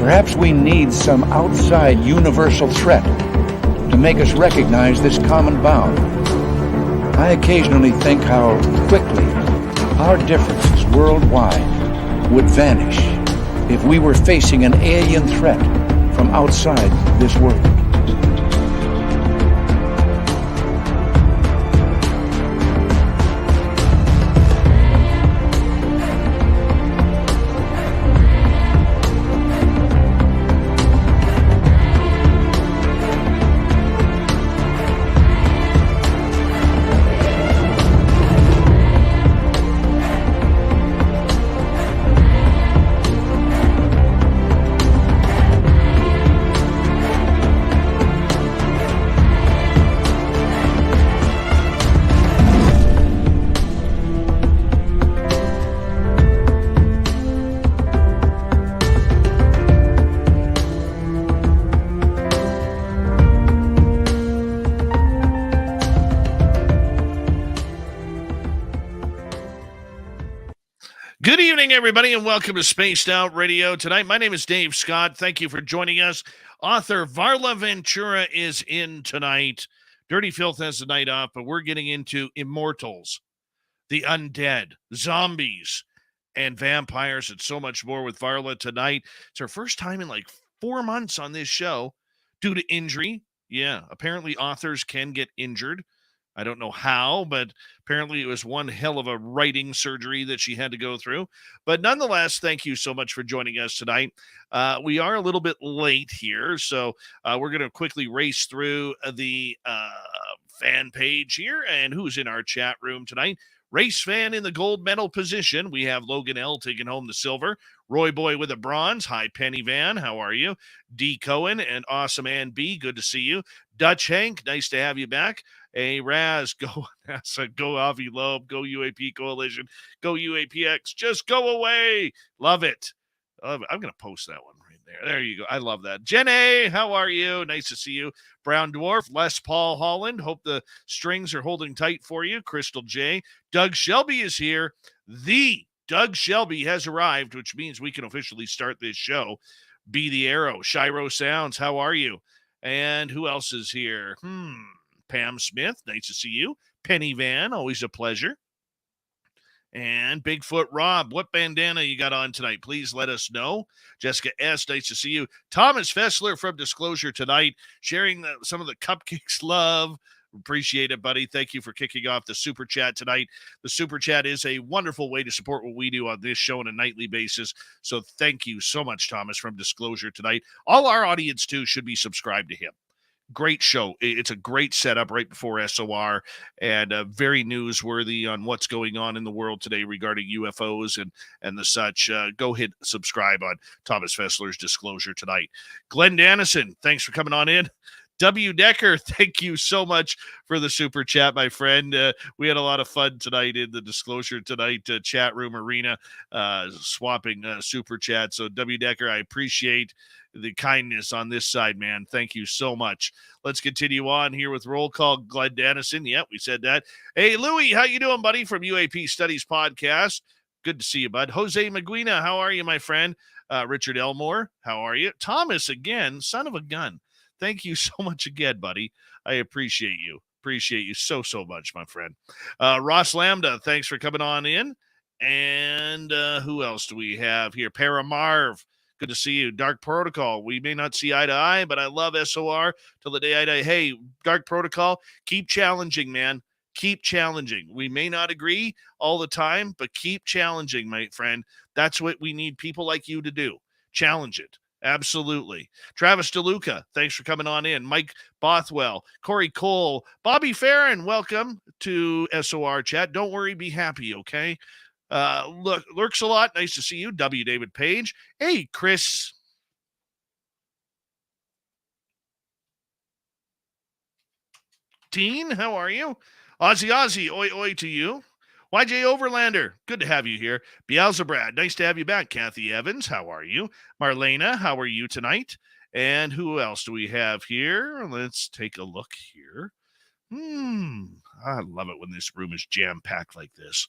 Perhaps we need some outside universal threat to make us recognize this common bound. I occasionally think how quickly our differences worldwide would vanish if we were facing an alien threat from outside this world. Good evening, everybody, and welcome to Spaced Out Radio tonight. My name is Dave Scott. Thank you for joining us. Author Varla Ventura is in tonight. Dirty Filth has the night off, but we're getting into immortals, the undead, zombies, and vampires, and so much more with Varla tonight. It's her first time in like 4 months on this show due to injury. Yeah, apparently authors can get injured. I don't know how, but apparently it was one hell of a writing surgery that she had to go through. But nonetheless, thank you so much for joining us tonight. We are a little bit late here, so we're going to quickly race through the fan page here. And who's in our chat room tonight? Race fan in the gold medal position. We have Logan L taking home the silver. Roy Boy with a bronze. Hi, Penny Van. How are you? D. Cohen and Awesome Ann B. Good to see you. Dutch Hank, nice to have you back. Hey, Raz, go NASA, go Avi Loeb, go UAP Coalition, go UAPX, just go away. Love it. I'm going to post that one right there. There you go. I love that. Jen A, how are you? Nice to see you. Brown Dwarf, Les Paul Holland. Hope the strings are holding tight for you. Crystal J. Doug Shelby is here. The Doug Shelby has arrived, which means we can officially start this show. Be the Arrow. Shiro Sounds, how are you? And who else is here? Pam Smith, nice to see you. Penny Van, always a pleasure. And Bigfoot Rob, what bandana you got on tonight? Please let us know. Jessica S., nice to see you. Thomas Fessler from Disclosure tonight, sharing some of the cupcakes love. Appreciate it, buddy. Thank you for kicking off the Super Chat tonight. The Super Chat is a wonderful way to support what we do on this show on a nightly basis. So thank you so much, Thomas, from Disclosure tonight. All our audience, too, should be subscribed to him. Great show. It's a great setup right before SOR and very newsworthy on what's going on in the world today regarding UFOs and the such. Go hit subscribe on Thomas Fessler's Disclosure tonight. Glenn Dannison, thanks for coming on in. W. Decker, thank you so much for the super chat, my friend. We had a lot of fun tonight in the Disclosure tonight chat room arena, swapping super chat. So W. Decker, I appreciate the kindness on this side, man. Thank you so much. Let's continue on here with Roll Call. Glenn Dannison. Yeah, we said that. Hey, Louie, how you doing, buddy, from UAP Studies Podcast? Good to see you, bud. Jose Maguina, how are you, my friend? Richard Elmore, how are you? Thomas, again, son of a gun. Thank you so much again, buddy. I appreciate you. Appreciate you so much, my friend. Ross Lambda, thanks for coming on in. And who else do we have here? Paramarv, good to see you. Dark Protocol, we may not see eye to eye, but I love SOR till the day I die. Hey, Dark Protocol, keep challenging, man. Keep challenging. We may not agree all the time, but keep challenging, my friend. That's what we need people like you to do. Challenge it. Absolutely. Travis DeLuca, thanks for coming on in. Mike Bothwell, Corey Cole, Bobby Farron, welcome to SOR chat. Don't worry, be happy, okay? Lurks a lot. Nice to see you. W. David Page. Hey, Chris. Teen, how are you? Ozzy, oi, oi to you. YJ Overlander, good to have you here. Beelzebrad, nice to have you back. Kathy Evans, how are you? Marlena, how are you tonight? And who else do we have here? Let's take a look here. I love it when this room is jam-packed like this.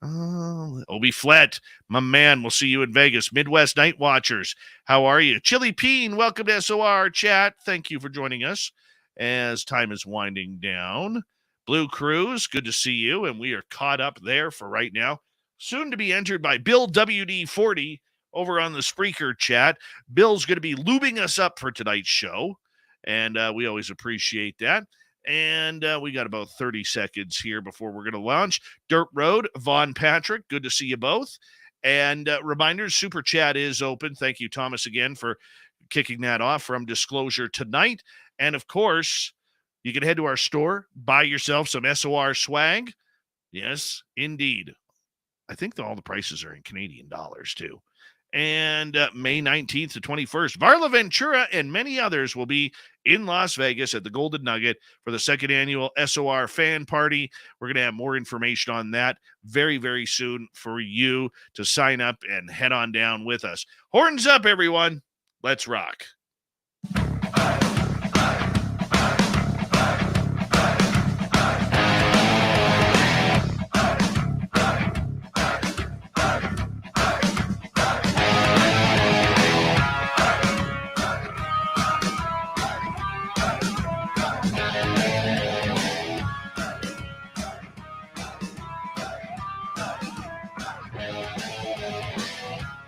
Obi Flett, my man, we'll see you in Vegas. Midwest Night Watchers, how are you? Chili Peen, welcome to SOR chat. Thank you for joining us as time is winding down. Blue Cruise, good to see you, and we are caught up there for right now. Soon to be entered by Bill WD40 over on the Spreaker chat. Bill's going to be lubing us up for tonight's show, and we always appreciate that. And we got about 30 seconds here before we're going to launch. Dirt Road, Vaughn Patrick, good to see you both. And reminders, Super Chat is open. Thank you, Thomas, again for kicking that off from Disclosure tonight. And, of course, you can head to our store, buy yourself some SOR swag. Yes, indeed. I think all the prices are in Canadian dollars, too. And May 19th to 21st, Varla Ventura and many others will be in Las Vegas at the Golden Nugget for the second annual SOR fan party. We're going to have more information on that very, very soon for you to sign up and head on down with us. Horns up, everyone. Let's rock.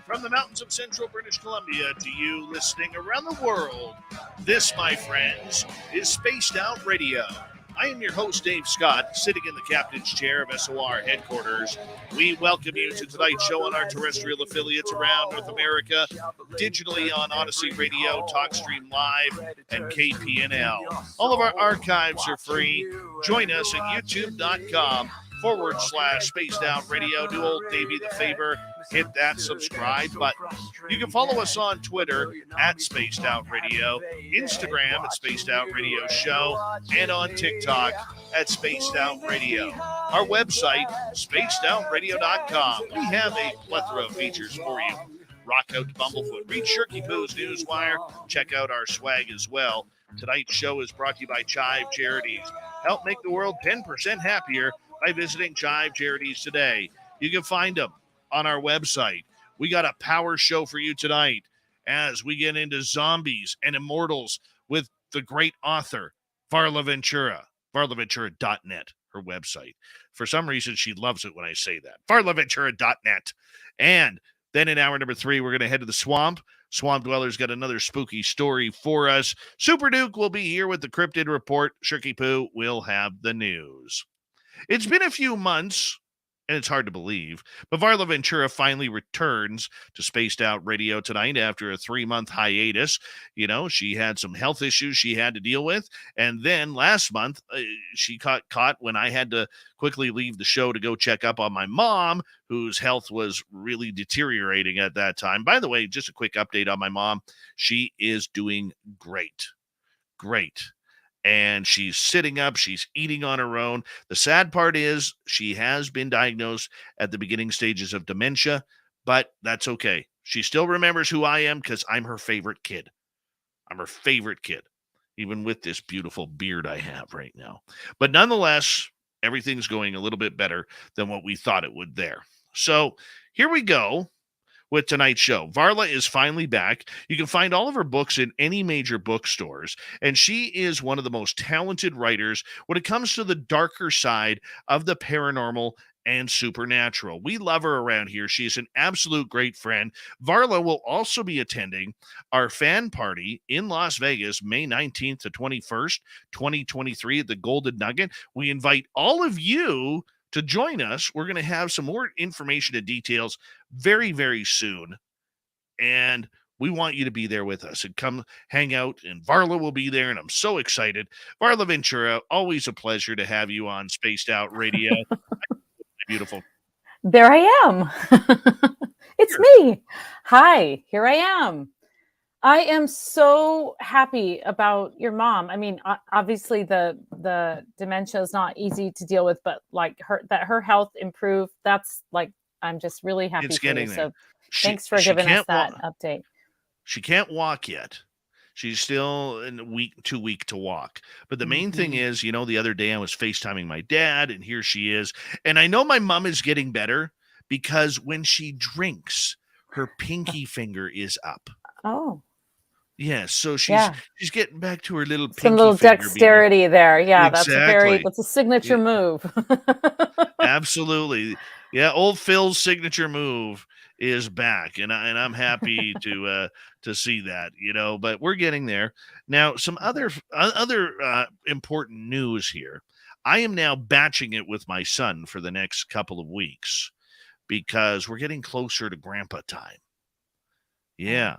From the mountains of central British Columbia to you listening around the world, this, my friends, is Spaced Out Radio. I am your host, Dave Scott, sitting in the captain's chair of SOR headquarters. We welcome you to tonight's show on our terrestrial affiliates around North America, digitally on Odyssey Radio, TalkStream Live, and KPNL. All of our archives are free. Join us at youtube.com/Spaced Out Radio. Do old Davey the favor, hit that subscribe button. You can follow us on Twitter at Spaced Out Radio, Instagram at Spaced Out Radio Show, and on TikTok at Spaced Out Radio. Our website, spacedoutradio.com. We have a plethora of features for you. Rock out to Bumblefoot. Read Shirky Poo's Newswire. Check out our swag as well. Tonight's show is brought to you by Chive Charities. Help make the world 10% happier by visiting Chive Charities today. You can find them on our website. We got a power show for you tonight as we get into zombies and immortals with the great author, Varla Ventura. VarlaVentura.net, her website. For some reason, she loves it when I say that. VarlaVentura.net. And then in hour number 3, we're going to head to the swamp. Swamp Dweller's got another spooky story for us. Super Duke will be here with the Cryptid Report. Shirky Poo will have the news. It's been a few months, and it's hard to believe, but Varla Ventura finally returns to Spaced Out Radio tonight after a 3-month hiatus. You know, she had some health issues she had to deal with, and then last month, she got caught when I had to quickly leave the show to go check up on my mom, whose health was really deteriorating at that time. By the way, just a quick update on my mom. She is doing great. Great. And she's sitting up, she's eating on her own. The sad part is she has been diagnosed at the beginning stages of dementia, but that's okay. She still remembers who I am because I'm her favorite kid. I'm her favorite kid, even with this beautiful beard I have right now. But nonetheless, everything's going a little bit better than what we thought it would there. So here we go with tonight's show. Varla is finally back. You can find all of her books in any major bookstores, and she is one of the most talented writers when it comes to the darker side of the paranormal and supernatural. We love her around here. She's an absolute great friend. Varla will also be attending our fan party in Las Vegas, May 19th to 21st, 2023 at the Golden Nugget. We invite all of you to join us. We're going to have some more information and details very, very soon. And we want you to be there with us and come hang out. And Varla will be there. And I'm so excited. Varla Ventura, always a pleasure to have you on Spaced Out Radio. Beautiful. There I am. It's me. Hi, here I am. I am so happy about your mom. I mean, obviously the dementia is not easy to deal with, but like her health improved. That's like, I'm just really happy It's for you. getting there. So thanks for giving us that update. She can't walk yet. She's still too weak to walk. But the main thing is, the other day I was FaceTiming my dad, and here she is. And I know my mom is getting better because when she drinks, her pinky finger is up. Oh. Yes, so she's getting back to her little pinky Some little finger dexterity there. Yeah, exactly. that's a signature move. Absolutely. Yeah, old Phil's signature move is back, and I'm happy to see that, but we're getting there. Now, some other important news here. I am now batching it with my son for the next couple of weeks because we're getting closer to grandpa time. Yeah.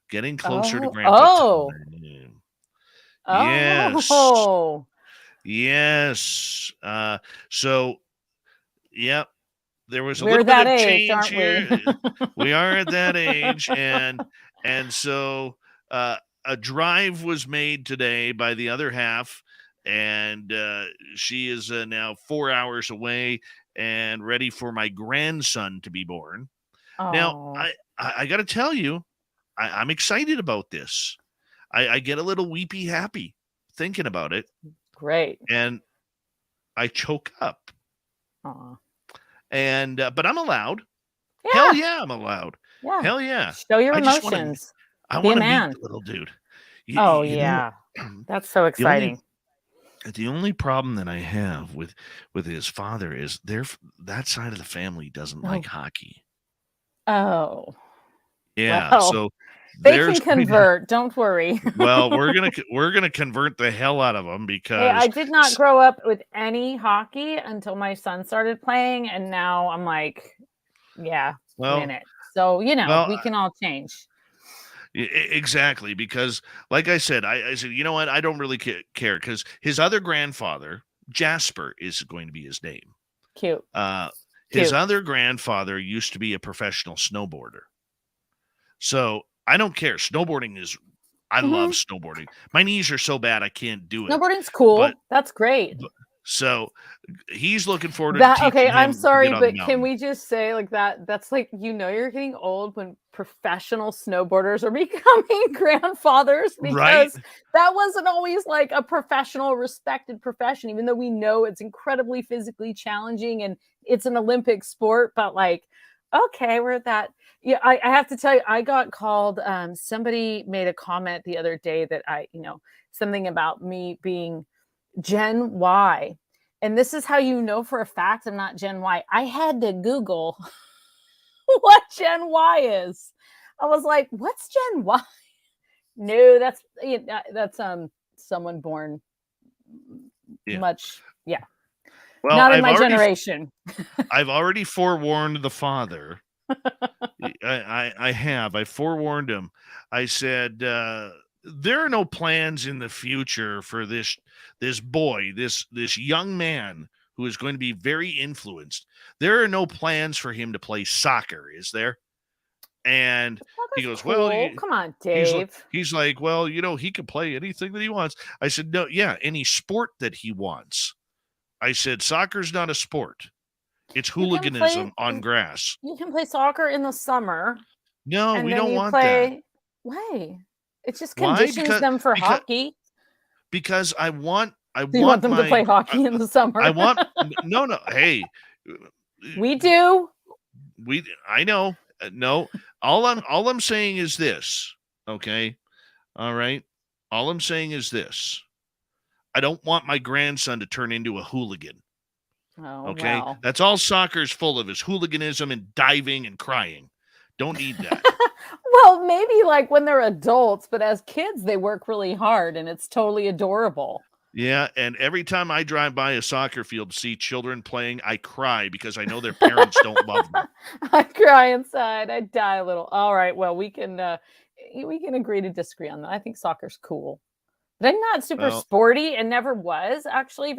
Getting closer to grandpa time. Yes. Yes. So, yep. There was a We're little bit of that age, change aren't here. we? We are at that age, and so a drive was made today by the other half, and she is now 4 hours away and ready for my grandson to be born. Now, I got to tell you, I'm excited about this. I get a little weepy happy thinking about it. Great. And I choke up. Aww. And but I'm allowed. Yeah. Hell yeah, I'm allowed. Yeah. Hell yeah. Show your emotions. I want to meet the little dude. That's so exciting. The only problem that I have with his father is that side of the family doesn't like hockey. Oh. Yeah. Well, so they can convert. Don't worry. Well, we're gonna convert the hell out of them because I did not grow up with any hockey until my son started playing, and now I'm like, in it. So we can all change. Exactly, because like I said, I said, you know what? I don't really care because his other grandfather, Jasper, is going to be his name. Cute. His other grandfather used to be a professional snowboarder. So I don't care. Snowboarding is, I love snowboarding. My knees are so bad I can't do it. Snowboarding's cool. That's great. So he's looking forward to that. Okay, I'm sorry, but can we just say like that? That's like, you're getting old when professional snowboarders are becoming grandfathers, because that wasn't always like a professional, respected profession, even though we know it's incredibly physically challenging and it's an Olympic sport. But like, okay, we're at that. Yeah, I have to tell you, I got called. Somebody made a comment the other day that something about me being Gen Y. And this is how you know for a fact I'm not Gen Y. I had to Google what Gen Y is. I was like, what's Gen Y? No, that's someone born much. Yeah. Well, not in my generation. I've already forewarned the father. I have. I forewarned him. I said, there are no plans in the future for this boy, this young man who is going to be very influenced. There are no plans for him to play soccer, is there? And he goes, cool. Well, come on, Dave. He's like, well, he can play anything that he wants. I said, no, any sport that he wants. I said, soccer's not a sport. It's hooliganism on grass. You can play soccer in the summer. No, we don't want that. Why? It just conditions them for hockey. Because I want them to play hockey in the summer. I want no. Hey, we do. I know. No, all I'm saying is this. Okay, all right. All I'm saying is this. I don't want my grandson to turn into a hooligan. Oh, okay, well. That's all soccer's full of, is hooliganism and diving and crying. Don't need that. Well, maybe like when they're adults, but as kids, they work really hard and it's totally adorable. Yeah, and every time I drive by a soccer field to see children playing, I cry because I know their parents don't love them. I cry inside. I die a little. All right, well, we can agree to disagree on that. I think soccer's cool. But I'm not super sporty and never was actually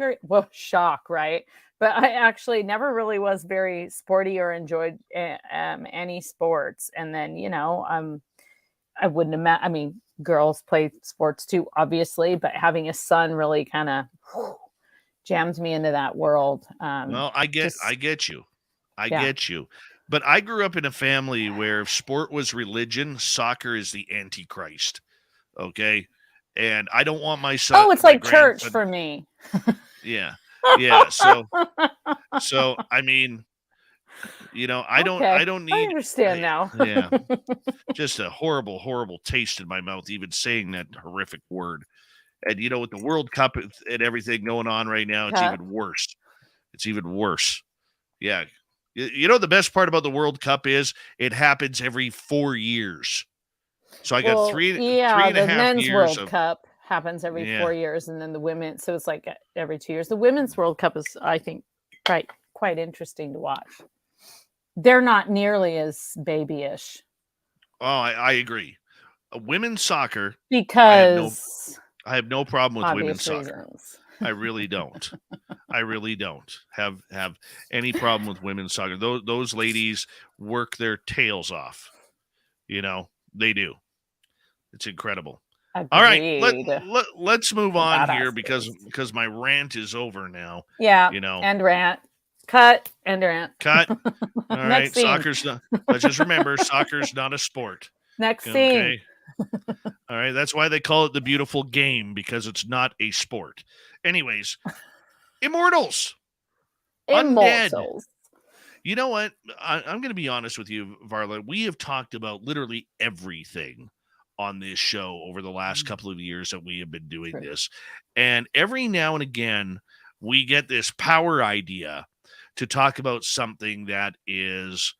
shock, right? But I actually never really was very sporty or enjoyed any sports. And then, I wouldn't imagine, I mean, girls play sports too, obviously, but having a son really kind of jams me into that world. Well, I get you. I get you. But I grew up in a family where if sport was religion, soccer is the Antichrist. Okay. And I don't want my son. Oh, it's my like church grandson. for me. Yeah. Yeah. So, I mean, I Okay, don't I need, understand now. yeah, just a horrible, horrible taste in my mouth, even saying that horrific word. And, with the World Cup and everything going on right now, it's Cut. even worse. It's even worse. Yeah. The best part about the World Cup is it happens every 4 years. So I got Well, three yeah, and a the half men's years World of, Cup happens every yeah. 4 years, and then the women. So it's like every 2 years. The women's World Cup is, I think, quite interesting to watch. They're not nearly as babyish Oh, I agree. Women's soccer, because I have no problem with women's obvious soccer. reasons. I really don't. I really don't have any problem with women's soccer. Those ladies work their tails off. They do. It's incredible. All right, Agreed. let's move The on here badasses. because my rant is over now. Yeah, and rant. Cut and rant. Cut. All Next right, scene. soccer's not. Let's just remember, soccer's not a sport. Next scene. Okay. All right, that's why they call it the beautiful game, because it's not a sport. Anyways, immortals. Undead. Immortals. You know what? I'm going to be honest with you, Varla. We have talked about literally everything on this show over the last couple of years that we have been doing this. And every now and again, we get this power idea to talk about something that is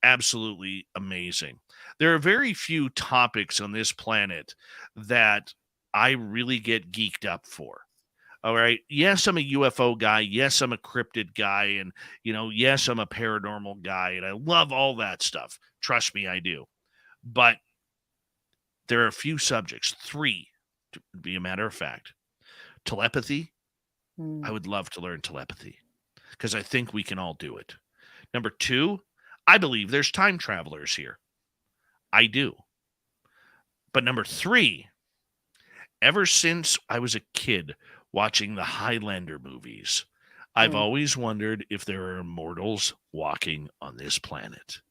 absolutely amazing. There are very few topics on this planet that I really get geeked up for. All right. Yes, I'm a UFO guy. Yes, I'm a cryptid guy. And, yes, I'm a paranormal guy. And I love all that stuff. Trust me, I do. But there are a few subjects, 3, to be a matter of fact. Telepathy. I would love to learn telepathy because I think we can all do it. Number 2, I believe there's time travelers here. I do. But number 3, ever since I was a kid watching the Highlander movies, I've always wondered if there are immortals walking on this planet.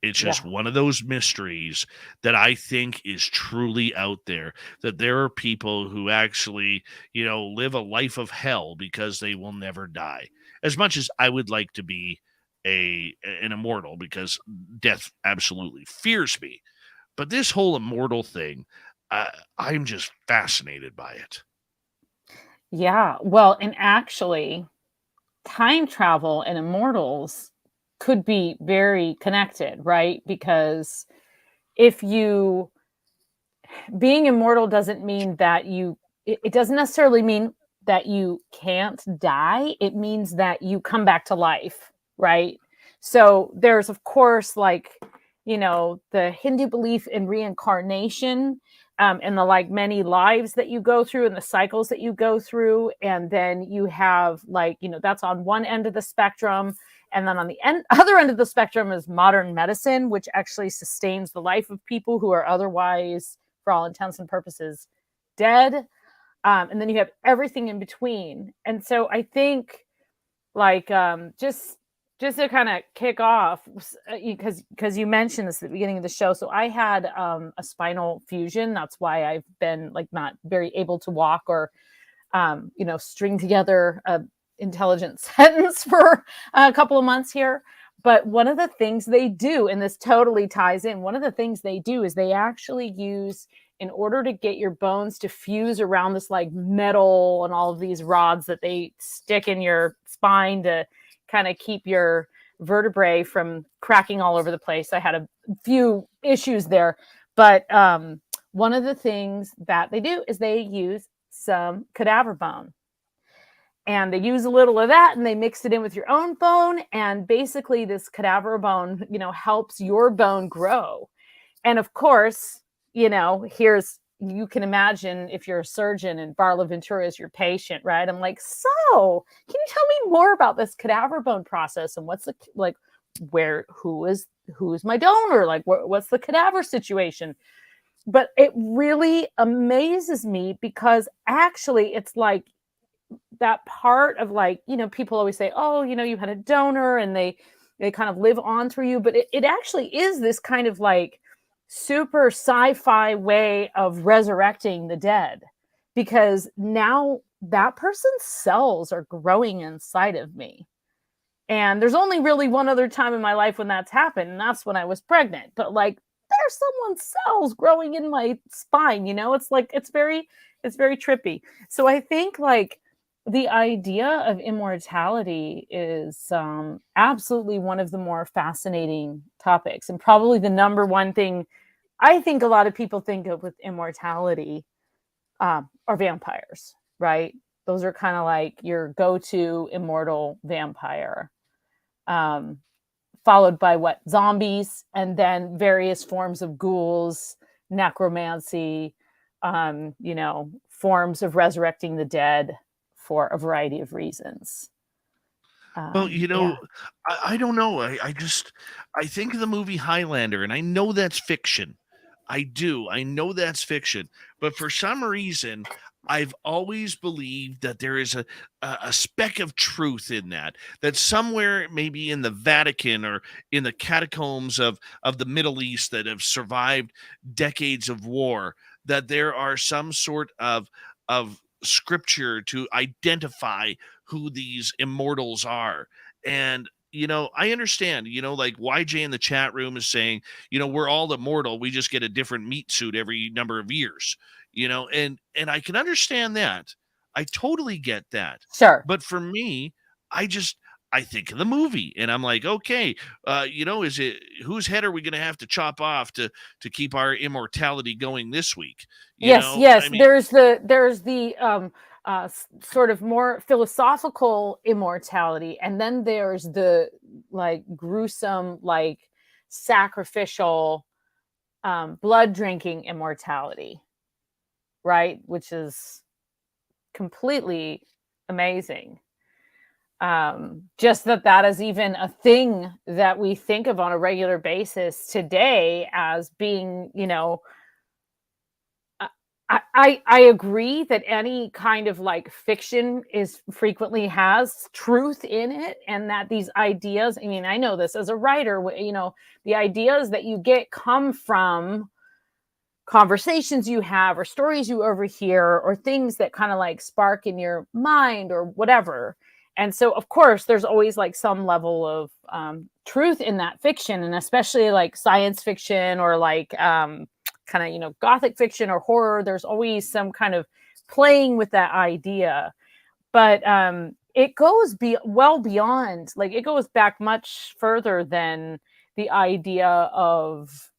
It's just one of those mysteries that I think is truly out there, that there are people who actually, live a life of hell because they will never die. As much as I would like to be an immortal, because death absolutely fears me. But this whole immortal thing, I'm just fascinated by it. Yeah. Well, and actually, time travel and immortals could be very connected, right? Because being immortal doesn't mean that it doesn't necessarily mean that you can't die. It means that you come back to life, right? So there's, of course, the Hindu belief in reincarnation, and the many lives that you go through and the cycles that you go through. And then you have that's on one end of the spectrum. And then on the other end of the spectrum is modern medicine, which actually sustains the life of people who are otherwise, for all intents and purposes, dead. And then you have everything in between. And so I think just to kind of kick off, because you mentioned this at the beginning of the show. So I had a spinal fusion. That's why I've been not very able to walk or, string together a intelligent sentence for a couple of months here. But one of the things they do, and this totally ties in, one of the things they do is they actually use, in order to get your bones to fuse around this metal and all of these rods that they stick in your spine to kind of keep your vertebrae from cracking all over the place. I had a few issues there, but one of the things that they do is they use some cadaver bone. And they use a little of that and they mix it in with your own bone. And basically this cadaver bone, helps your bone grow. And of course, you can imagine if you're a surgeon and Varla Ventura is your patient, right? I'm like, so can you tell me more about this cadaver bone process and what's who is my donor? What's the cadaver situation? But it really amazes me because actually it's that part of people always say, oh, you had a donor and they kind of live on through you. But it actually is this kind of super sci-fi way of resurrecting the dead, because now that person's cells are growing inside of me. And there's only really one other time in my life when that's happened, and that's when I was pregnant. But like, there's someone's cells growing in my spine, you know? It's like, it's very trippy. So I think like the idea of immortality is absolutely one of the more fascinating topics, and probably the number one thing I think a lot of people think of with immortality are vampires, right? Those are kind of like your go-to immortal vampire. Followed by what? Zombies, and then various forms of ghouls, necromancy, forms of resurrecting the dead for a variety of reasons. Well, Yeah. I don't know. I think of the movie Highlander, and I know that's fiction. I do. I know that's fiction. But for some reason, I've always believed that there is a speck of truth in that. That somewhere, maybe in the Vatican or in the catacombs of the Middle East that have survived decades of war, that there are some sort of scripture to identify who these immortals are. And I understand, like YJ in the chat room is saying, we're all immortal. We just get a different meat suit every number of years, and I can understand that. I totally get that. Sure. But for me, I think of the movie and I'm like, okay, is it whose head are we going to have to chop off to keep our immortality going this week? Yes. I mean, There's the sort of more philosophical immortality, and then there's the like gruesome, like sacrificial, blood drinking immortality, right? Which is completely amazing. Just that is even a thing that we think of on a regular basis today as being, I agree that any kind of like fiction is frequently has truth in it, and that these ideas, I mean, I know this as a writer, the ideas that you get come from conversations you have or stories you overhear or things that kind of like spark in your mind or whatever. And so of course there's always like some level of truth in that fiction, and especially like science fiction or like kind of gothic fiction or horror. There's always some kind of playing with that idea, but it goes well beyond, like it goes back much further than the idea of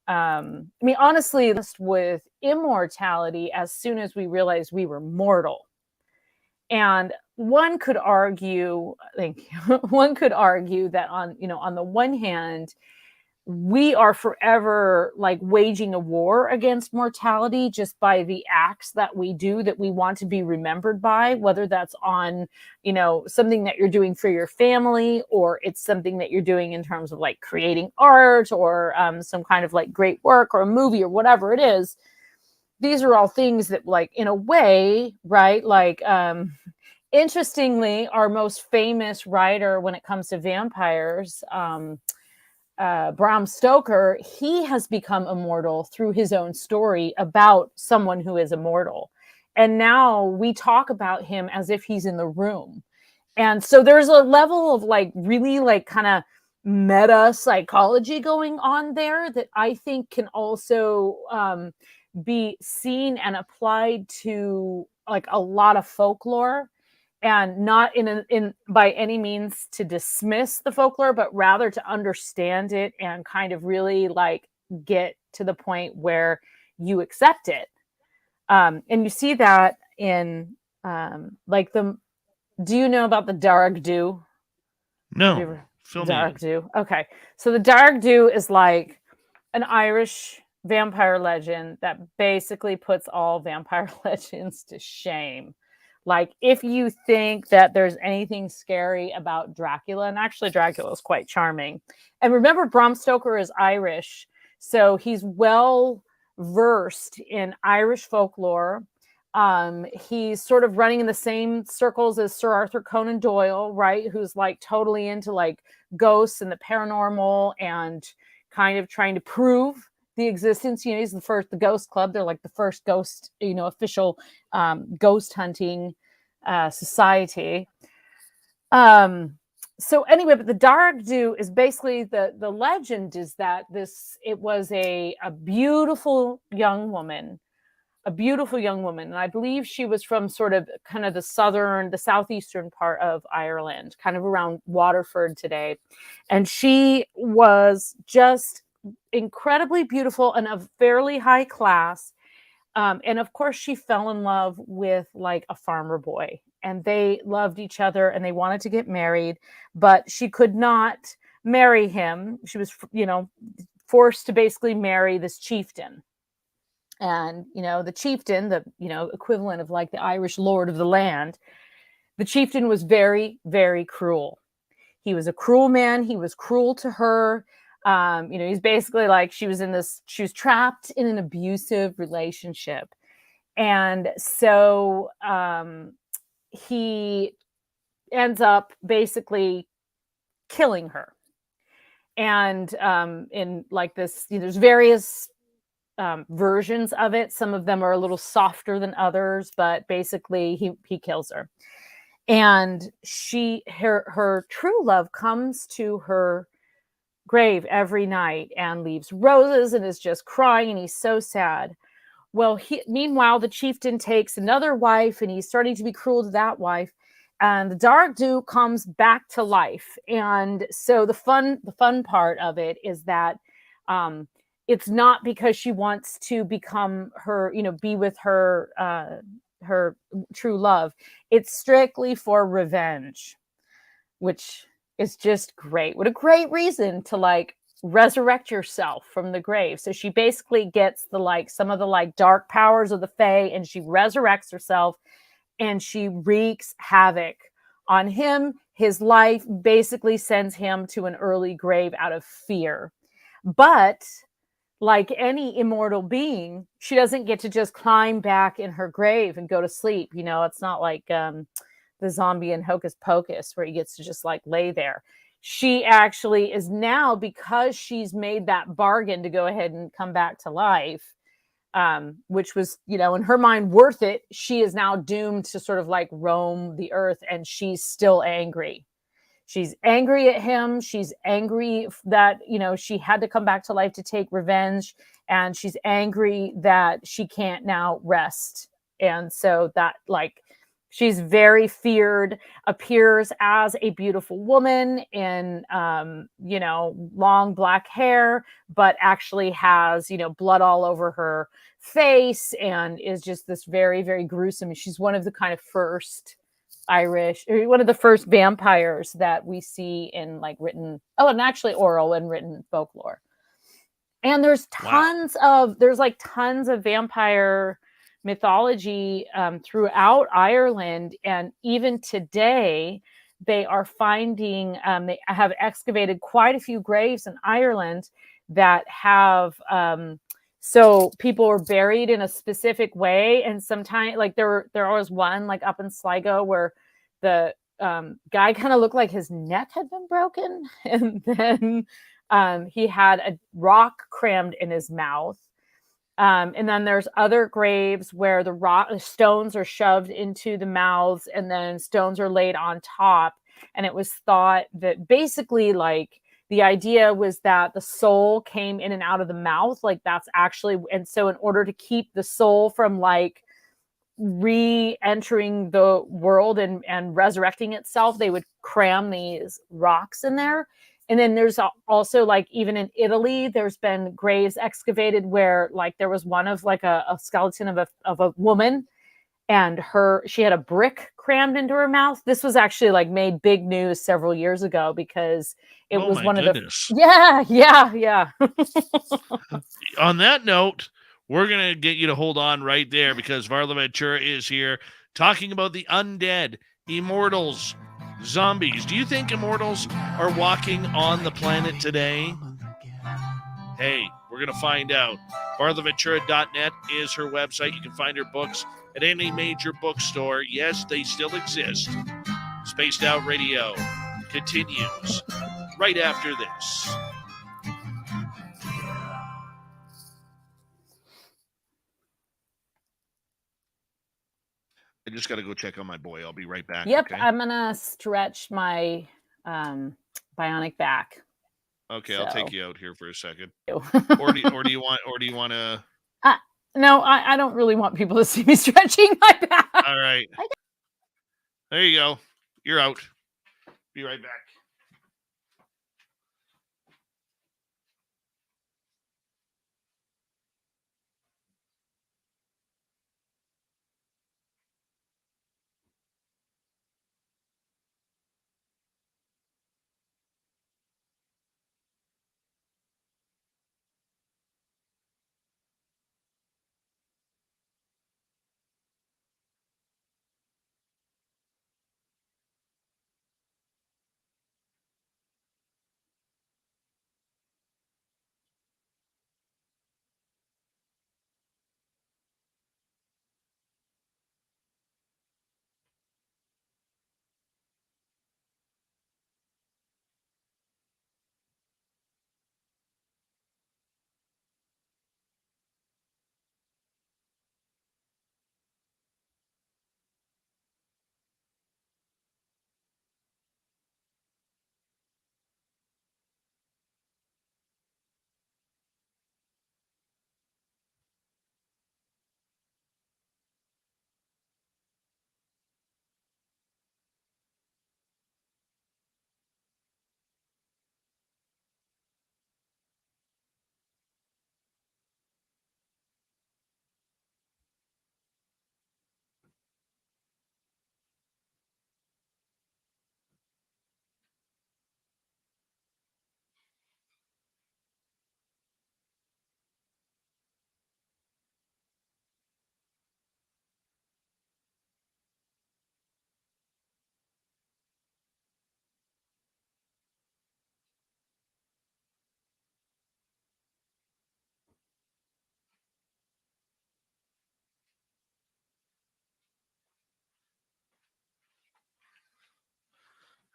I mean, honestly, with immortality, as soon as we realized we were mortal. And one could argue, thank you, one could argue that on the one hand, we are forever like waging a war against mortality just by the acts that we do that we want to be remembered by, whether that's on, something that you're doing for your family, or it's something that you're doing in terms of like creating art or some kind of like great work or a movie or whatever it is. These are all things that like, in a way, right? Like, interestingly, our most famous writer when it comes to vampires, Bram Stoker, he has become immortal through his own story about someone who is immortal. And now we talk about him as if he's in the room. And so there's a level of like really like kind of meta psychology going on there that I think can also be seen and applied to like a lot of folklore, and not in by any means to dismiss the folklore, but rather to understand it and kind of really like get to the point where you accept it. And you see that in like do you know about the Dark Dew? no, fill me Dark in. Dew. Okay. So the Dark Dew is like an Irish vampire legend that basically puts all vampire legends to shame. Like, if you think that there's anything scary about Dracula, and actually Dracula is quite charming. And remember, Bram Stoker is Irish, so he's well versed in Irish folklore. He's sort of running in the same circles as Sir Arthur Conan Doyle, right? Who's like totally into like ghosts and the paranormal and kind of trying to prove the existence. He's the ghost club. They're like the first ghost, official ghost hunting society. So anyway, but the Dark Dew is basically the legend is that it was a beautiful young woman, and I believe she was from sort of kind of the southeastern part of Ireland, kind of around Waterford today, and she was just incredibly beautiful and of fairly high class. And of course, she fell in love with like a farmer boy, and they loved each other and they wanted to get married, but she could not marry him. She was, forced to basically marry this chieftain. And, the chieftain, the, equivalent of like the Irish lord of the land, the chieftain was very, very cruel. He was a cruel man. He was cruel to her. He's basically like she was trapped in an abusive relationship. And so he ends up basically killing her. And in like this, there's various versions of it. Some of them are a little softer than others, but basically he kills her. And her true love comes to her grave every night and leaves roses and is just crying, and he's so sad. Well, meanwhile, the chieftain takes another wife, and he's starting to be cruel to that wife. And the Dark Dew comes back to life. And so the fun part of it is that it's not because she wants to become her, be with her her true love. It's strictly for revenge, which is just great. What a great reason to like resurrect yourself from the grave. So she basically gets some of the dark powers of the Fae, and she resurrects herself, and she wreaks havoc on him. His life basically sends him to an early grave out of fear. But like any immortal being, she doesn't get to just climb back in her grave and go to sleep. It's not like the zombie in Hocus Pocus where he gets to just like lay there. She actually is now, because she's made that bargain to go ahead and come back to life, which was, in her mind worth it. She is now doomed to sort of like roam the earth, and she's still angry. She's angry at him. She's angry that, she had to come back to life to take revenge. And she's angry that she can't now rest. And so that she's very feared, appears as a beautiful woman in, long black hair, but actually has, blood all over her face and is just this very, very gruesome. She's one of the kind of first one of the first vampires that we see in written, and actually oral and written folklore. And there's tons of vampire mythology throughout Ireland. And even today, they are finding, they have excavated quite a few graves in Ireland that have, so people were buried in a specific way. And sometimes there was one up in Sligo where the guy kind of looked like his neck had been broken. And then he had a rock crammed in his mouth. And then there's other graves where the stones are shoved into the mouths, and then stones are laid on top. And it was thought that basically the idea was that the soul came in and out of the mouth. That's actually, and so in order to keep the soul from re-entering the world and resurrecting itself, they would cram these rocks in there. And then there's also even in Italy, there's been graves excavated where there was one of a skeleton of a woman, and she had a brick crammed into her mouth. This was actually made big news several years ago because it was one goodness. of the yeah. On that note, we're gonna get you to hold on right there because Varla Ventura is here talking about the undead, immortals, zombies. Do you think immortals are walking on the planet today? Hey, we're going to find out. VarlaVentura.net is her website. You can find her books at any major bookstore. Yes, they still exist. Spaced Out Radio continues right after this. just got to go check on my boy. I'll be right back. Yep, Okay. I'm gonna stretch my bionic back. Okay, I'll take you out here for a second. So. Or do you want to? No, I don't really want people to see me stretching my back. All right. There you go. You're out. Be right back.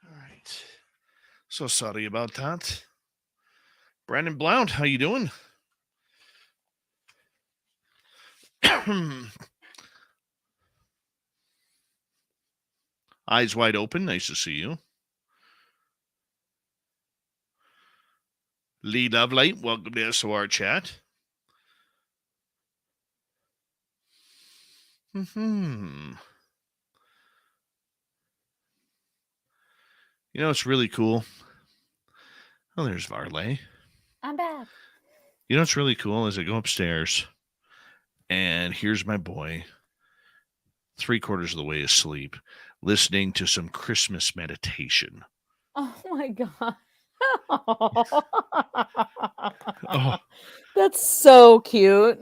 All right. So sorry about that. Brandon Blount, how you doing? Eyes wide open. Nice to see you. Lee Lovelight, welcome to SOR Chat. You know, it's really cool. Oh, there's Varla. I'm back. You know what's really cool is I go upstairs and here's my boy, 3/4 of the way asleep, listening to some Christmas meditation. Oh my god. Oh, That's so cute.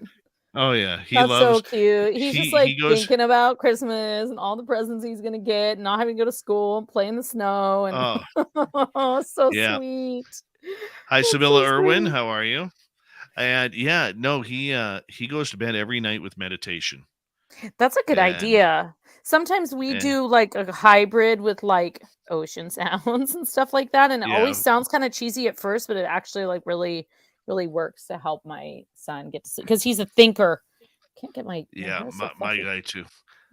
oh yeah. That's so cute. He's just like he goes, thinking about Christmas and all the presents he's gonna get, and not having to go to school and play in the snow, and oh, so yeah. sweet. Hi, That's Sibylla so Irwin. sweet. How are you? And yeah, no, he goes to bed every night with meditation. That's a good And idea. Sometimes we do like a hybrid with like ocean sounds and stuff like that, and it yeah, always sounds kind of cheesy at first, but it actually like really works to help my son get to sleep because he's a thinker. Can't get my yeah, hair so my fluffy. guy too.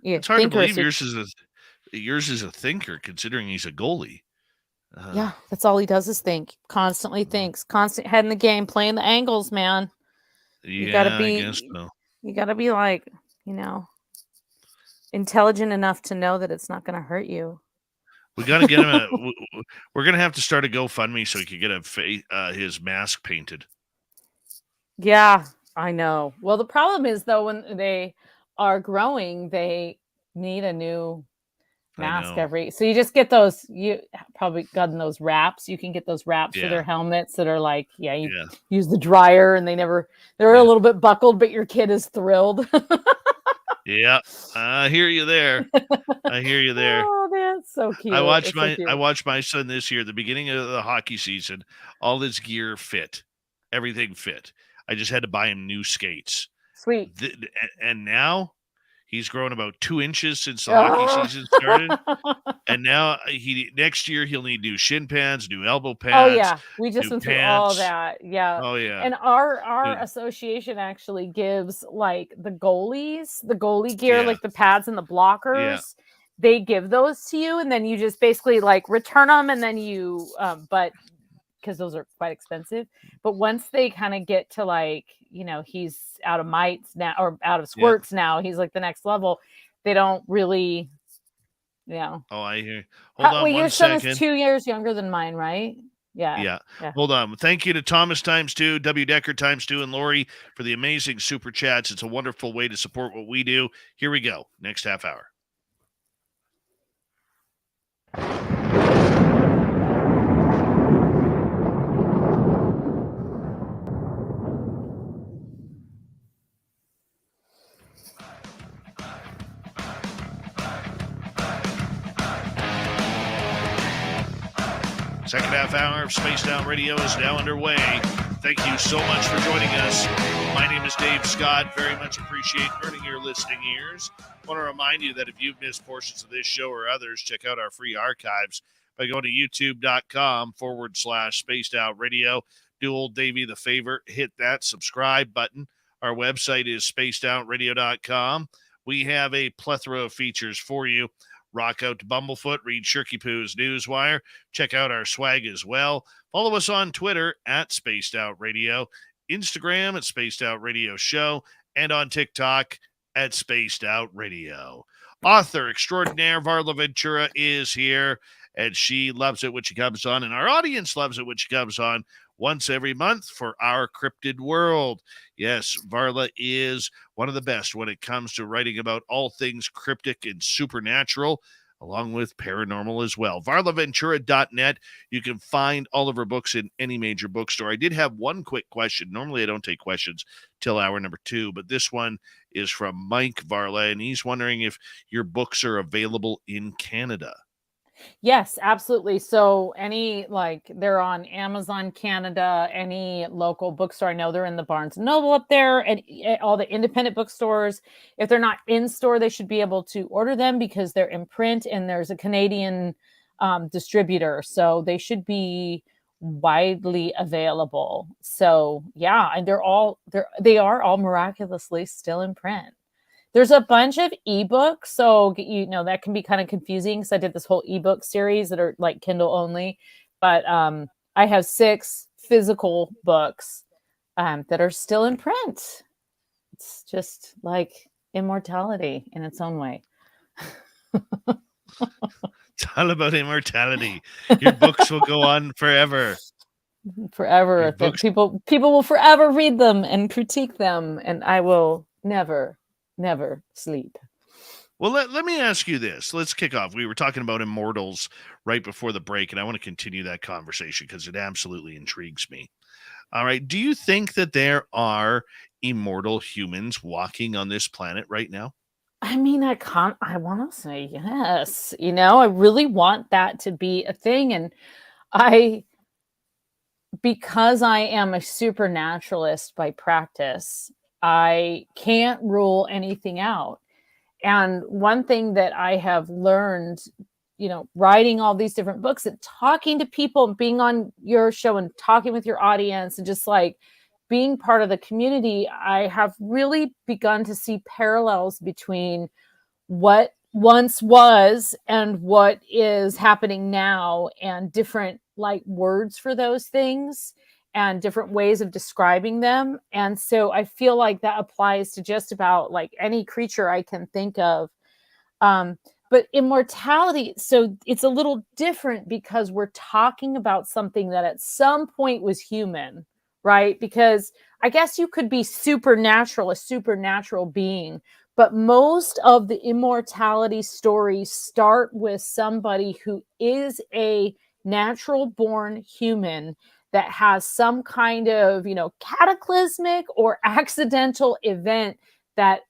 Yeah, It's hard to thinker. believe So yours is a thinker considering he's a goalie. yeah, that's all he does is think. Constantly thinks. Constant head in the game, playing the angles, man. You gotta Yeah, I guess be. so. You gotta be like, intelligent enough to know that it's not gonna hurt you. We got to get him. We're gonna have to start a GoFundMe so he can get his mask painted. Yeah, I know. Well, the problem is though, when they are growing, they need a new mask so you just get those. You probably gotten those wraps. You can get those wraps for their helmets that are like, you use the dryer and they're a little bit buckled, but your kid is thrilled. Yeah, I hear you there. Oh, that's so cute. I watched my son this year at the beginning of the hockey season. All his gear fit, everything fit. I just had to buy him new skates. Sweet. And now He's grown about 2 inches since the hockey season started. And now next year he'll need new shin pads, new elbow pads. Oh yeah, we just new went through all pants. that. Yeah. Oh yeah. And our Dude. association actually gives like the goalie gear, Yeah. like the pads and the blockers. They give those to you, and then you just basically like return them, and then you but because those are quite expensive. But once they kind of get to like, he's out of mites now or out of squirts now, he's like the next level. They don't really, Oh, I hear. Hold on your one son second. is 2 years younger than mine, right? Yeah. Hold on. Thank you to Thomas ×2, W Decker ×2, and Lori for the amazing super chats. It's a wonderful way to support what we do. Here we go. Next half hour. Second half hour of Spaced Out Radio is now underway. Thank you so much for joining us. My name is Dave Scott. Very much appreciate earning your listening ears. I want to remind you that if you've missed portions of this show or others, check out our free archives by going to youtube.com/Spaced Out Radio. Do old Davey the favor, hit that subscribe button. Our website is spacedoutradio.com. We have a plethora of features for you. Rock out to Bumblefoot, read Shirky Poo's Newswire, check out our swag as well. Follow us on Twitter at Spaced Out Radio, Instagram at Spaced Out Radio Show, and on TikTok at Spaced Out Radio. Author extraordinaire Varla Ventura is here, and she loves it when she comes on, and our audience loves it when she comes on once every month for Our Cryptid World. Yes, Varla is one of the best when it comes to writing about all things cryptic and supernatural, along with paranormal as well. VarlaVentura.net. You can find all of her books in any major bookstore. I did have one quick question. Normally I don't take questions till hour number 2, but this one is from Mike Varla, and he's wondering if your books are available in Canada. Yes, absolutely. So they're on Amazon Canada, any local bookstore. I know they're in the Barnes & Noble up there, and all the independent bookstores. If they're not in store, they should be able to order them because they're in print, and there's a Canadian distributor. So they should be widely available. So yeah, and they are all miraculously still in print. There's a bunch of ebooks, so that can be kind of confusing because I did this whole ebook series that are like Kindle only, but I have 6 physical books that are still in print. It's just like immortality in its own way. It's all about immortality. Your books will go on forever. Forever. People will forever read them and critique them, and I will never sleep. Well, let me ask you this. Let's kick off. We were talking about immortals right before the break, and I want to continue that conversation because it absolutely intrigues me. All right. Do you think that there are immortal humans walking on this planet right now? I mean, I want to say yes. I really want that to be a thing. And because I am a supernaturalist by practice, I can't rule anything out. And one thing that I have learned, writing all these different books and talking to people, being on your show and talking with your audience and just like being part of the community, I have really begun to see parallels between what once was and what is happening now, and different like words for those things and different ways of describing them. And so I feel like that applies to just about like any creature I can think of. But immortality, so it's a little different because we're talking about something that at some point was human, right? Because I guess you could be a supernatural being, but most of the immortality stories start with somebody who is a natural born human that has some kind of, cataclysmic or accidental event that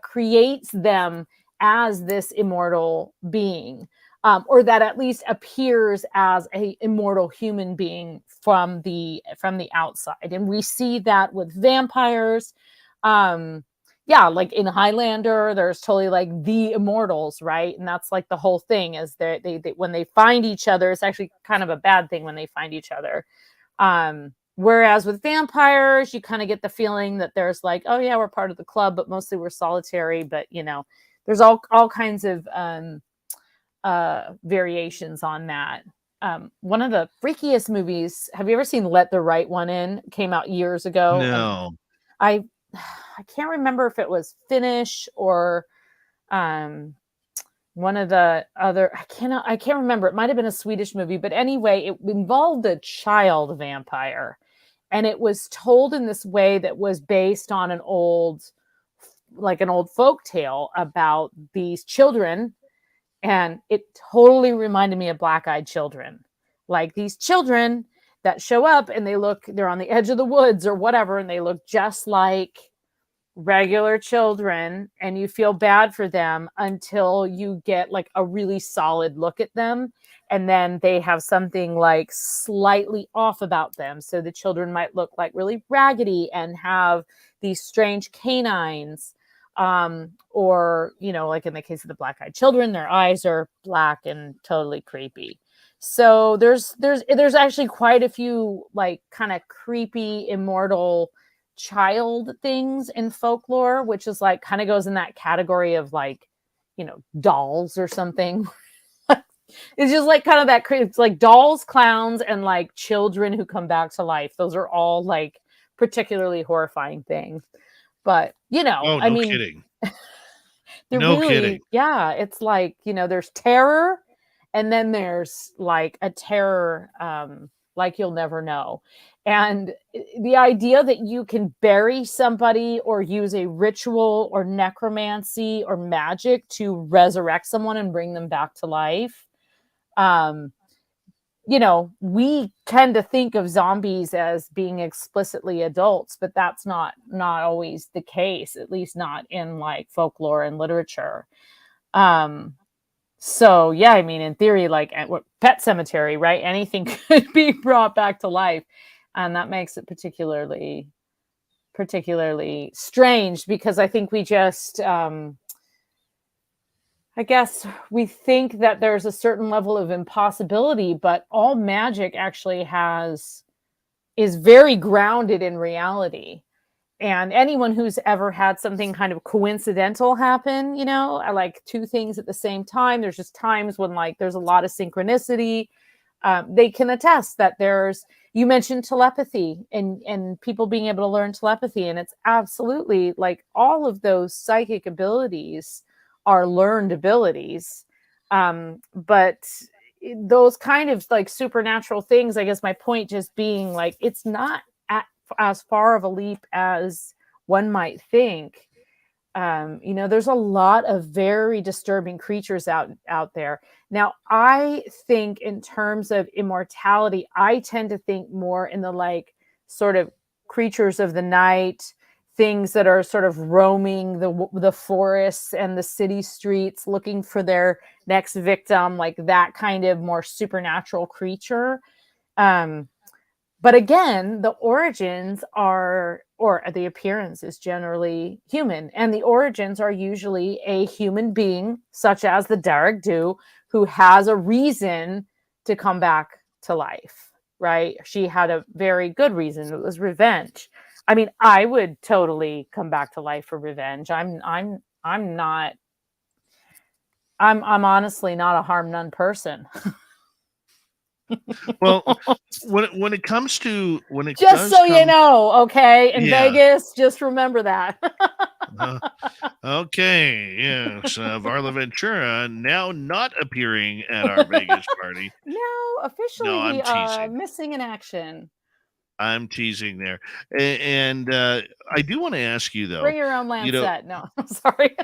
creates them as this immortal being, or that at least appears as a immortal human being from the outside. And we see that with vampires. yeah, like in Highlander, there's totally like the immortals, right? And that's like the whole thing is that they when they find each other, it's actually kind of a bad thing when they find each other. Whereas with vampires, you kind of get the feeling that there's like, oh yeah, we're part of the club, but mostly we're solitary. But there's all kinds of variations on that. One of the freakiest movies. Have you ever seen Let the Right One In? Came out years ago. No. I can't remember if it was Finnish or one of the other. I can't remember. It might have been a Swedish movie, but anyway, it involved a child vampire, and it was told in this way that was based on an old folk tale about these children, and it totally reminded me of Black-Eyed Children. Like these children that show up and they're on the edge of the woods or whatever, and they look just like regular children, and you feel bad for them until you get like a really solid look at them, and then they have something like slightly off about them. So the children might look like really raggedy and have these strange canines, or like in the case of the Black-Eyed Children, their eyes are black and totally creepy. So there's actually quite a few like kind of creepy immortal child things in folklore, which is like kind of goes in that category of like dolls or something. It's just like kind of that it's like dolls, clowns, and like children who come back to life. Those are all like particularly horrifying things. But Oh, I no mean, kidding. they're No really kidding. yeah, it's like there's terror, and then there's like a terror like you'll never know. And the idea that you can bury somebody or use a ritual or necromancy or magic to resurrect someone and bring them back to life. We tend to think of zombies as being explicitly adults, but that's not always the case, at least not in like folklore and literature. So yeah, I mean, in theory, like Pet Cemetery, right? Anything could be brought back to life, and that makes it particularly strange, because I think we just I guess we think that there's a certain level of impossibility, but all magic actually is very grounded in reality. And anyone who's ever had something kind of coincidental happen, like two things at the same time, there's just times when like there's a lot of synchronicity. They can attest that you mentioned telepathy and people being able to learn telepathy. And it's absolutely like all of those psychic abilities are learned abilities. But those kind of like supernatural things, I guess my point just being like, it's not as far of a leap as one might think. There's a lot of very disturbing creatures out there. Now, I think in terms of immortality, I tend to think more in the like sort of creatures of the night, things that are sort of roaming the forests and the city streets looking for their next victim, like that kind of more supernatural creature. But again, the origins or the appearance is generally human, and the origins are usually a human being, such as the Derek Do, who has a reason to come back to life, right? She had a very good reason. It was revenge. I mean, I would totally come back to life for revenge. I'm honestly not a harm none person. Well, when it comes to just so you know, okay, in Vegas, just remember that. Okay, yes, Varla Ventura now not appearing at our Vegas party. No, officially, No, I'm teasing. Missing in action. I'm teasing there, and I do want to ask you though. Bring your own Lancet. No, I'm sorry.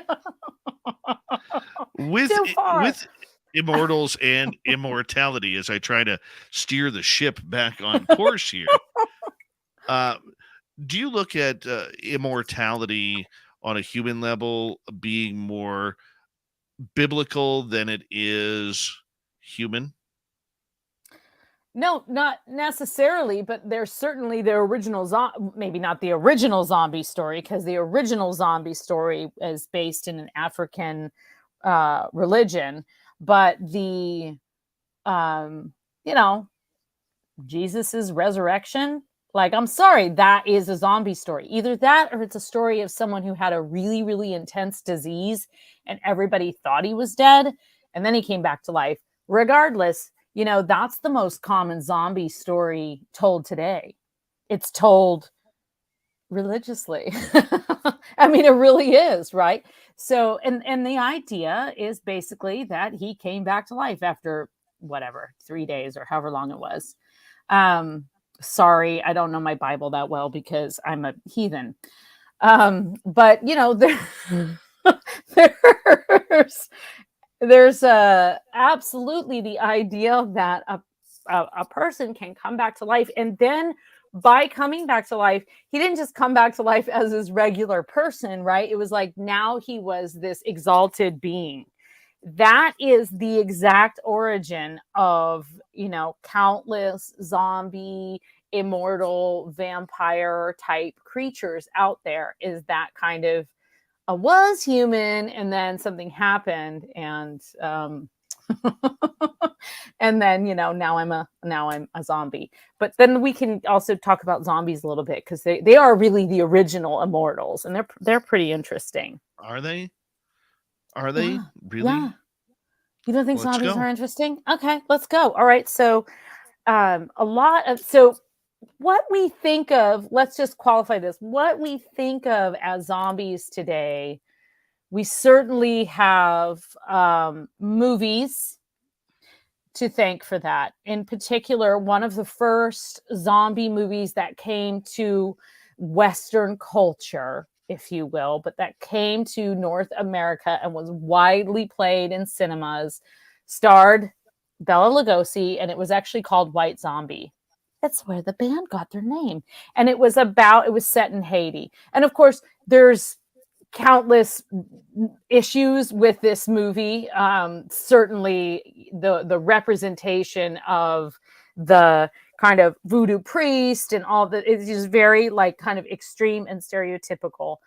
with immortals and immortality, as I try to steer the ship back on course here, do you look at immortality on a human level being more biblical than it is human? No, not necessarily, but there's certainly the original maybe not the original zombie story, because the original zombie story is based in an African religion, but the you know, Jesus's resurrection, like, I'm sorry, that is a zombie story. Either that or it's a story of someone who had a really, really intense disease and everybody thought he was dead and then he came back to life. Regardless, you know, that's the most common zombie story told today. It's told religiously. I mean, it really is, right? So, and the idea is basically that he came back to life after whatever, 3 days or however long it was. Sorry, I don't know my Bible that well because I'm a heathen. But you know, there's there's absolutely the idea that a person can come back to life, and then by coming back to life, he didn't just come back to life as his regular person, right? It was like now he was this exalted being. That is the exact origin of, you know, countless zombie, immortal, vampire type creatures out there, is that kind of was human and then something happened and and then, you know, now I'm a zombie. But then we can also talk about zombies a little bit, because they are really the original immortals, and they're pretty interesting. Are they? Are they Yeah. really? Yeah. You don't think Let's zombies go. are interesting? Okay, let's go. All right. So so what we think of, let's just qualify this. What we think of as zombies today, we certainly have movies to thank for that. In particular, one of the first zombie movies that came to Western culture, if you will, but that came to North America and was widely played in cinemas, starred Bela Lugosi, and it was actually called White Zombie. That's where the band got their name. And it was set in Haiti. And of course, there's countless issues with this movie. Certainly the representation of the kind of voodoo priest and all that is just very like kind of extreme and stereotypical.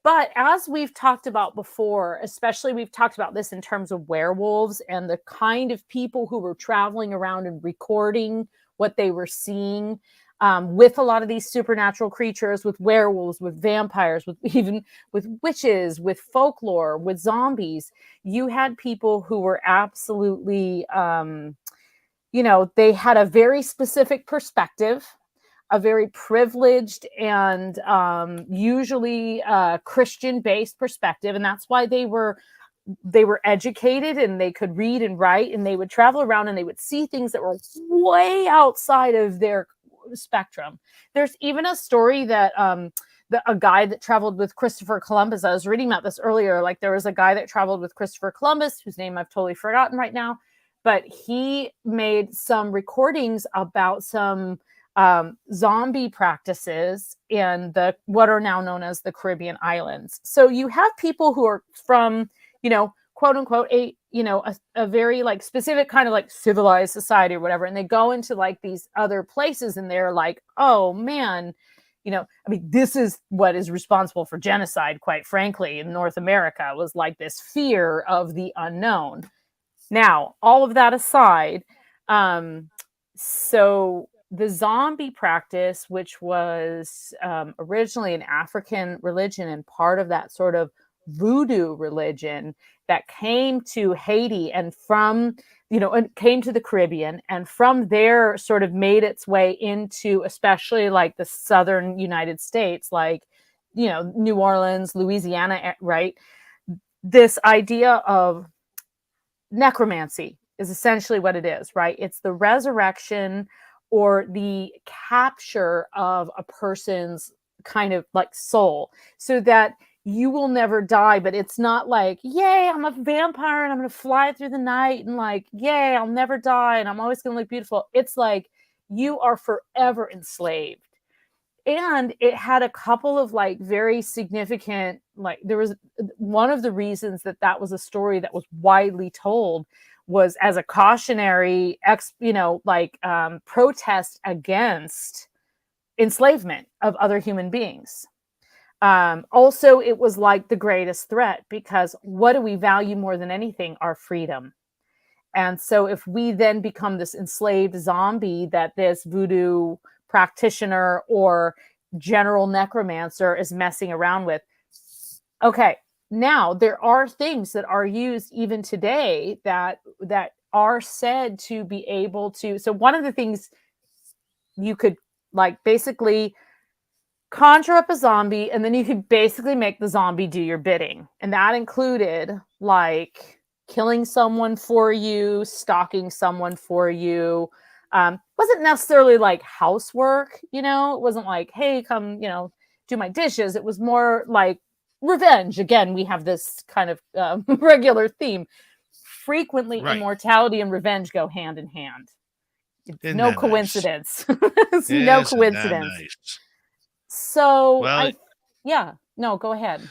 But as we've talked about before, especially we've talked about this in terms of werewolves and the kind of people who were traveling around and recording what they were seeing, with a lot of these supernatural creatures, with werewolves, with vampires, with witches, with folklore, with zombies. You had people who were absolutely, you know, they had a very specific perspective, a very privileged and usually Christian-based perspective, and that's why they were educated and they could read and write, and they would travel around and they would see things that were way outside of their spectrum. There's even a story that a guy that traveled with Christopher Columbus, I was reading about this earlier, like there was a guy that traveled with Christopher Columbus, whose name I've totally forgotten right now, but he made some recordings about some zombie practices in what are now known as the Caribbean islands. So you have people who are from, you know, quote unquote, a very like specific kind of like civilized society or whatever. And they go into like these other places and they're like, oh man, you know, I mean, this is what is responsible for genocide, quite frankly, in North America, was like this fear of the unknown. Now, all of that aside, so the zombie practice, which was originally an African religion and part of that sort of voodoo religion that came to Haiti and from, you know, and came to the Caribbean, and from there sort of made its way into especially like the southern United States, like, you know, New Orleans, Louisiana, right? This idea of necromancy is essentially what it is, right? It's the resurrection or the capture of a person's kind of like soul, so that you will never die. But it's not like, yay, I'm a vampire and I'm going to fly through the night and like, yay, I'll never die and I'm always going to look beautiful. It's like you are forever enslaved. And it had a couple of like very significant, like there was one of the reasons that was a story that was widely told was as a cautionary protest against enslavement of other human beings. Also, it was like the greatest threat, because what do we value more than anything? Our freedom. And so if we then become this enslaved zombie that this voodoo practitioner or general necromancer is messing around with, okay, now there are things that are used even today that are said to be able to. So one of the things you could basically conjure up a zombie, and then you could basically make the zombie do your bidding. And that included killing someone for you, stalking someone for you. Wasn't necessarily like housework, it wasn't like, hey, come, do my dishes. It was more like revenge. Again, we have this kind of regular theme. Frequently, Right. Immortality and revenge go hand in hand. It's no coincidence. Nice? It's no coincidence. Nice? So, well, go ahead.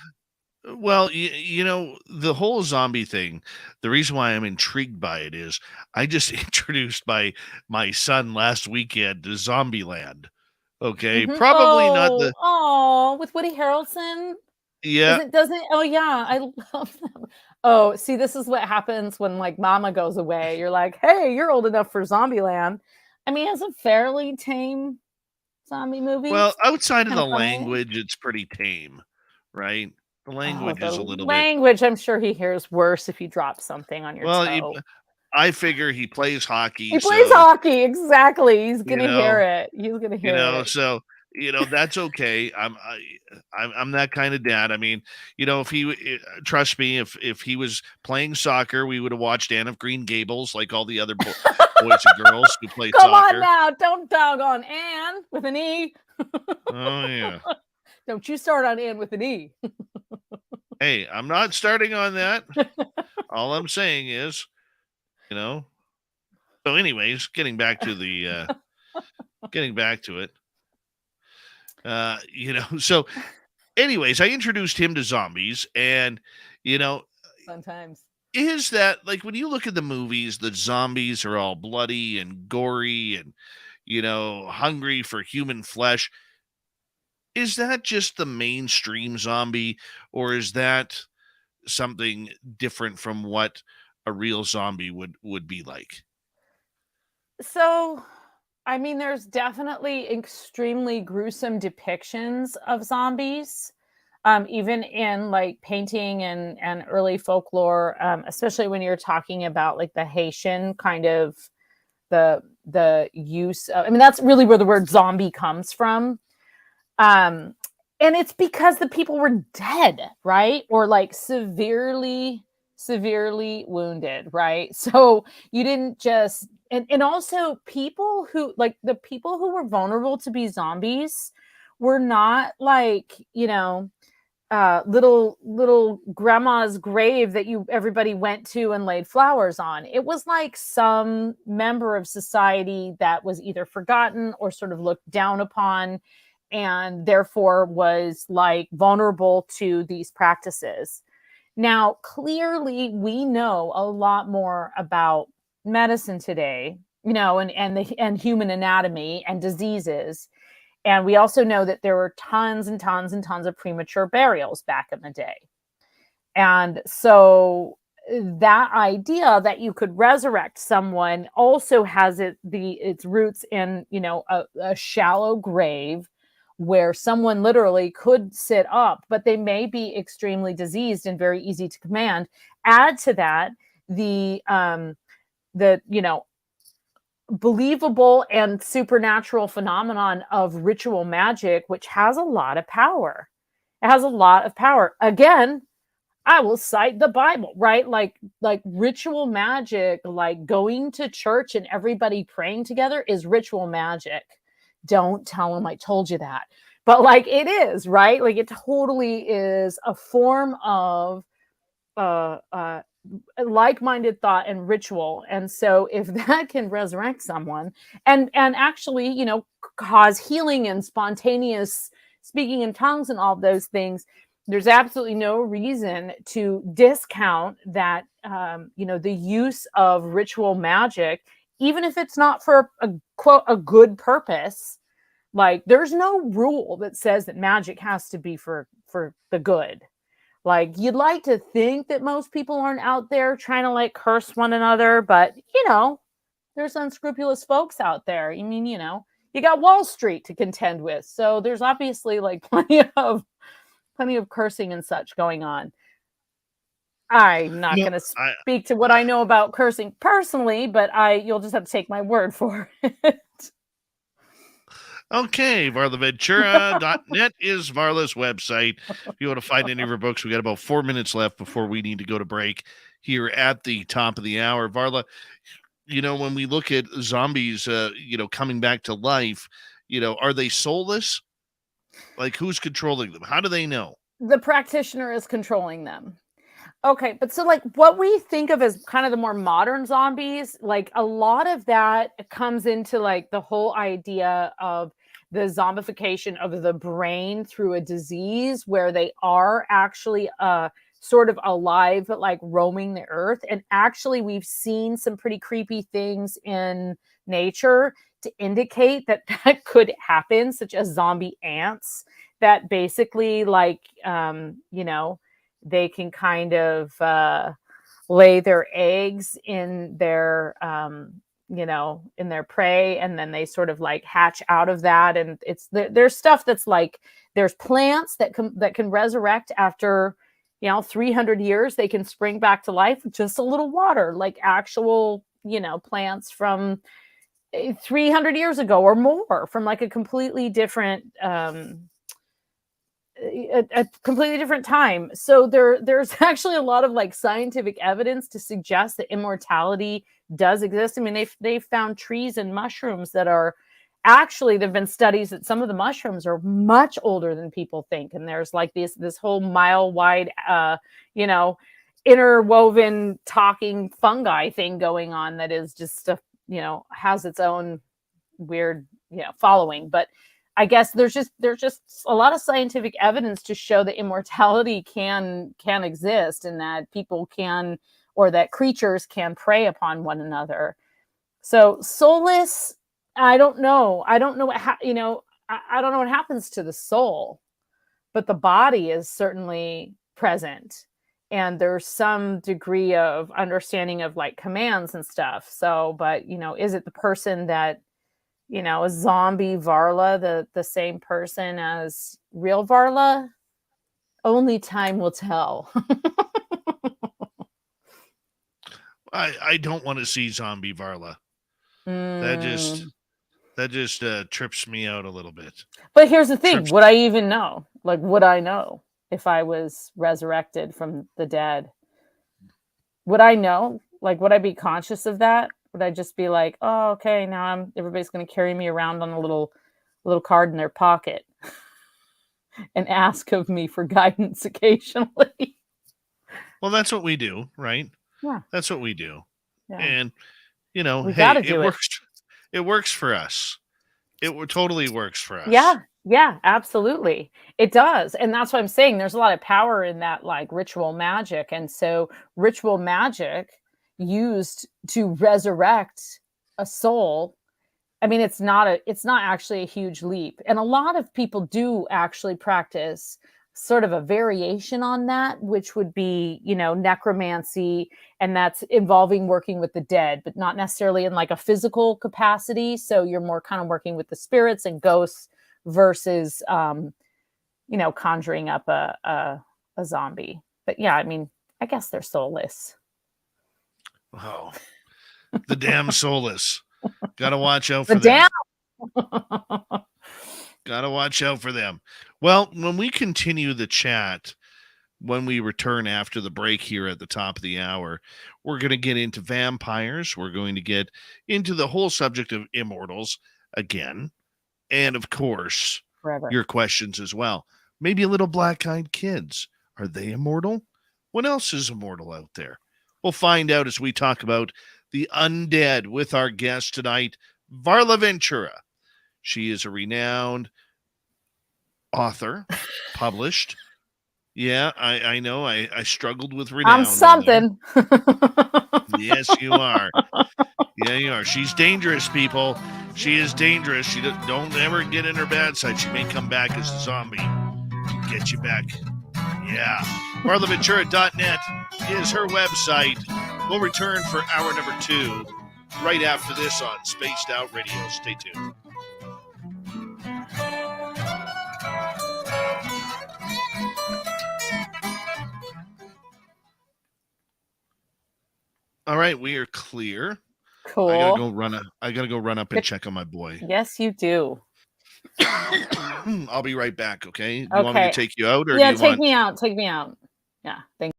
Well, the whole zombie thing, the reason why I'm intrigued by it is I just introduced my son last weekend to Zombieland. Okay. Mm-hmm. Probably not the. Oh, with Woody Harrelson. Yeah. Oh yeah, I love them. Oh, see, this is what happens when mama goes away. You're like, hey, you're old enough for Zombieland. I mean, it's a fairly tame zombie movie. Well, outside of the language, it's pretty tame, right? The language is a little bit. I'm sure he hears worse if you drop something on your toe. I figure he plays hockey. He plays hockey, exactly. He's gonna hear it. He's gonna hear it. So that's okay. I'm that kind of dad. I mean, if he trust me, if he was playing soccer, we would have watched Anne of Green Gables like all the other boys and girls who play soccer. Come on now, don't dog on Anne with an E. Oh yeah. Don't you start on Anne with an E. Hey, I'm not starting on that. All I'm saying is, So anyways, getting back to it. So anyways, I introduced him to zombies, and sometimes is that when you look at the movies, the zombies are all bloody and gory and hungry for human flesh. Is that just the mainstream zombie, or is that something different from what a real zombie would be like? So, I mean, there's definitely extremely gruesome depictions of zombies, even in painting and early folklore, especially when you're talking about the Haitian kind of the use of, I mean, that's really where the word zombie comes from. And it's because the people were dead, right? Or severely wounded, right? So you didn't just, and also people who the people who were vulnerable to be zombies were not little grandma's grave that everybody went to and laid flowers on. It was some member of society that was either forgotten or sort of looked down upon, and therefore was vulnerable to these practices. Now, clearly, we know a lot more about medicine today, and human anatomy and diseases. And we also know that there were tons and tons and tons of premature burials back in the day. And so that idea that you could resurrect someone also has its roots in, a shallow grave where someone literally could sit up, but they may be extremely diseased and very easy to command. Add to that the believable and supernatural phenomenon of ritual magic, which has a lot of power. It has a lot of power. Again, I will cite the Bible, right? Like ritual magic, going to church and everybody praying together is ritual magic. Don't tell them I told you that. But it is, right? It totally is a form of like-minded thought and ritual. And so if that can resurrect someone and actually, cause healing and spontaneous speaking in tongues and all of those things, there's absolutely no reason to discount that the use of ritual magic, even if it's not for a quote a good purpose. Like, there's no rule that says that magic has to be for the good. Like, you'd like to think that most people aren't out there trying to like curse one another, but there's unscrupulous folks out there. I mean, you got Wall Street to contend with, so there's obviously like plenty of cursing and such going on. I'm not going to speak to what I know about cursing personally, but you'll just have to take my word for it. Okay, varlaventura.net is Varla's website. If you want to find any of her books, we got about 4 minutes left before we need to go to break here at the top of the hour. Varla, when we look at zombies, coming back to life, are they soulless? Like, who's controlling them? How do they know? The practitioner is controlling them. Okay, but so like what we think of as kind of the more modern zombies, like a lot of that comes into like the whole idea of the zombification of the brain through a disease where they are actually sort of alive, but like roaming the earth. And actually, we've seen some pretty creepy things in nature to indicate that that could happen, such as zombie ants that basically like, they can kind of lay their eggs in their, in their prey, and then they sort of like hatch out of that. And there's stuff that's like, there's plants that can resurrect after, 300 years. They can spring back to life with just a little water, like actual, plants from 300 years ago or more, from like a completely different, a completely different time. So there's actually a lot of like scientific evidence to suggest that immortality does exist. I mean, they've found trees and mushrooms that are actually, there've been studies that some of the mushrooms are much older than people think. And there's like this whole mile wide, interwoven talking fungi thing going on that is just, has its own weird, following. But I guess there's just a lot of scientific evidence to show that immortality can exist, and that people can, or that creatures can prey upon one another. So soulless, I don't know. I don't know what I don't know what happens to the soul, but the body is certainly present, and there's some degree of understanding of like commands and stuff. So, but is it the person that a zombie Varla, the same person as real Varla? Only time will tell. I don't want to see zombie Varla. That just trips me out a little bit. But here's the thing: would I even know? Like, would I know if I was resurrected from the dead? Would I know? Like, would I be conscious of that? Would I just be like, oh, okay, now everybody's going to carry me around on a little card in their pocket and ask of me for guidance occasionally? Well, that's what we do, right? Yeah. That's what we do. Yeah. And, we gotta do it. It works for us. It totally works for us. Yeah, absolutely. It does. And that's what I'm saying. There's a lot of power in that, like ritual magic. And so ritual magic used to resurrect a soul, I mean, it's not actually a huge leap. And a lot of people do actually practice sort of a variation on that, which would be, necromancy, and that's involving working with the dead, but not necessarily in like a physical capacity. So you're more kind of working with the spirits and ghosts versus conjuring up a zombie. But yeah, I mean, I guess they're soulless. Oh, the damn soulless. Gotta watch out for them. Gotta watch out for them. Well, when we continue the chat, when we return after the break here at the top of the hour, we're going to get into vampires. We're going to get into the whole subject of immortals again. And of course, forever, your questions as well. Maybe a little black-eyed kids. Are they immortal? What else is immortal out there? We'll find out as we talk about the undead with our guest tonight, Varla Ventura. She is a renowned author, published. Yeah, I know. I struggled with I'm renown on there. something. Yes, you are. Yeah, you are. She's dangerous, people. She is dangerous. She don't ever get in her bad side. She may come back as a zombie. Get you back. Yeah. VarlaVentura.net is her website. We'll return for hour number 2 right after this on Spaced Out Radio. Stay tuned. All right, we are clear. Cool. I gotta go run up and check on my boy. Yes, you do. I'll be right back, okay? Do you want me to take you out, or yeah, do you want... me out. Take me out. Yeah, thank you.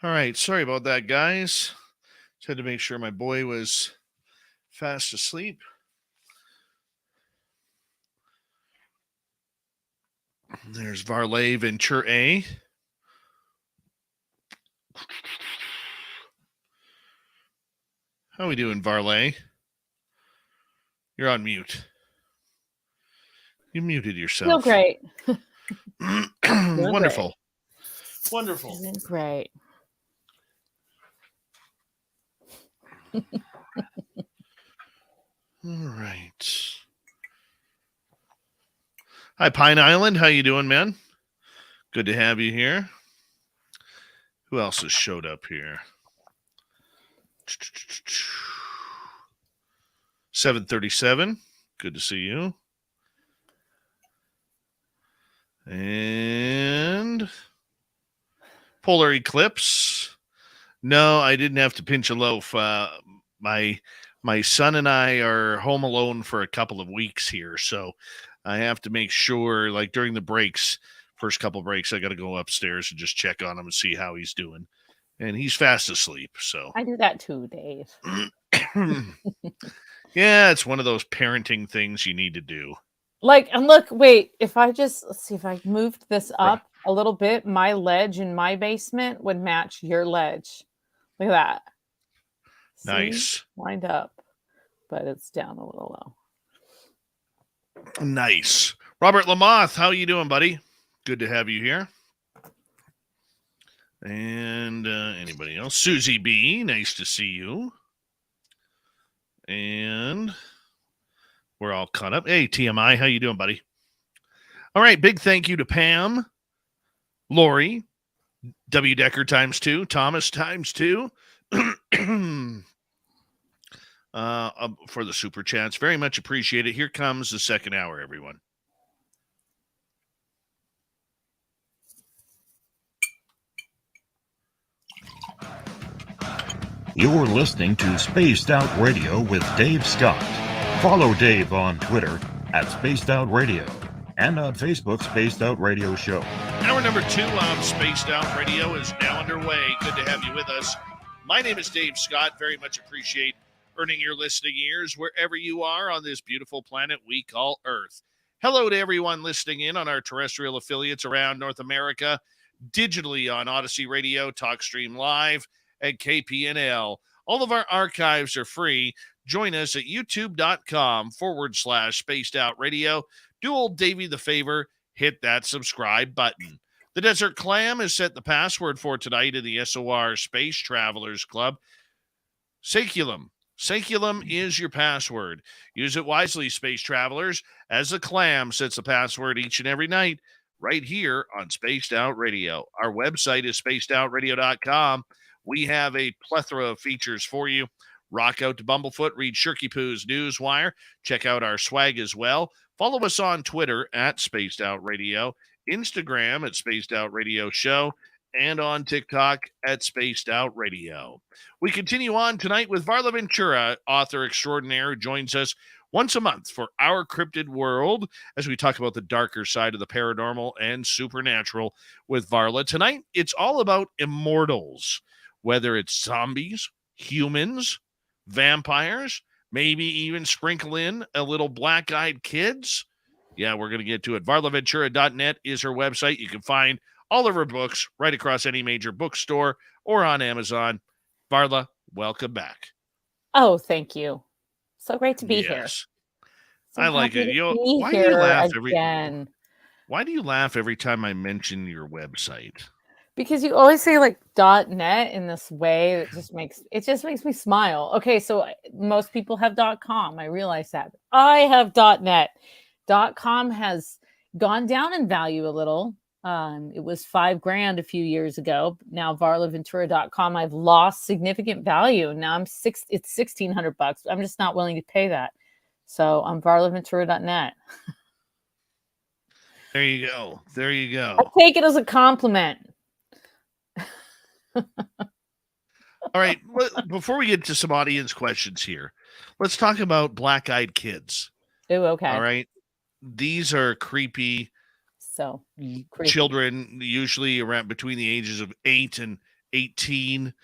All right, sorry about that, guys. Just had to make sure my boy was fast asleep. There's Varla Ventura. How are we doing, Varla? You're on mute. You muted Feel yourself. great. Wonderful. Wonderful. Feeling great. All right. Hi, Pine Island. How you doing, man? Good to have you here. Who else has showed up here? 737. Good to see you. And Polar Eclipse. No, I didn't have to pinch a loaf. My son and I are home alone for a couple of weeks here, so I have to make sure, like during the breaks, first couple breaks, I got to go upstairs and just check on him and see how he's doing. And he's fast asleep, so. I do that too, Dave. Yeah, it's one of those parenting things you need to do. Like, and look, wait, if I just, let's see, if I moved this up a little bit, my ledge in my basement would match your ledge. Look at that. See? Nice. Lined up, but it's down a little low. Nice. Robert Lamoth, how you doing, buddy? Good to have you here. And anybody else? Susie B, nice to see you. And we're all caught up. Hey, TMI, how you doing, buddy? All right, big thank you to Pam, Lori, W. Decker ×2, Thomas ×2, for the super chats. Very much appreciate it. Here comes the second hour, everyone. You're listening to Spaced Out Radio with Dave Scott. Follow Dave on Twitter @Spaced Out Radio and on Facebook, Spaced Out Radio Show. Hour number 2 of Spaced Out Radio is now underway. Good to have you with us. My name is Dave Scott. Very much appreciate earning your listening ears wherever you are on this beautiful planet we call Earth. Hello to everyone listening in on our terrestrial affiliates around North America, digitally on Odyssey Radio, TalkStream Live, and KPNL. All of our archives are free. Join us at youtube.com/Spaced Out Radio. Do old Davey the favor, hit that subscribe button. The Desert Clam has set the password for tonight in the SOR Space Travelers Club. Saculum. Saculum is your password. Use it wisely, Space Travelers, as the Clam sets the password each and every night right here on Spaced Out Radio. Our website is spacedoutradio.com. We have a plethora of features for you. Rock out to Bumblefoot, read Shirky Poo's Newswire, check out our swag as well. Follow us on Twitter @Spaced Out Radio, Instagram @Spaced Out Radio Show, and on TikTok @Spaced Out Radio. We continue on tonight with Varla Ventura, author extraordinaire, who joins us once a month for Our Cryptid World as we talk about the darker side of the paranormal and supernatural with Varla. Tonight, it's all about immortals, whether it's zombies, humans, vampires, maybe even sprinkle in a little black-eyed kids. Yeah, we're going to get to it. VarlaVentura.net is her website. You can find all of her books right across any major bookstore or on Amazon. Varla, welcome back. Oh, thank you. So great to be here. Yes. So I like happy it. to be Why do you here laugh again. Why do you laugh every time I mention your website? Because you always say like .net in this way that just makes me smile. Okay, so most people have .com. I realize that. I have .net. .com has gone down in value a little. It was $5,000 a few years ago. Now VarlaVentura.com, I've lost significant value. Now it's $1,600. I'm just not willing to pay that. So I'm VarlaVentura.net. There you go. There you go. I take it as a compliment. All right. Before we get to some audience questions here, let's talk about black-eyed kids. Oh, okay. All right. These are creepy. So creepy. Children, usually around between the ages of 8 and 18.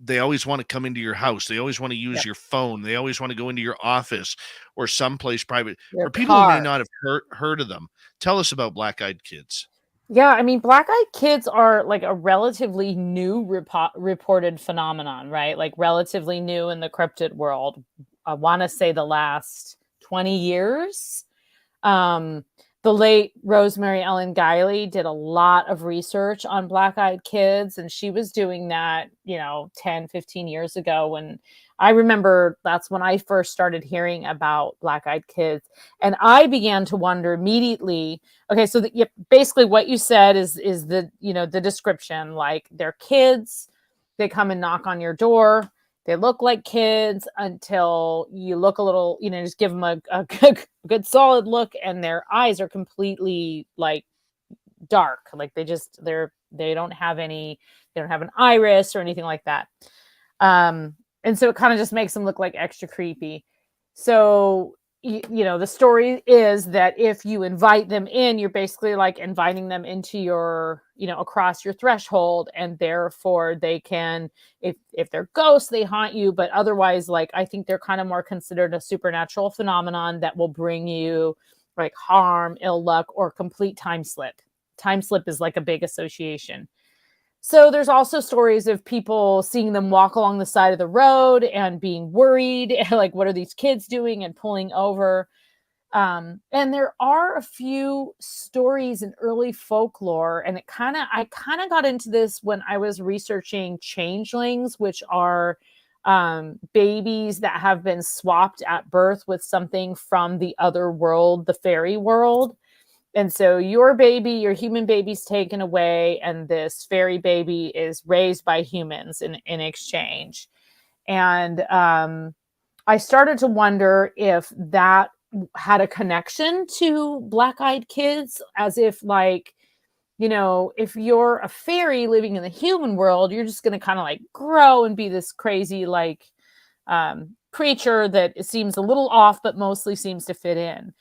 they always want to come into your house. They always want to use your phone. They always want to go into your office or someplace private. Your For people who may car. not have heard of them, tell us about black-eyed kids. Yeah, I mean, black-eyed kids are like a relatively new reported phenomenon, right? Like relatively new in the cryptid world. I want to say the last 20 years. The late Rosemary Ellen Guiley did a lot of research on black-eyed kids, and she was doing that, 10, 15 years ago. When I remember, that's when I first started hearing about black-eyed kids. And I began to wonder immediately, okay, so basically what you said is the, the description, like they're kids, they come and knock on your door. They look like kids until you look a little, just give them a good solid look, and their eyes are completely like dark. Like they don't have an iris or anything like that. And so it kind of just makes them look like extra creepy. So, the story is that if you invite them in, you're basically like inviting them into your, across your threshold, and therefore they can, if they're ghosts, they haunt you. But otherwise, like, I think they're kind of more considered a supernatural phenomenon that will bring you like harm, ill luck, or complete time slip. Time slip is like a big association. So there's also stories of people seeing them walk along the side of the road and being worried, like, what are these kids doing, and pulling over. And there are a few stories in early folklore, and I kind of got into this when I was researching changelings, which are babies that have been swapped at birth with something from the other world, the fairy world. And so your human baby's taken away, and this fairy baby is raised by humans in exchange. And I started to wonder if that had a connection to black-eyed kids, as if, like, if you're a fairy living in the human world, you're just going to kind of like grow and be this crazy, like, creature that it seems a little off, but mostly seems to fit in.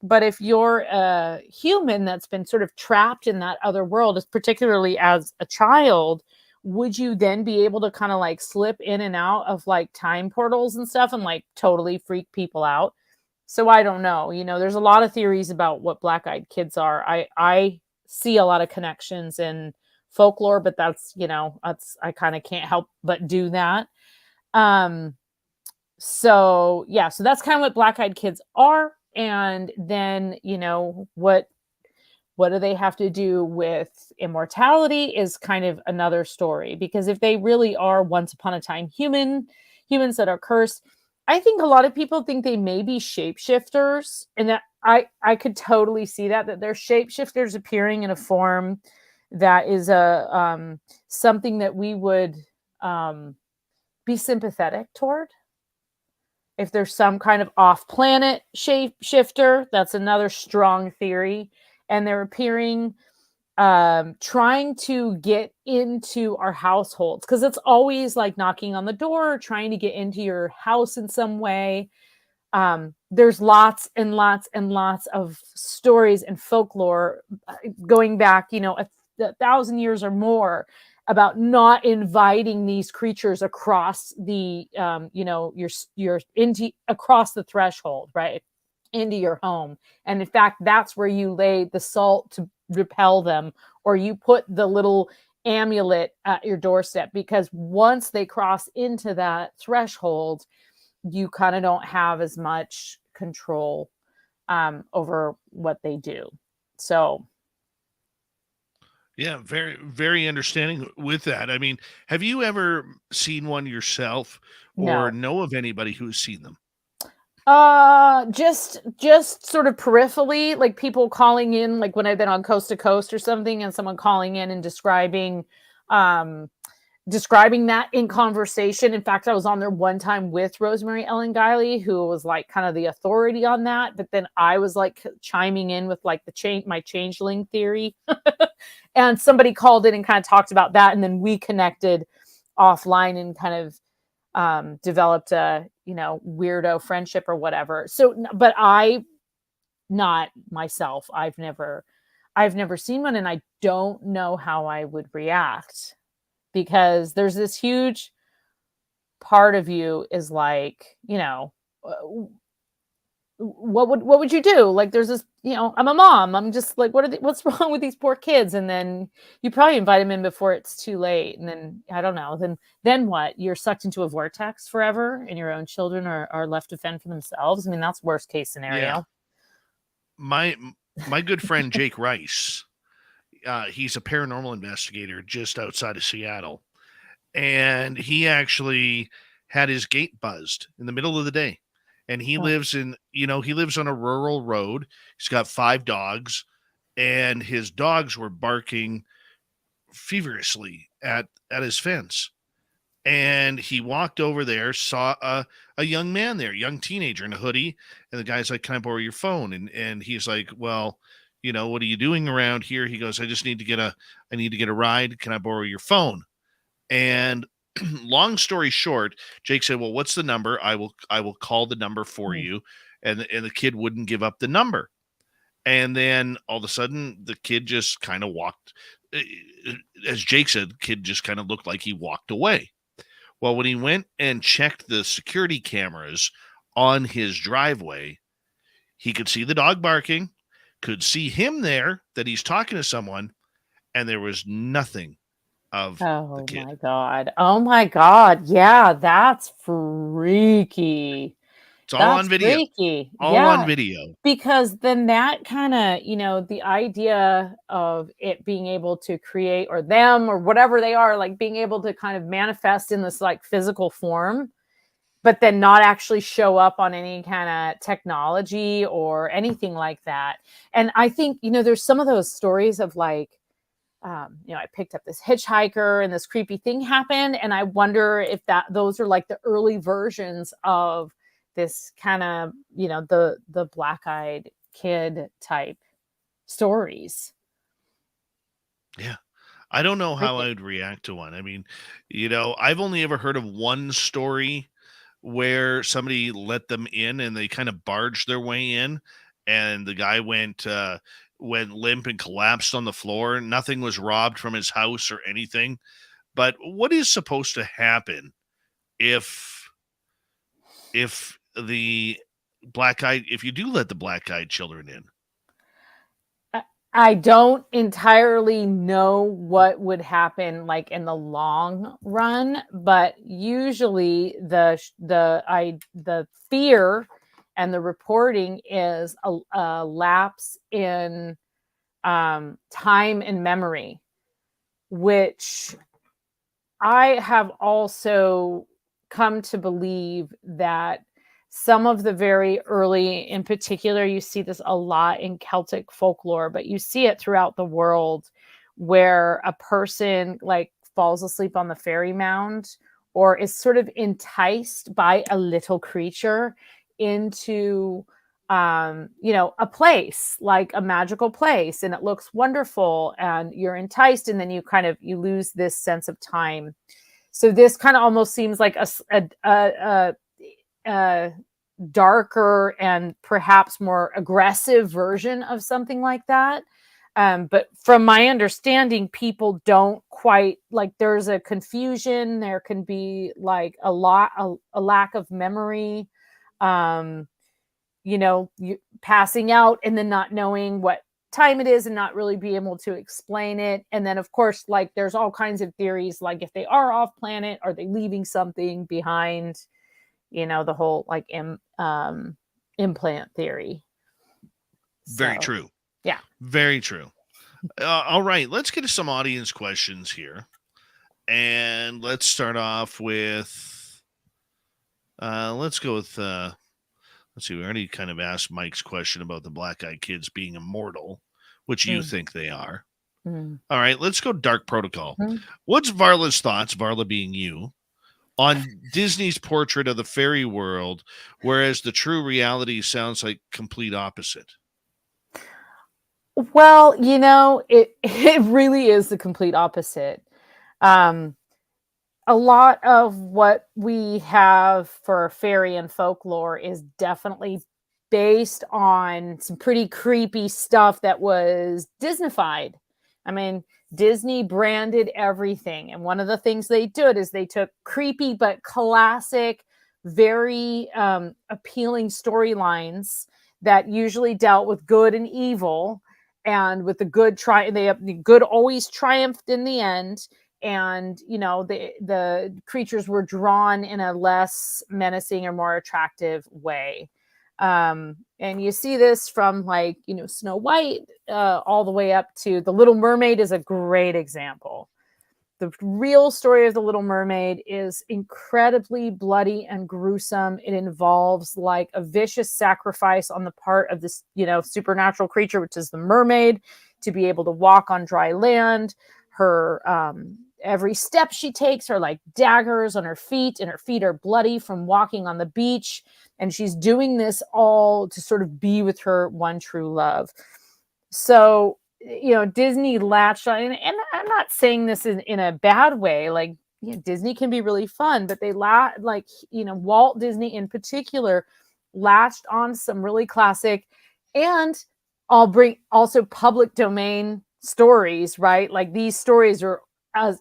But if you're a human that's been sort of trapped in that other world, particularly as a child, would you then be able to kind of like slip in and out of like time portals and stuff and like totally freak people out? So I don't know. There's a lot of theories about what black-eyed kids are. I see a lot of connections in folklore, but that's I kind of can't help but do that. So that's kind of what black-eyed kids are. And then, what do they have to do with immortality is kind of another story, because if they really are once upon a time humans that are cursed, I think a lot of people think they may be shapeshifters, and that I could totally see that they're shapeshifters appearing in a form that is something that we would be sympathetic toward. If there's some kind of off-planet shapeshifter, that's another strong theory. And they're appearing, trying to get into our households, because it's always like knocking on the door, trying to get into your house in some way. There's lots and lots and lots of stories and folklore going back, 1,000 years or more, about not inviting these creatures across the, you're into across the threshold, right, into your home. And in fact, that's where you lay the salt to repel them, or you put the little amulet at your doorstep, because once they cross into that threshold, you kind of don't have as much control over what they do. So. Yeah, very, very understanding with that. I mean, have you ever seen one yourself, or No. know of anybody who's seen them? Just sort of peripherally, like people calling in, like when I've been on Coast to Coast or something, and someone calling in and describing that in conversation. In fact, I was on there one time with Rosemary Ellen Guiley, who was like kind of the authority on that. But then I was like chiming in with like my changeling theory. And somebody called in and kind of talked about that. And then we connected offline and kind of developed a, weirdo friendship or whatever. So, but not myself, I've never seen one, and I don't know how I would react, because there's this huge part of you is like, what would you do? Like, there's this, I'm a mom. I'm just like, what's wrong with these poor kids? And then you probably invite them in before it's too late. And then, I don't know, then what? You're sucked into a vortex forever and your own children are left to fend for themselves. I mean, that's worst case scenario. Yeah. My good friend, Jake Rice, he's a paranormal investigator just outside of Seattle. And he actually had his gate buzzed in the middle of the day. And he lives on a rural road. He's got 5 dogs, and his dogs were barking feverishly at his fence. And he walked over there, saw a young man there, young teenager in a hoodie. And the guy's like, "Can I borrow your phone?" And he's like, "Well, what are you doing around here?" He goes, I need to get a ride. Can I borrow your phone?" And long story short, Jake said, "Well, what's the number? I will call the number for you." And the kid wouldn't give up the number. And then all of a sudden, the kid just kind of walked. As Jake said, the kid just kind of looked like he walked away. Well, when he went and checked the security cameras on his driveway, he could see the dog barking, could see him there, that he's talking to someone, and there was nothing of the kid. Oh my God. Yeah, that's freaky. It's all on video. Freaky. On video. Because then that kind of, the idea of it being able to create, or them or whatever they are, like being able to kind of manifest in this like physical form, but then not actually show up on any kind of technology or anything like that. And I think, there's some of those stories of like, I picked up this hitchhiker and this creepy thing happened. And I wonder if those are like the early versions of this kind of, the black-eyed kid type stories. Yeah. I don't know how I would react to one. I mean, I've only ever heard of one story where somebody let them in and they kind of barged their way in, and the guy went limp and collapsed on the floor. Nothing was robbed from his house or anything. But what is supposed to happen if you do let the black-eyed children in? I don't entirely know what would happen like in the long run, but usually the fear and the reporting is a lapse in time and memory, which I have also come to believe that some of the very early, in particular, you see this a lot in Celtic folklore, but you see it throughout the world, where a person like falls asleep on the fairy mound or is sort of enticed by a little creature into a place, like a magical place, and it looks wonderful and you're enticed, and then you lose this sense of time. So this kind of almost seems like a darker and perhaps more aggressive version of something like that. But from my understanding, people don't quite like, there's a confusion. There can be like a lack of memory, you passing out and then not knowing what time it is and not really be able to explain it. And then of course, like there's all kinds of theories, like if they are off planet, are they leaving something behind? The whole like implant theory. Very true. Yeah. Very true. All right. Let's get to some audience questions here. And let's start off with, let's go with, let's see, we already kind of asked Mike's question about the black-eyed kids being immortal, which you think they are. All right. Let's go Dark Protocol. What's Varla's thoughts, Varla being you, on Disney's portrait of the fairy world, whereas the true reality sounds like complete opposite? Well, it really is the complete opposite. A lot of what we have for fairy and folklore is definitely based on some pretty creepy stuff that was Disneyfied. I mean, Disney branded everything. And one of the things they did is they took creepy but classic, very appealing storylines that usually dealt with good and evil, and with the good the good always triumphed in the end. And the creatures were drawn in a less menacing or more attractive way. And you see this from Snow White all the way up to The Little Mermaid is a great example. The real story of The Little Mermaid is incredibly bloody and gruesome. It involves like a vicious sacrifice on the part of this, supernatural creature, which is the mermaid, to be able to walk on dry land. Her every step she takes are like daggers on her feet, and her feet are bloody from walking on the beach. And she's doing this all to sort of be with her one true love. So, Disney latched on, and I'm not saying this in a bad way. Like, Disney can be really fun, but Walt Disney in particular latched on some really classic, and I'll bring also public domain stories, right? Like, these stories are as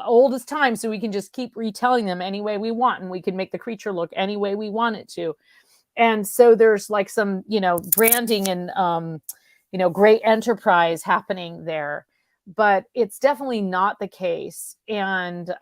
old as time, so we can just keep retelling them any way we want, and we can make the creature look any way we want it to. And so there's like some, branding and, great enterprise happening there, but it's definitely not the case. And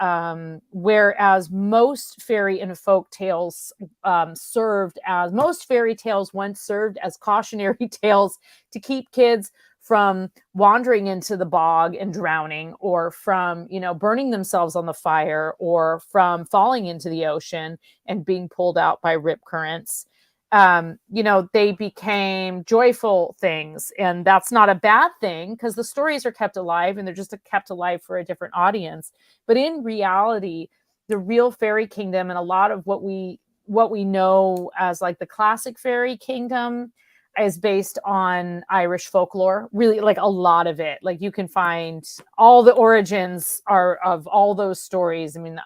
whereas most fairy and folk tales most fairy tales once served as cautionary tales to keep kids from wandering into the bog and drowning, or from, burning themselves on the fire, or from falling into the ocean and being pulled out by rip currents. They became joyful things, and that's not a bad thing, because the stories are kept alive, and they're just kept alive for a different audience. But in reality, the real fairy kingdom, and a lot of what we know as like the classic fairy kingdom, is based on Irish folklore. Really, like a lot of it. Like, you can find all the origins are of all those stories. I mean,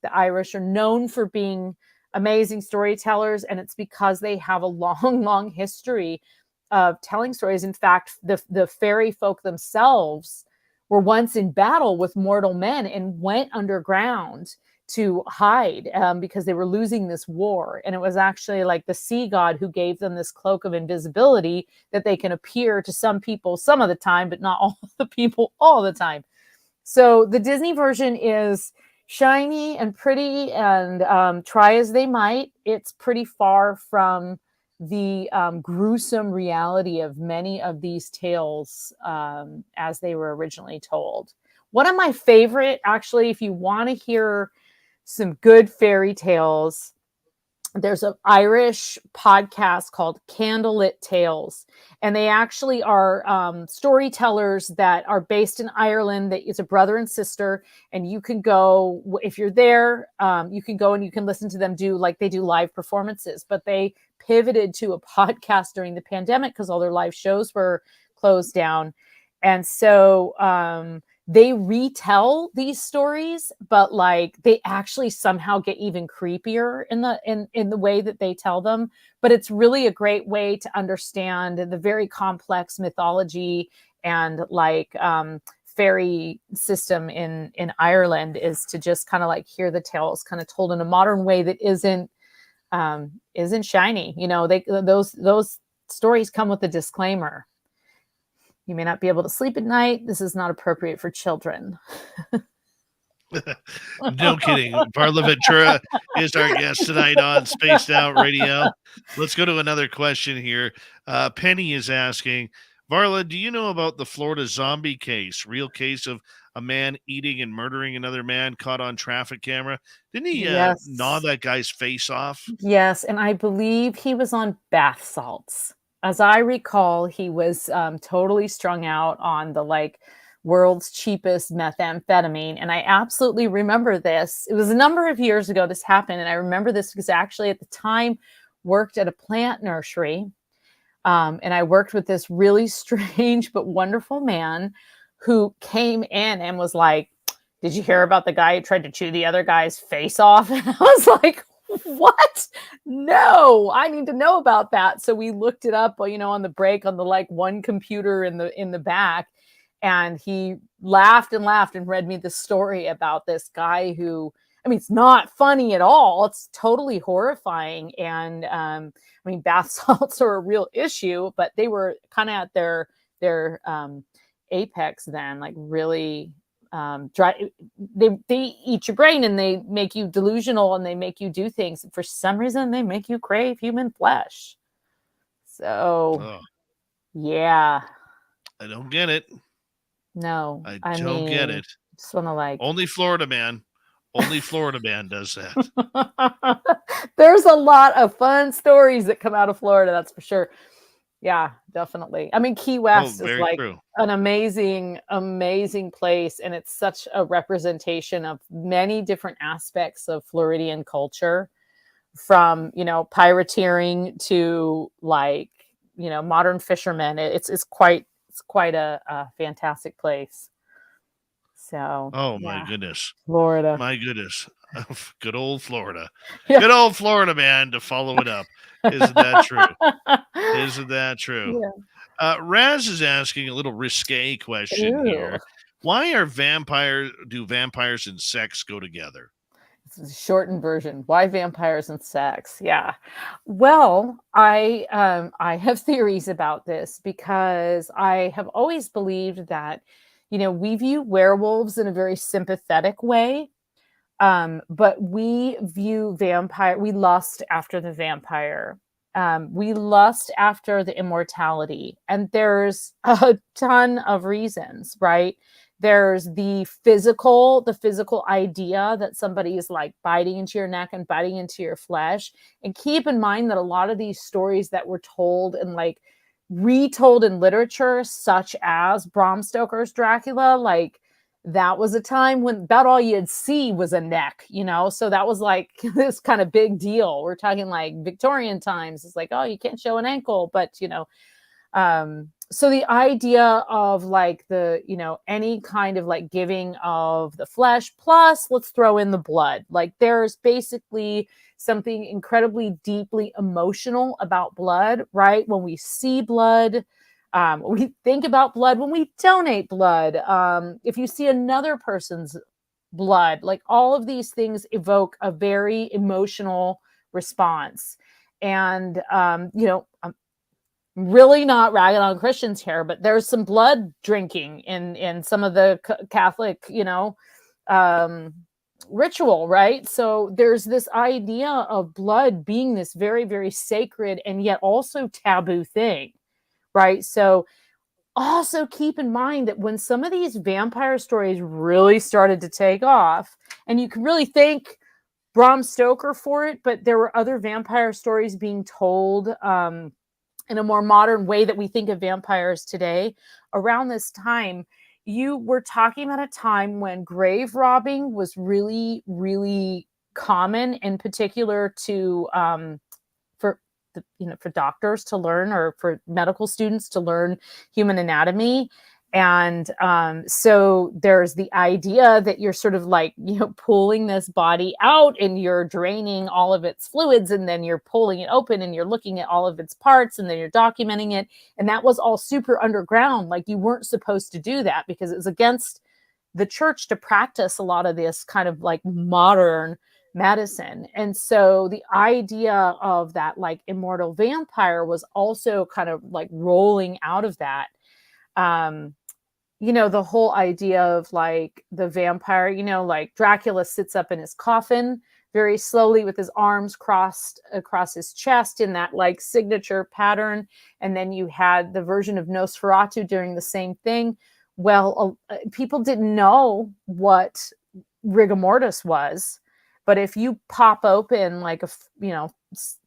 the Irish are known for being amazing storytellers, and it's because they have a long history of telling stories. In fact, the fairy folk themselves were once in battle with mortal men and went underground to hide because they were losing this war. And it was actually like the sea god who gave them this cloak of invisibility, that they can appear to some people some of the time, but not all the people all the time. So the Disney version is shiny and pretty, and try as they might, it's pretty far from the gruesome reality of many of these tales as they were originally told. One of my favorite, actually, if you want to hear some good fairy tales, there's an Irish podcast called Candlelit Tales, and they actually are storytellers that are based in Ireland. That it's a brother and sister, and you can go, if you're there, you can go and you can listen to them they do live performances. But they pivoted to a podcast during the pandemic because all their live shows were closed down, and so they retell these stories, but like they actually somehow get even creepier in the way that they tell them. But it's really a great way to understand the very complex mythology and fairy system in Ireland, is to just kind of like hear the tales kind of told in a modern way that isn't shiny. Those stories come with a disclaimer. You may not be able to sleep at night. This is not appropriate for children. No kidding. Varla Ventura is our guest tonight on Spaced Out Radio. Let's go to another question here. Penny is asking, Varla, do you know about the Florida zombie case? Real case of a man eating and murdering another man caught on traffic camera. Didn't he gnaw that guy's face off? Yes, and I believe he was on bath salts. As I recall, he was totally strung out on the world's cheapest methamphetamine. And I absolutely remember this. It was a number of years ago this happened. And I remember this because actually at the time worked at a plant nursery. And I worked with this really strange but wonderful man who came in and was like, did you hear about the guy who tried to chew the other guy's face off? And I was like, what? No, I need to know about that. So we looked it up, on the break on the one computer in the back. And he laughed and laughed and read me the story about this guy who, I mean, it's not funny at all. It's totally horrifying. And I mean, bath salts are a real issue, but they were kind of at their apex then, like really dry. They eat your brain and they make you delusional and they make you do things. For some reason, they make you crave human flesh. So, yeah. I don't get it. No, I I don't get mean, it. just want to like. Only Florida man does that. There's a lot of fun stories that come out of Florida, that's for sure. Yeah, definitely. I mean, Key West is like true. an amazing, amazing place, and it's such a representation of many different aspects of Floridian culture, from, you know, pirateering to like, you know, modern fishermen. It's quite a fantastic place. So, Oh yeah. my goodness. Florida. My goodness. Good old Florida. Yeah. Good old Florida man, to follow it up. Isn't that true? Isn't that true? Yeah. Raz is asking a little risque question here. Why do vampires and sex go together? It's a shortened version. Why vampires and sex? Yeah. Well, I have theories about this because I have always believed that, you know, we view werewolves in a very sympathetic way. But we view we lust after the vampire. We lust after the immortality. And there's a ton of reasons, right? There's the physical idea that somebody is like biting into your neck and biting into your flesh. And keep in mind that a lot of these stories that were told and like retold in literature, such as Bram Stoker's Dracula, like that was a time when about all you'd see was a neck, you know? So that was like this kind of big deal. We're talking like Victorian times. It's like, oh, you can't show an ankle, but you know, so the idea of like the, you know, any kind of like giving of the flesh, plus let's throw in the blood. Like there's basically something incredibly deeply emotional about blood, right? When we see blood, we think about blood, when we donate blood, if you see another person's blood, like all of these things evoke a very emotional response. And, you know, really not ragging on Christians here, but there's some blood drinking in some of the Catholic, you know, ritual, right? So there's this idea of blood being this very, very sacred and yet also taboo thing, right? So also keep in mind that when some of these vampire stories really started to take off, and you can really thank Bram Stoker for it, but there were other vampire stories being told, in a more modern way that we think of vampires today. Around this time, you were talking about a time when grave robbing was really, really common, in particular to for doctors to learn, or for medical students to learn human anatomy. And so there's the idea that you're sort of like, you know, pulling this body out and you're draining all of its fluids, and then you're pulling it open and you're looking at all of its parts, and then you're documenting it. And that was all super underground. Like you weren't supposed to do that because it was against the church to practice a lot of this kind of like modern medicine. And so the idea of that like immortal vampire was also kind of like rolling out of that. You know, the whole idea of like the vampire, you know, like Dracula sits up in his coffin very slowly with his arms crossed across his chest in that like signature pattern. And then you had the version of Nosferatu doing the same thing. Well, people didn't know what rigor mortis was, but if you pop open like a, you know,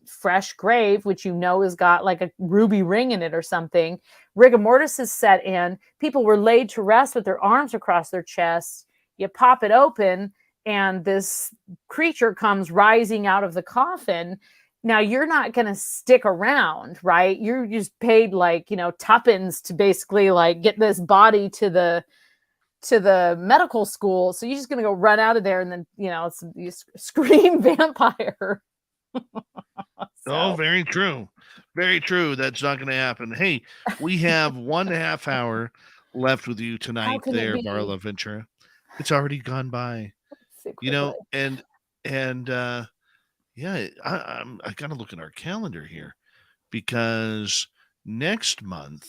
fresh grave, which you know has got like a ruby ring in it or something, rigor mortis is set in. People were laid to rest with their arms across their chests. You pop it open and this creature comes rising out of the coffin. Now you're not going to stick around, right? You're just paid like, you know, tuppence to basically like get this body to the medical school. So you're just going to go run out of there and then, you know, you scream vampire. Oh, very true. Very true. That's not going to happen. Hey, we have 1.5 hour left with you How tonight can it there, be? Varla Ventura. It's already gone by. So You know, quickly. and yeah, I gotta look at our calendar here because next month,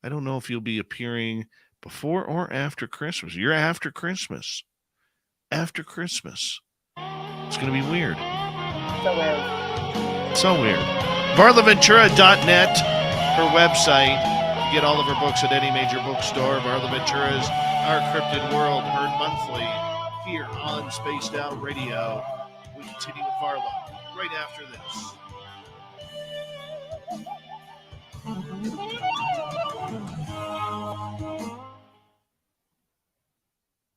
I don't know if you'll be appearing before or after Christmas. You're after Christmas. After Christmas. It's gonna be weird. So weird. So weird. VarlaVentura.net, her website. You get all of her books at any major bookstore. Varla Ventura's Our Cryptid World, heard monthly here on Spaced Out Radio. We continue with Varla right after this.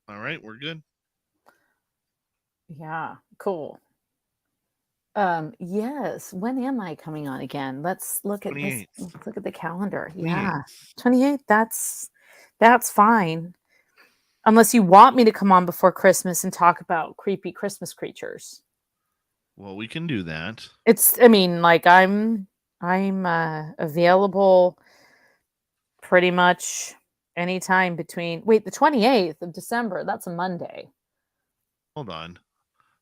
All right, we're good. Yeah, cool. Yes. When am I coming on again? Let's look at this. 28th. Let's look at the calendar. 28th. Yeah. 28th. That's fine. Unless you want me to come on before Christmas and talk about creepy Christmas creatures. Well, we can do that. I'm available pretty much anytime between the 28th of December. That's a Monday. Hold on.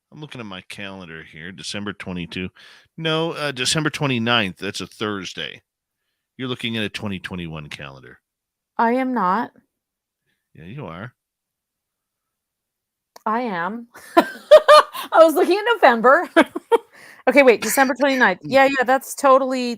I'm looking at my calendar here. December 22. No, December 29th. That's a Thursday. You're looking at a 2021 calendar. I am not. Yeah, you are. I am. I was looking at November. Okay, wait, December 29th. Yeah, that's totally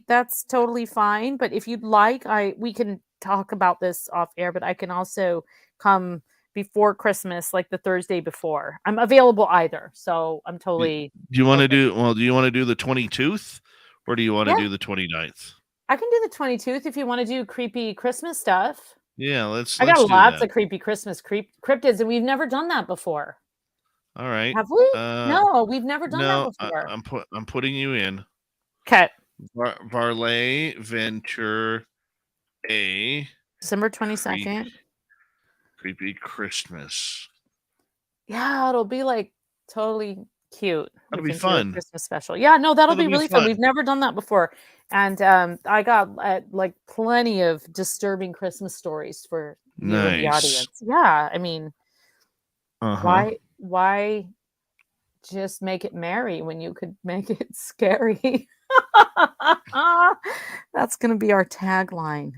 fine. But if you'd like, we can talk about this off air, but I can also come before Christmas, like the Thursday before. I'm available either. So I'm totally Do you want to do the 22th or do you want to do the 29th? I can do the 22th if you want to do creepy Christmas stuff. Yeah, I got do lots that. of creepy Christmas cryptids, and we've never done that before. All right. Have we? No, we've never done that before. I'm putting you in. Okay. Varla Ventura December 22nd. Creepy Christmas. Yeah, it'll be like totally cute. That'll be fun. Christmas special. Yeah, no, that'll be really fun. We've never done that before. And I got like plenty of disturbing Christmas stories for you and the audience. Yeah, I mean, why just make it merry when you could make it scary? That's going to be our tagline.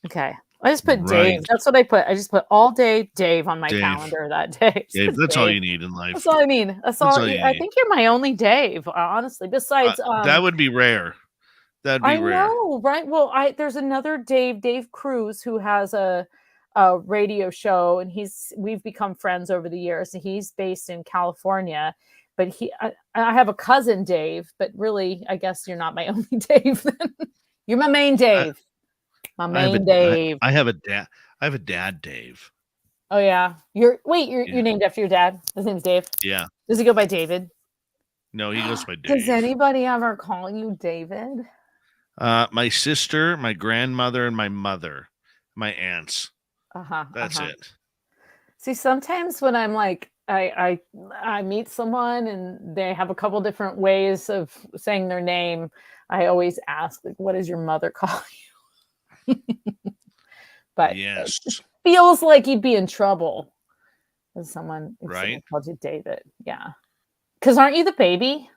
Okay. I just put Dave. That's what I put. I just put all day Dave on my calendar that day. Dave, that's all you need in life. That's all I mean. That's all I think you're my only Dave, honestly. Besides, that would be rare. That'd be rare. I know, right? Well, there's another Dave Cruz, who has a radio show, and we've become friends over the years. He's based in California, but I have a cousin Dave, but really, I guess you're not my only Dave. Then you're my main Dave. Dave. I have a dad. I have a dad, Dave. Oh yeah. You're named after your dad. His name's Dave. Yeah. Does he go by David? No, he goes by Dave. Does anybody ever call you David? My sister, my grandmother, and my mother, my aunts. That's it. See, sometimes when I'm like, I meet someone and they have a couple different ways of saying their name, I always ask, like, what does your mother call you? But yes, it feels like you'd be in trouble if someone called you David. Yeah, because aren't you the baby?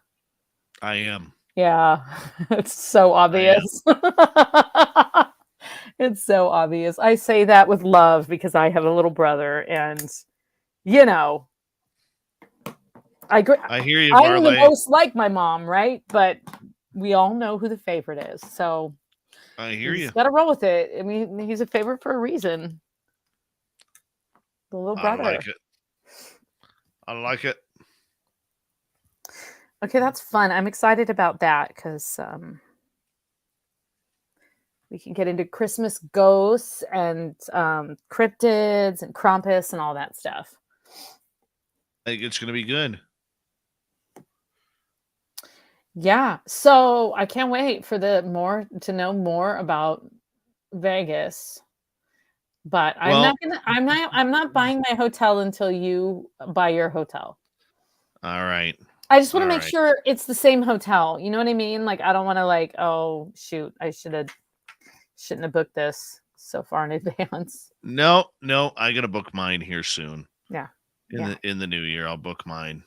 I am. Yeah, it's so obvious. It's so obvious. I say that with love because I have a little brother, and I hear you. I'm the most like my mom, right? But we all know who the favorite is, so. I hear you. Got to roll with it. I mean, he's a favorite for a reason. The little brother. I like it. Okay, that's fun. I'm excited about that because we can get into Christmas ghosts and cryptids and Krampus and all that stuff. I think it's going to be good. Yeah, so I can't wait for to know more about Vegas. But I'm not buying my hotel until you buy your hotel. All right. I just want to make sure it's the same hotel. You know what I mean? Like, I don't want to oh shoot, shouldn't have booked this so far in advance. No, I got to book mine here soon. Yeah. In the new year, I'll book mine.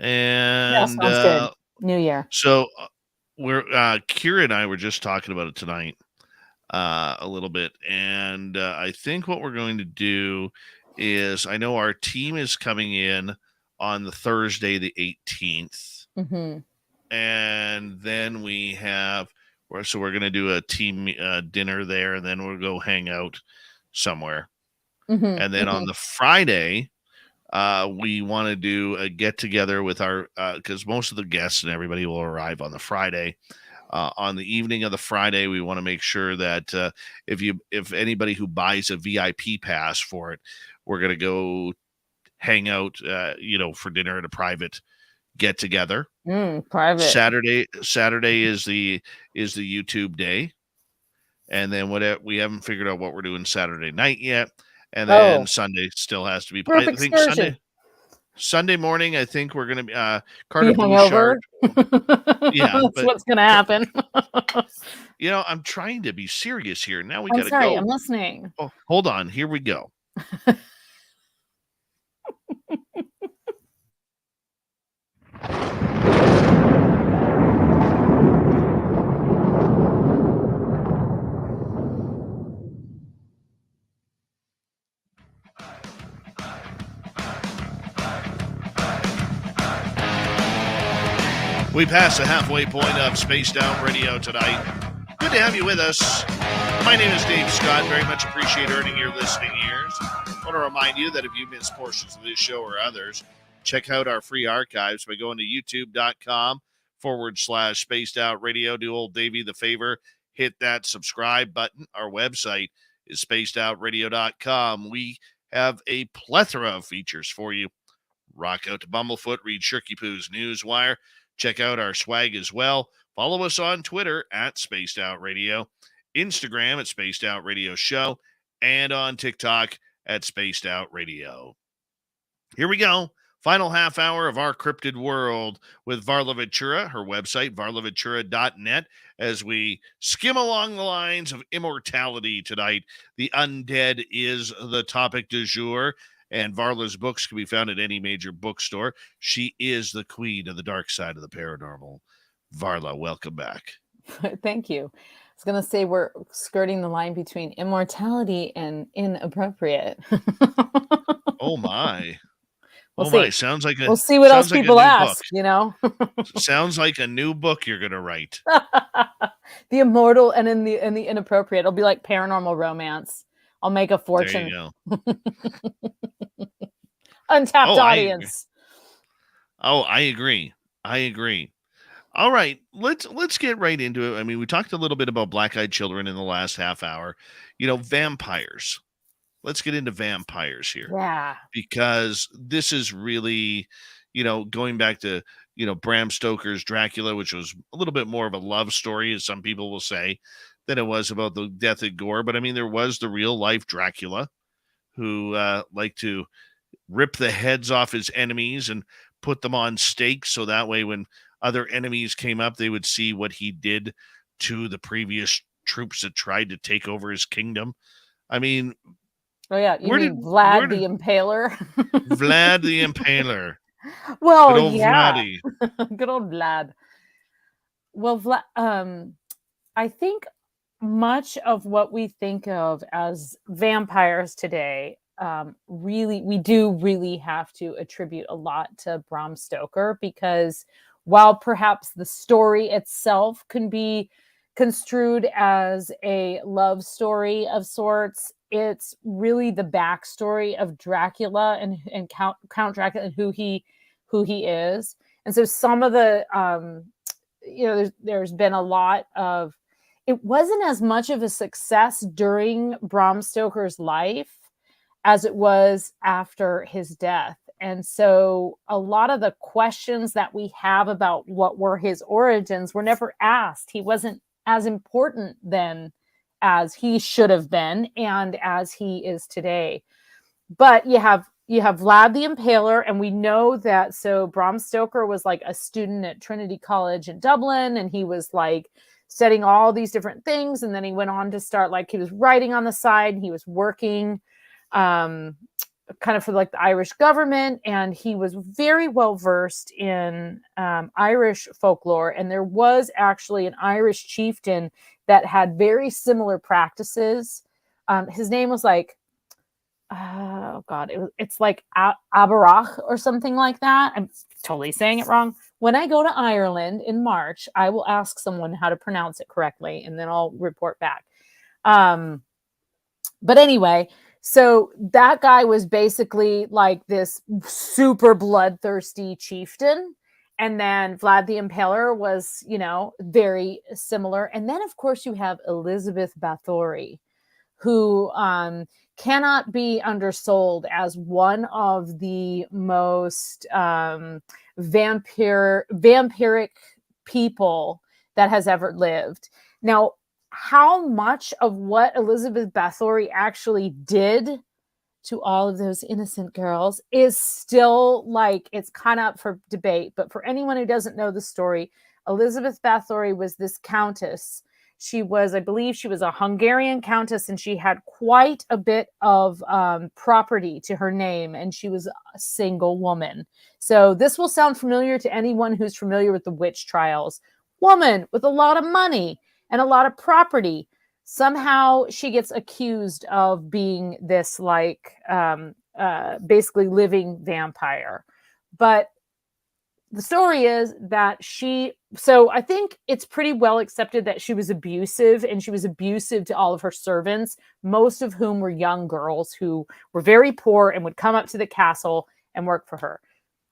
Yeah, And sounds good. New year. so we're Kira and I were just talking about it tonight a little bit, and I think what we're going to do is, I know our team is coming in on the Thursday the 18th, Mm-hmm. and then we're going to do a team dinner there, and then we'll go hang out somewhere, Mm-hmm. and then on the Friday. We want to do a get together with our, because most of the guests and everybody will arrive on the Friday. On the evening of the Friday, we want to make sure that if anybody who buys a VIP pass for it, we're going to go hang out, for dinner at a private get together. Private. Saturday is the YouTube day, and then we haven't figured out what we're doing Saturday night yet. And then Sunday still has to be. Group I think Sunday morning, I think we're going to be Carter be hungover. Yeah, that's what's going to happen. I'm trying to be serious here. Now we got to go. Sorry, I'm listening. Oh, hold on. Here we go. We passed the halfway point of Spaced Out Radio tonight. Good to have you with us. My name is Dave Scott. Very much appreciate earning your listening ears. I want to remind you that if you missed portions of this show or others, check out our free archives by going to youtube.com/Spaced Out Radio. Do old Davey the favor. Hit that subscribe button. Our website is spacedoutradio.com. We have a plethora of features for you. Rock out to Bumblefoot. Read Shirky Poo's Newswire. Check out our swag as well. Follow us on Twitter at Spaced Out Radio, Instagram at Spaced Out Radio Show, and on TikTok at Spaced Out Radio. Here we go. Final half hour of our cryptid world with Varla Ventura, her website, varlaventura.net, as we skim along the lines of immortality tonight. The undead is the topic du jour. And Varla's books can be found at any major bookstore. She is the queen of the dark side of the paranormal. Varla, welcome back. Thank you. I was going to say we're skirting the line between immortality and inappropriate. Oh, my. We'll see. My. Sounds like we'll see what else people ask, Sounds like a new book you're going to write. The immortal and in the inappropriate. It'll be like paranormal romance. I'll make a fortune. There you go. Untapped audience. I agree. All right, let's get right into it. I mean, we talked a little bit about black-eyed children in the last half hour. Vampires. Let's get into vampires here. Yeah. Because this is really, going back to, Bram Stoker's Dracula, which was a little bit more of a love story, as some people will say, than it was about the death and gore. But I mean, there was the real life Dracula who liked to rip the heads off his enemies and put them on stakes. So that way, when other enemies came up, they would see what he did to the previous troops that tried to take over his kingdom. I mean, oh yeah, you mean Vlad the Impaler? Vlad the Impaler. Well, good old yeah, Vladdy. Good old Vlad. Well, I think much of what we think of as vampires today, we do really have to attribute a lot to Bram Stoker, because while perhaps the story itself can be construed as a love story of sorts, it's really the backstory of Dracula and Count Dracula and who he is. And so some of the, there's been a lot of, it wasn't as much of a success during Bram Stoker's life as it was after his death. And so a lot of the questions that we have about what were his origins were never asked. He wasn't as important then as he should have been and as he is today. But you have Vlad the Impaler, and we know that, so Bram Stoker was like a student at Trinity College in Dublin, and he was like studying all these different things. And then he went on to start, like, he was writing on the side, and he was working kind of for like the Irish government, and he was very well versed in Irish folklore. And there was actually an Irish chieftain that had very similar practices. His name was like, oh God, it's like Aberach or something like that. I'm totally saying it wrong. When I go to Ireland in March, I will ask someone how to pronounce it correctly, and then I'll report back. But anyway, so that guy was basically like this super bloodthirsty chieftain. And then Vlad the Impaler was, very similar. And then, of course, you have Elizabeth Bathory, who cannot be undersold as one of the most vampiric people that has ever lived. Now, how much of what Elizabeth Bathory actually did to all of those innocent girls is still, like, it's kind of up for debate. But for anyone who doesn't know the story, Elizabeth Bathory was this countess. She was, I believe she was a Hungarian countess, and she had quite a bit of property to her name, and she was a single woman. So this will sound familiar to anyone who's familiar with the witch trials. Woman with a lot of money and a lot of property. Somehow she gets accused of being this, like, basically living vampire. But the story is that so I think it's pretty well accepted that she was abusive, and she was abusive to all of her servants, most of whom were young girls who were very poor and would come up to the castle and work for her.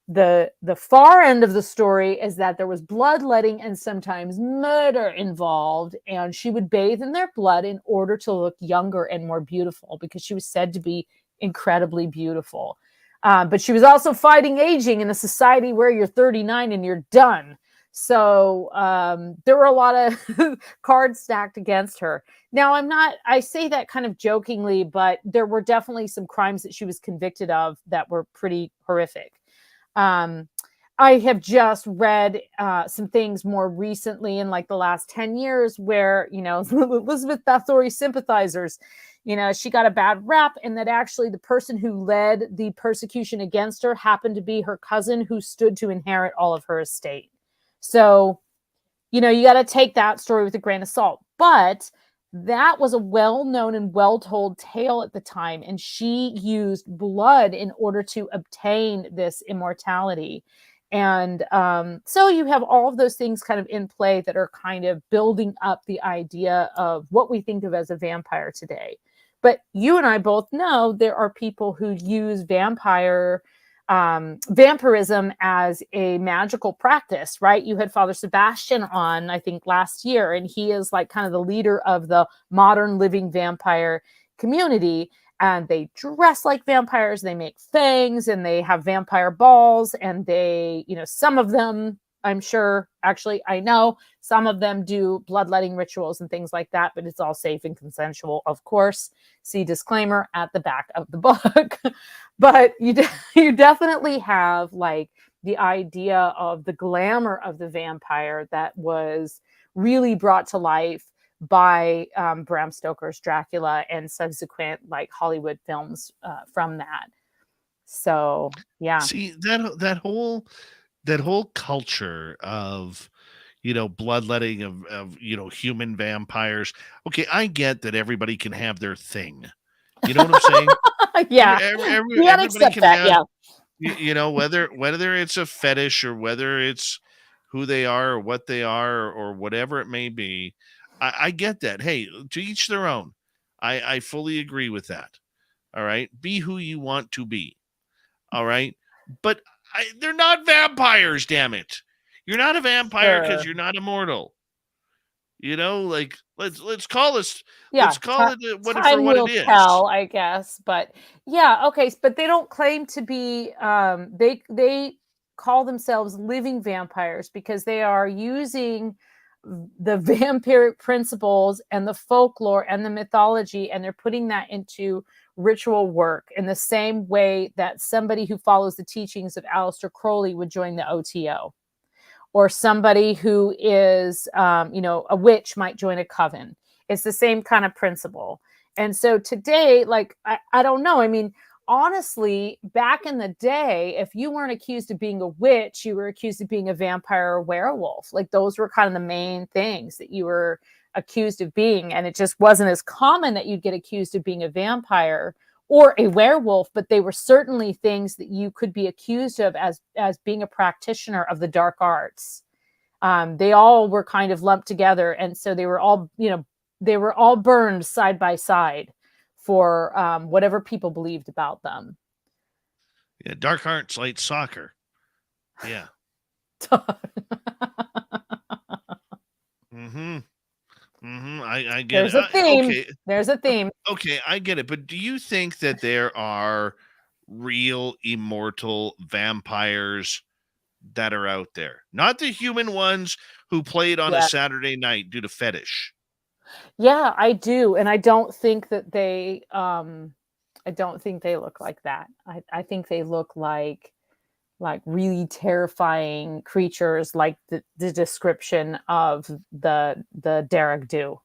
The far end of the story is that there was bloodletting and sometimes murder involved, and she would bathe in their blood in order to look younger and more beautiful, because she was said to be incredibly beautiful. But she was also fighting aging in a society where you're 39 and you're done. So there were a lot of cards stacked against her. Now, I say that kind of jokingly, but there were definitely some crimes that she was convicted of that were pretty horrific. I have just read some things more recently in, like, the last 10 years where, Elizabeth Bathory sympathizers, she got a bad rap, and that actually the person who led the persecution against her happened to be her cousin, who stood to inherit all of her estate. So, you got to take that story with a grain of salt. But that was a well-known and well-told tale at the time, and she used blood in order to obtain this immortality. And so you have all of those things kind of in play that are kind of building up the idea of what we think of as a vampire today. But you and I both know there are people who use vampirism as a magical practice, right? You had Father Sebastian on, I think, last year, and he is like kind of the leader of the modern living vampire community. And they dress like vampires, they make fangs, and they have vampire balls, and they, some of them, I'm sure, actually, I know some of them do bloodletting rituals and things like that, but it's all safe and consensual, of course. See disclaimer at the back of the book. But you definitely have, like, the idea of the glamour of the vampire that was really brought to life by Bram Stoker's Dracula and subsequent, like, Hollywood films from that. So, yeah. See, that whole culture of, bloodletting of human vampires. Okay, I get that everybody can have their thing. You know what I'm saying? Yeah. We gotta accept that, yeah. Whether it's a fetish or whether it's who they are or what they are or whatever it may be. I get that. Hey, to each their own. I fully agree with that. All right. Be who you want to be. All right. But they're not vampires, damn it. You're not a vampire because you're not immortal. Like, let's call this. Yeah, let's call it what time for what will it is. tell, I guess. But yeah, okay. But they don't claim to be. They call themselves living vampires because they are using the vampiric principles and the folklore and the mythology, and they're putting that into ritual work in the same way that somebody who follows the teachings of Aleister Crowley would join the OTO. or somebody who is, a witch might join a coven. It's the same kind of principle. And so today, like, I don't know. I mean, honestly, back in the day, if you weren't accused of being a witch, you were accused of being a vampire or werewolf. Like, those were kind of the main things that you were accused of being. And it just wasn't as common that you'd get accused of being a vampire or a werewolf, but they were certainly things that you could be accused of as being a practitioner of the dark arts. They all were kind of lumped together. And so they were all burned side by side for whatever people believed about them. Yeah, dark arts like soccer. Yeah. Mm-hmm. Mm-hmm. I get There's it. a theme. Okay. There's a theme. Okay, I get it. But do you think that there are real immortal vampires that are out there? Not the human ones who played on a Saturday night due to fetish. Yeah, I do. And I don't think that they look like that. I think they look like really terrifying creatures, like the description of the Derek do.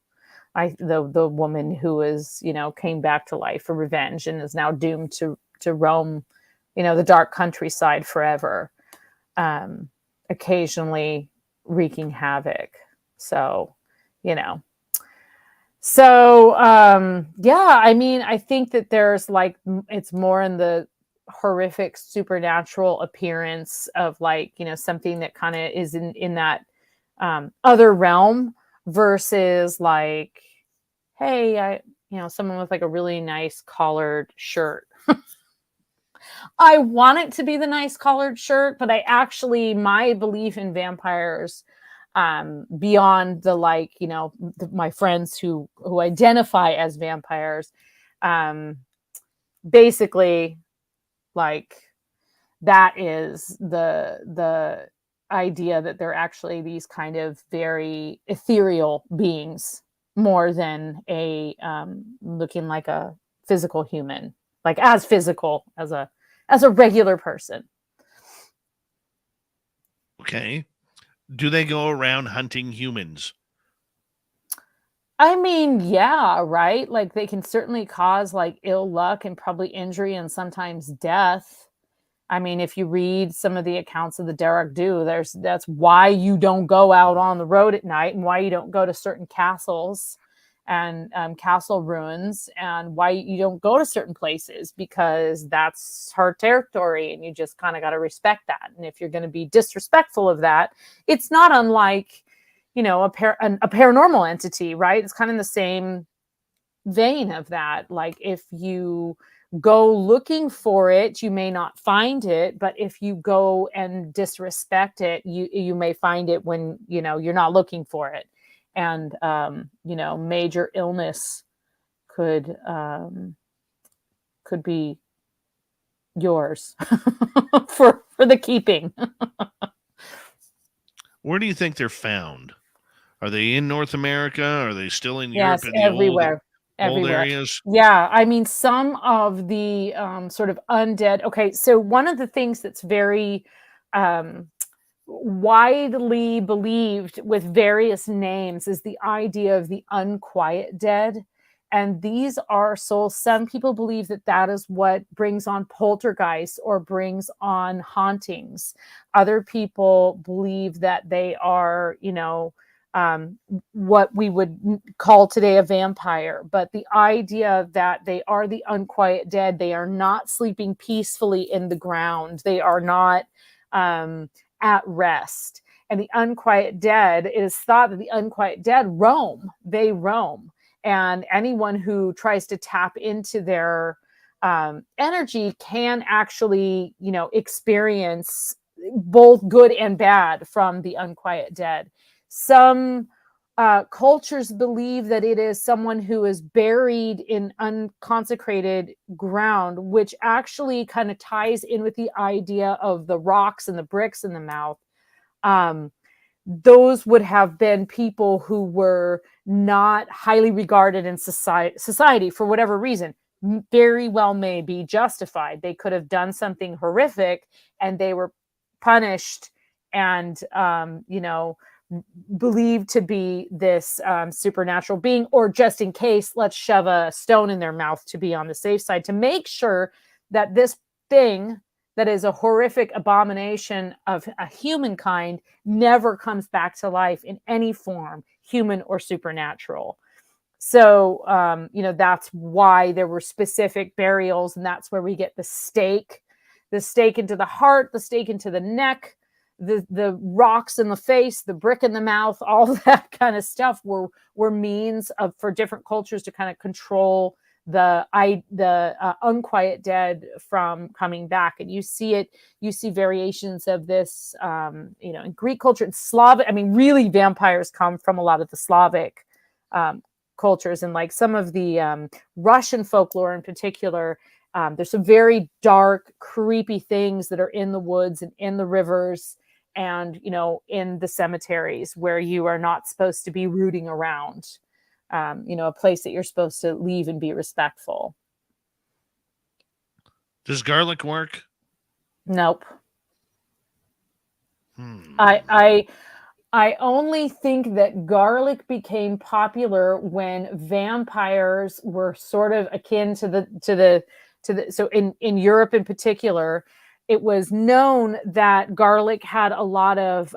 The woman who is, came back to life for revenge and is now doomed to roam, the dark countryside forever, occasionally wreaking havoc. So, yeah, I mean, I think that there's it's more in the horrific supernatural appearance of something that kind of is in that other realm versus hey, someone with a really nice collared shirt. I want it to be the nice collared shirt, but my belief in vampires, beyond my friends who identify as vampires, basically that is the idea that they're actually these kind of very ethereal beings more than a looking like a physical human, as physical as a regular person. Okay. Do they go around hunting humans? I mean, yeah, right? They can certainly cause ill luck and probably injury and sometimes death. I mean, if you read some of the accounts of the Derek do, that's why you don't go out on the road at night and why you don't go to certain castles and castle ruins and why you don't go to certain places, because that's her territory and you just kind of got to respect that. And if you're going to be disrespectful of that, it's not unlike, a paranormal entity, right? It's kind of the same vein of that. If you go looking for it, you may not find it, but if you go and disrespect it, you may find it when you're not looking for it. And major illness could be yours for the keeping. Where do you think they're found? Are they in North America? Are they still in Europe? Yes, everywhere. Old areas? Yeah, I mean, some of the sort of undead. Okay, so one of the things that's very widely believed with various names is the idea of the unquiet dead. And these are souls. Some people believe that is what brings on poltergeists or brings on hauntings. Other people believe that they are, what we would call today a vampire. But the idea that they are the unquiet dead, they are not sleeping peacefully in the ground. They are not at rest. And the unquiet dead, it is thought that the unquiet dead roam. They roam. And anyone who tries to tap into their energy can actually, experience both good and bad from the unquiet dead. Some cultures believe that it is someone who is buried in unconsecrated ground, which actually kind of ties in with the idea of the rocks and the bricks in the mouth. Those would have been people who were not highly regarded in society for whatever reason. Very well may be justified. They could have done something horrific and they were punished and believed to be this supernatural being, or just in case, let's shove a stone in their mouth to be on the safe side, to make sure that this thing that is a horrific abomination of a humankind never comes back to life in any form, human or supernatural. So, that's why there were specific burials, and that's where we get the stake into the heart, the stake into the neck, the rocks in the face, the brick in the mouth, all that kind of stuff were means for different cultures to kind of control the unquiet dead from coming back. And you see variations of this, in Greek culture and Slavic. I mean, really, vampires come from a lot of the Slavic cultures, and like some of the Russian folklore in particular. There's some very dark, creepy things that are in the woods and in the rivers and, in the cemeteries where you are not supposed to be rooting around, a place that you're supposed to leave and be respectful. Does garlic work? Nope. I only think that garlic became popular when vampires were sort of akin to the so in Europe in particular, it was known that garlic had a lot of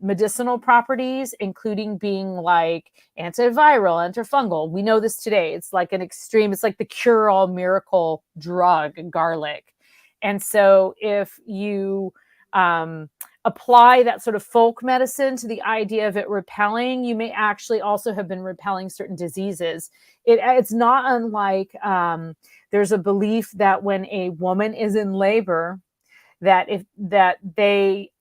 medicinal properties, including being like antiviral, antifungal. We know this today. It's like it's like the cure-all miracle drug, garlic. And so if you apply that sort of folk medicine to the idea of it repelling, you may actually also have been repelling certain diseases. It's not unlike there's a belief that when a woman is in labor, that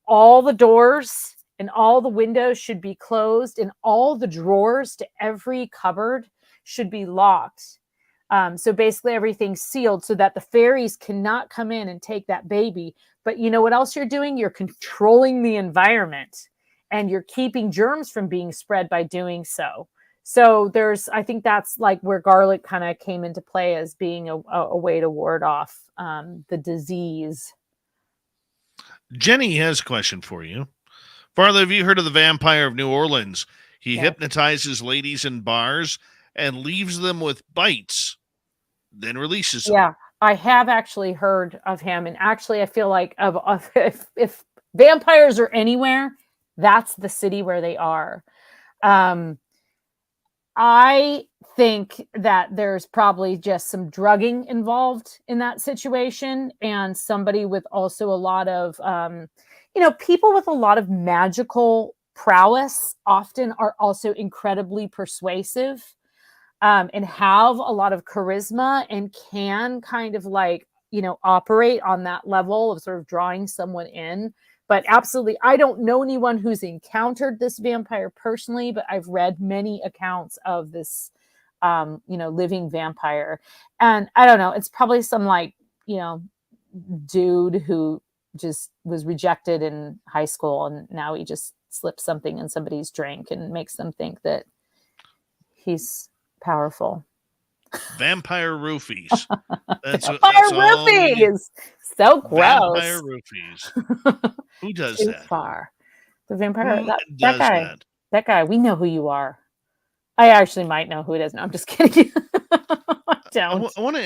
all the doors and all the windows should be closed and all the drawers to every cupboard should be locked. So basically everything's sealed so that the fairies cannot come in and take that baby. But you know what else you're doing? You're controlling the environment and you're keeping germs from being spread by doing so. So I think that's like where garlic kind of came into play as being a way to ward off the disease. Jenny has a question for you. Varla, have you heard of the Vampire of New Orleans? He hypnotizes ladies in bars and leaves them with bites, then releases them. Yeah, I have actually heard of him. And actually, I feel like if vampires are anywhere, that's the city where they are. I think that there's probably just some drugging involved in that situation, and somebody with also a lot of, people with a lot of magical prowess often are also incredibly persuasive and have a lot of charisma and can kind of operate on that level of sort of drawing someone in. But absolutely, I don't know anyone who's encountered this vampire personally, but I've read many accounts of this, living vampire. And I don't know, it's probably some dude who just was rejected in high school and now he just slips something in somebody's drink and makes them think that he's powerful. Vampire roofies. Vampire roofies. So gross. Vampire roofies. Who does Too that? Far. The vampire. Who that does guy. that? That guy. We know who you are. I actually might know who it is. No, I'm just kidding. I don't. I want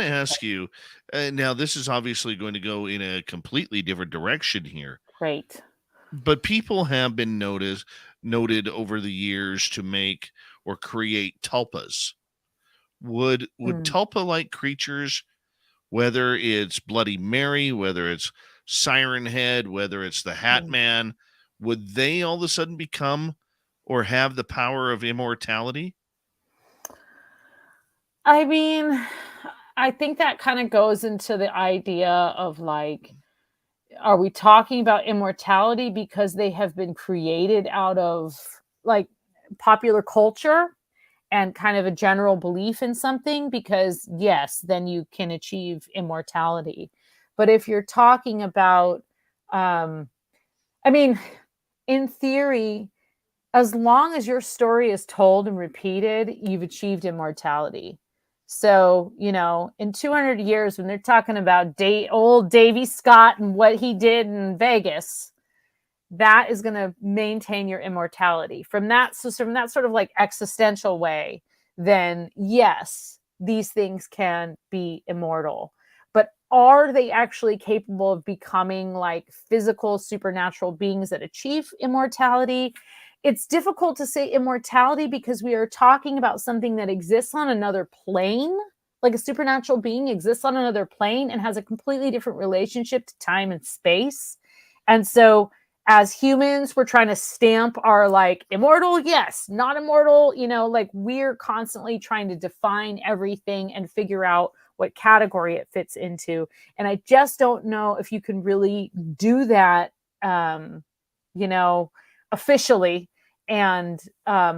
to ask you. Now, this is obviously going to go in a completely different direction here. Great. But people have been noted over the years to make or create tulpas. Would tulpa-like creatures, whether it's Bloody Mary, whether it's Siren Head, whether it's the Hat Man, would they all of a sudden become or have the power of immortality? I mean, I think that kind of goes into the idea of are we talking about immortality because they have been created out of popular culture and kind of a general belief in something? Because yes, then you can achieve immortality. But if you're talking about, in theory, as long as your story is told and repeated, you've achieved immortality. So, in 200 years, when they're talking about old Davy Scott and what he did in Vegas, that is going to maintain your immortality. From that sort of like existential way, then yes, these things can be immortal. But are they actually capable of becoming like physical, supernatural beings that achieve immortality? It's difficult to say immortality because we are talking about something that exists on another plane. Like a supernatural being exists on another plane and has a completely different relationship to time and space. And so as humans, we're trying to stamp our like immortal, yes, not immortal, like we're constantly trying to define everything and figure out what category it fits into. And I just don't know if you can really do that, officially and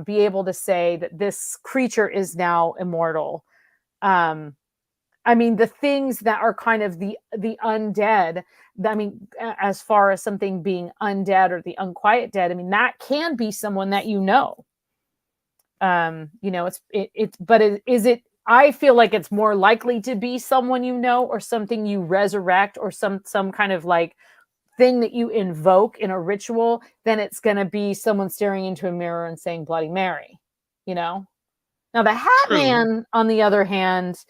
be able to say that this creature is now immortal. I mean, the things that are kind of the undead, I mean, as far as something being undead or the unquiet dead, I mean, that can be someone that is it, I feel like it's more likely to be someone or something you resurrect or some kind of like thing that you invoke in a ritual than it's going to be someone staring into a mirror and saying Bloody Mary, Now the Hat True. Man, on the other hand,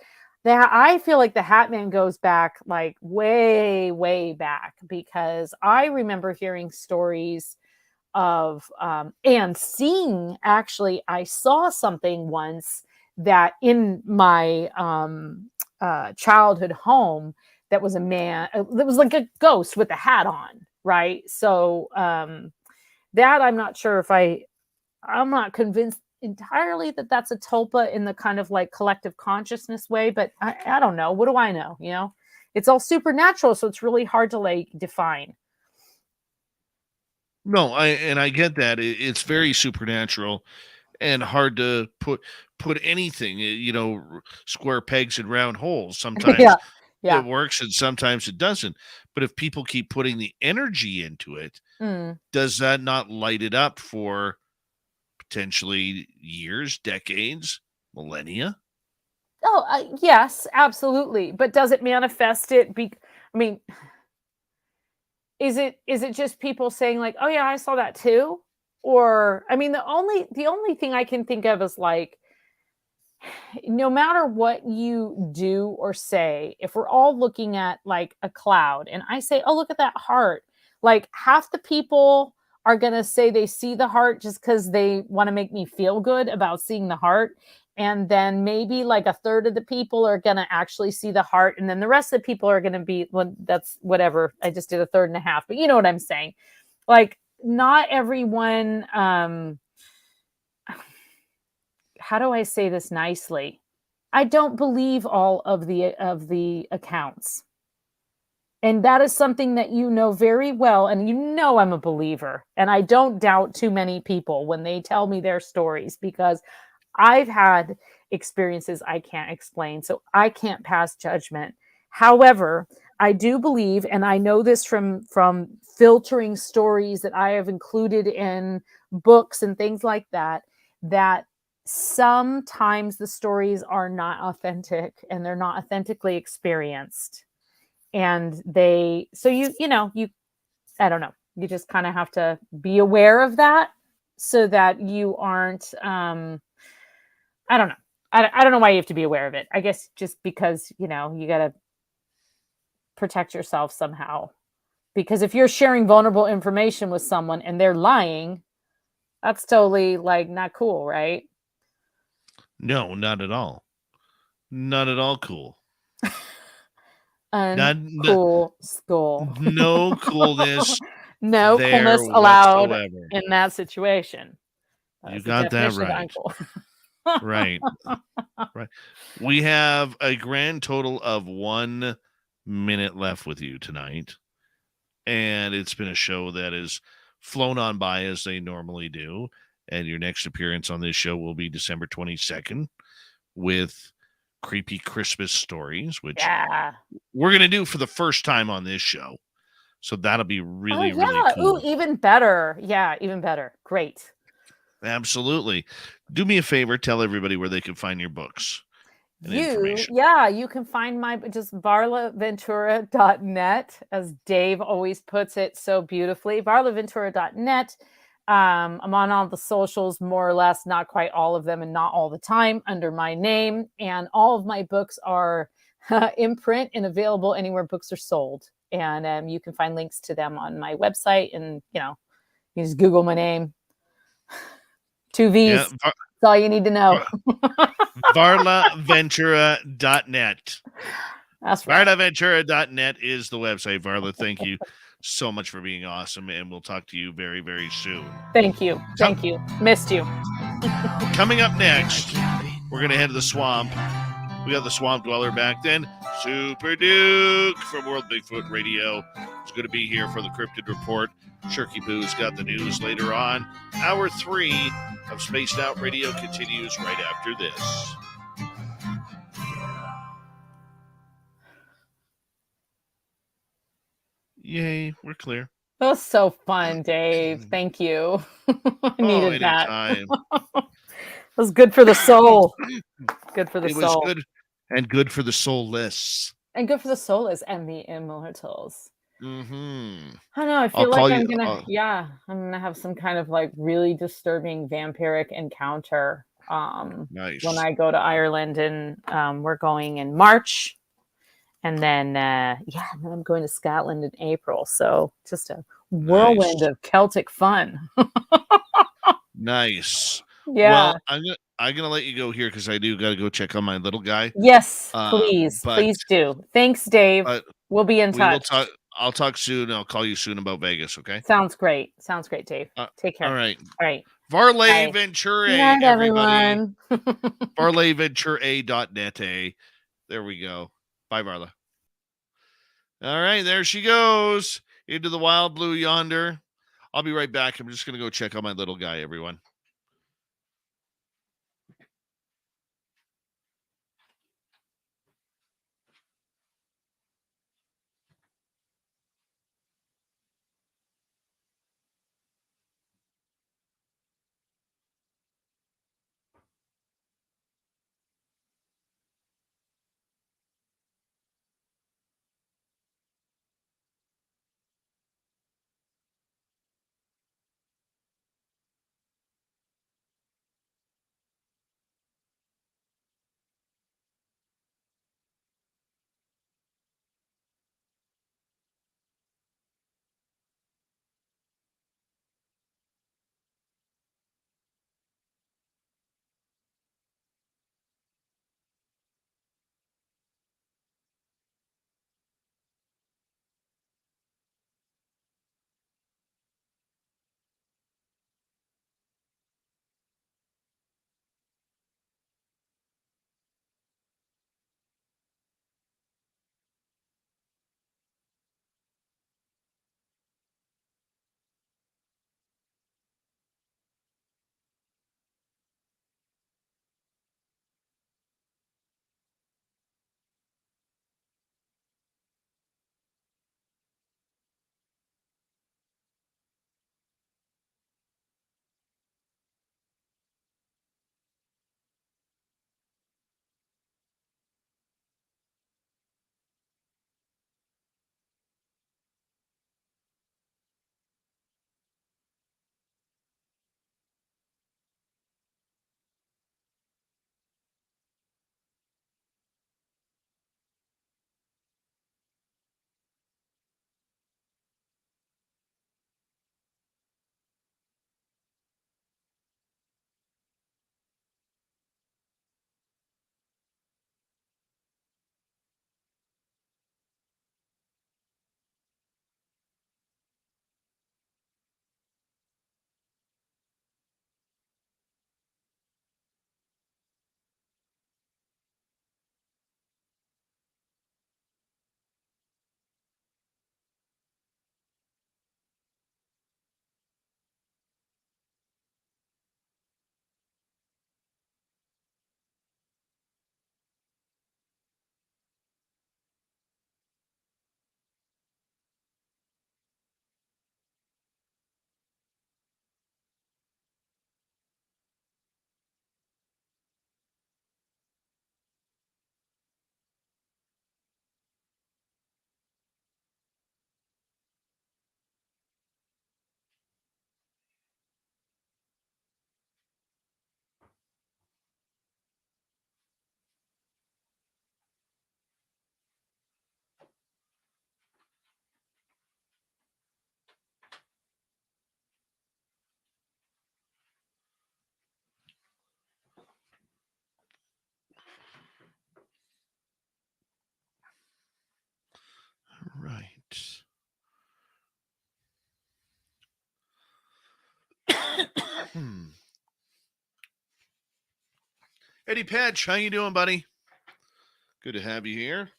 I feel like the Hat Man goes back like way, way back, because I remember hearing stories of and seeing, actually, I saw something once that in my childhood home that was a man that was like a ghost with a hat on, right? So that I'm not sure if I'm not convinced entirely that that's a tulpa in the kind of like collective consciousness way, but I don't know. What do I know? It's all supernatural, so it's really hard to like define. No, I get that. It's very supernatural and hard to put anything, square pegs in round holes. Sometimes Yeah. it works and sometimes it doesn't. But if people keep putting the energy into it, does that not light it up for potentially years, decades, millennia? Oh, yes, absolutely. But does it manifest it? I mean, is it just people saying like, "Oh yeah, I saw that too"? Or I mean, the only thing I can think of is like, no matter what you do or say, if we're all looking at like a cloud and I say, "Oh, look at that heart," like half the people are going to say they see the heart just because they want to make me feel good about seeing the heart. And then maybe like a third of the people are going to actually see the heart. And then the rest of the people are going to be, well, that's whatever. I just did a third and a half, but you know what I'm saying? Like not everyone, how do I say this nicely? I don't believe all of the accounts. And that is something that you know very well. And I'm a believer. And I don't doubt too many people when they tell me their stories, because I've had experiences I can't explain. So I can't pass judgment. However, I do believe, and I know this from filtering stories that I have included in books and things like that, that sometimes the stories are not authentic and they're not authentically experienced. And I don't know, you just kind of have to be aware of that so that you aren't, I don't know. I don't know why you have to be aware of it. I guess just because, you got to protect yourself somehow. Because if you're sharing vulnerable information with someone and they're lying, that's totally like not cool, right? No, not at all. Not at all cool. Uncool school. No coolness. No coolness allowed whatsoever. in that situation. You got that right. Right. Right. We have a grand total of 1 minute left with you tonight. And it's been a show that has flown on by as they normally do. And your next appearance on this show will be December 22nd with Creepy Christmas Stories, which we're going to do for the first time on this show. So that'll be really, really cool. Ooh, even better. Yeah, even better. Great. Absolutely. Do me a favor. Tell everybody where they can find your books. and information. You can find my just varlaventura.net, as Dave always puts it so beautifully. varlaventura.net. I'm on all the socials, more or less, not quite all of them and not all the time, under my name. And all of my books are in print and available anywhere books are sold. And you can find links to them on my website. And, you just Google my name. 2 V's. Yeah, That's all you need to know. varlaventura.net. That's right. varlaventura.net is the website. Varla, thank you so much for being awesome, and we'll talk to you very, very soon. Thank you. Thank you. Missed you. Coming up next, we're going to head to the swamp. We got the Swamp Dweller back then. Super Duke from World Bigfoot Radio is going to be here for the Cryptid Report. Shirky Boo's got the news later on. Hour 3 of Spaced Out Radio continues right after this. Yay, we're clear. That was so fun, Dave. Thank you. I needed anytime. that. It was good for the soul. Good for the soul. It was good and good for the soulless. And good for the soulless and the immortals. Mm-hmm. I know. I feel like I'm gonna have some kind of like really disturbing vampiric encounter. Nice. When I go to Ireland, and we're going in March. And then, I'm going to Scotland in April. So just a whirlwind of Celtic fun. Nice. Yeah. Well, I'm gonna let you go here because I do got to go check on my little guy. Yes, please do. Thanks, Dave. We'll be in touch. I'll talk soon. I'll call you soon about Vegas. Okay. Sounds great, Dave. Take care. All right. All right. Varla Ventura, night, everybody. varlaventura.net. There we go. Bye, Varla. All right, there she goes into the wild blue yonder. I'll be right back. I'm just going to go check on my little guy, everyone. Eddie Patch, how you doing, buddy? Good to have you here.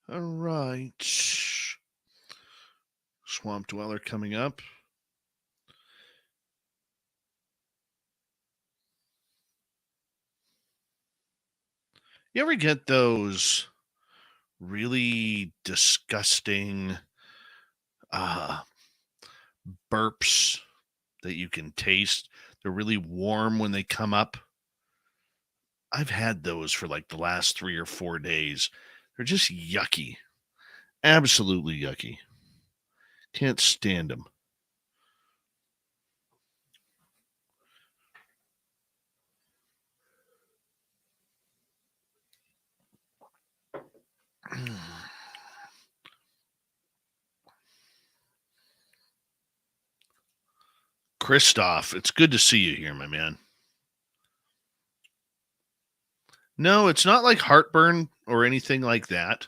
All right. Swamp Dweller coming up. You ever get those really disgusting burps that you can taste? They're really warm when they come up. I've had those for like the last 3 or 4 days. They're just yucky. Absolutely yucky. Can't stand them. Christoph, it's good to see you here, my man. No, it's not like heartburn or anything like that.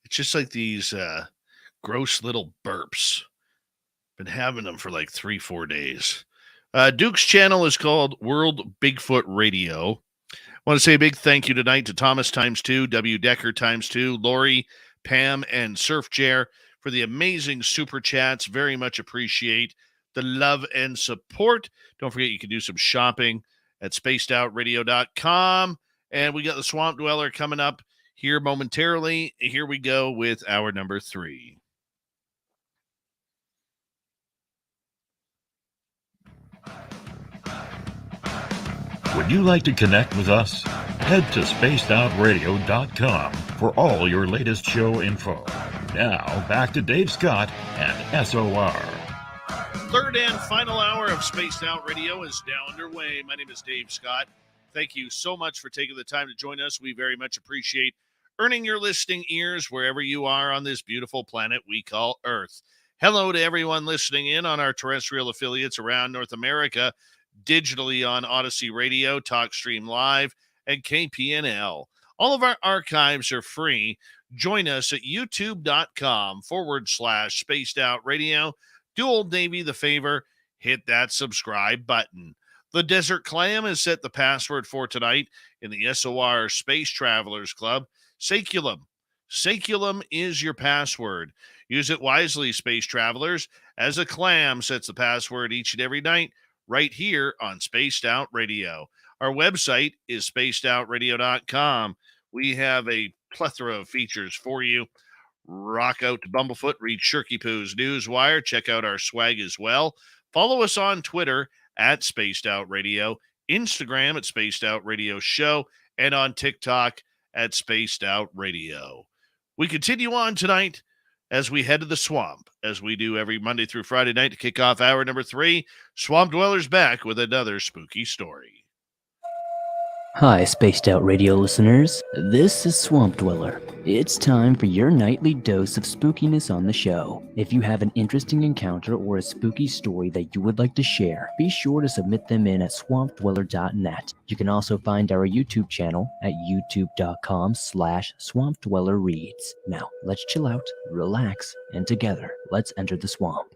It's just like these gross little burps. Been having them for like 3-4 days. Duke's channel is called World Bigfoot Radio. I want to say a big thank you tonight to Thomas ×2, W. Decker ×2, Lori, Pam, and Surf Chair for the amazing super chats. Very much appreciate the love and support. Don't forget you can do some shopping at spacedoutradio.com. And we got the Swamp Dweller coming up here momentarily. Here we go with hour number 3. Would you like to connect with us? Head to spacedoutradio.com for all your latest show info. Now, back to Dave Scott and SOR. Third and final hour of Spaced Out Radio is now underway. My name is Dave Scott. Thank you so much for taking the time to join us. We very much appreciate earning your listening ears wherever you are on this beautiful planet we call Earth. Hello to everyone listening in on our terrestrial affiliates around North America, digitally on Odyssey Radio, TalkStream Live, and KPNL. All of our archives are free. Join us at youtube.com/Spaced Out Radio. Do old Davey the favor, hit that subscribe button. The Desert Clam has set the password for tonight in the SOR Space Travelers Club. Saculum. Saculum is your password. Use it wisely, Space Travelers, as a clam sets the password each and every night right here on Spaced Out Radio. Our website is spacedoutradio.com. We have a plethora of features for you. Rock out to Bumblefoot, read Shirky Poo's Newswire, check out our swag as well. Follow us on Twitter at Spaced Out Radio, Instagram at Spaced Out Radio Show, and on TikTok at Spaced Out Radio. We continue on tonight as we head to the swamp, as we do every Monday through Friday night to kick off hour number 3. Swamp Dweller's back with another spooky story. Hi, Spaced Out Radio listeners. This is Swamp Dweller. It's time for your nightly dose of spookiness on the show. If you have an interesting encounter or a spooky story that you would like to share, be sure to submit them in at swampdweller.net. You can also find our YouTube channel at youtube.com/swampdwellerreads. Now, let's chill out, relax, and together, let's enter the swamp.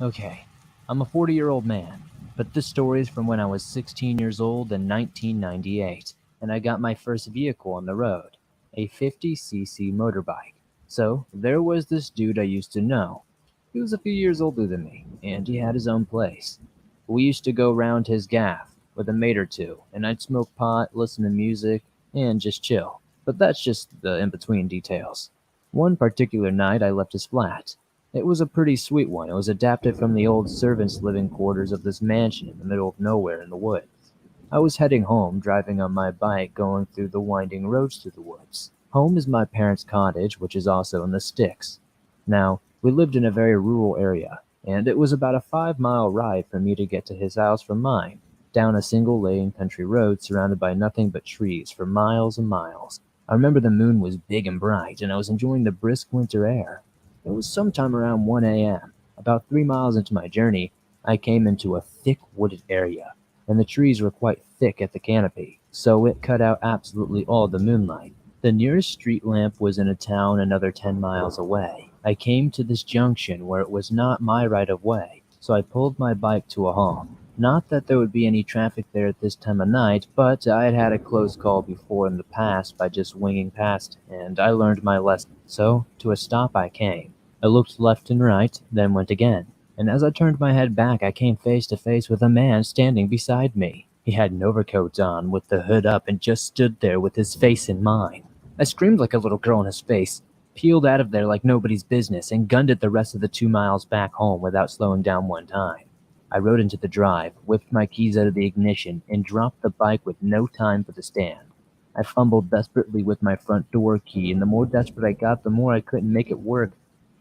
Okay, I'm a 40-year-old man. But this story is from when I was 16 years old in 1998, and I got my first vehicle on the road, a 50cc motorbike. So there was this dude I used to know. He was a few years older than me, and he had his own place. We used to go round his gaff with a mate or two, and I'd smoke pot, listen to music, and just chill. But that's just the in-between details. One particular night I left his flat. It was a pretty sweet one. It was adapted from the old servants' living quarters of this mansion in the middle of nowhere in the woods. I was heading home, driving on my bike, going through the winding roads through the woods. Home is my parents' cottage, which is also in the sticks. Now, we lived in a very rural area, and it was about a 5-mile ride for me to get to his house from mine, down a single-lane country road surrounded by nothing but trees for miles and miles. I remember the moon was big and bright, and I was enjoying the brisk winter air. It was sometime around 1 a.m. About 3 miles into my journey, I came into a thick wooded area, and the trees were quite thick at the canopy, so it cut out absolutely all the moonlight. The nearest street lamp was in a town another 10 miles away. I came to this junction where it was not my right of way, so I pulled my bike to a halt. Not that there would be any traffic there at this time of night, but I had had a close call before in the past by just winging past, and I learned my lesson. So, to a stop I came. I looked left and right, then went again. And as I turned my head back, I came face to face with a man standing beside me. He had an overcoat on, with the hood up, and just stood there with his face in mine. I screamed like a little girl in his face, peeled out of there like nobody's business, and gunned it the rest of the 2 miles back home without slowing down one time. I rode into the drive, whipped my keys out of the ignition, and dropped the bike with no time for the stand. I fumbled desperately with my front door key, and the more desperate I got, the more I couldn't make it work.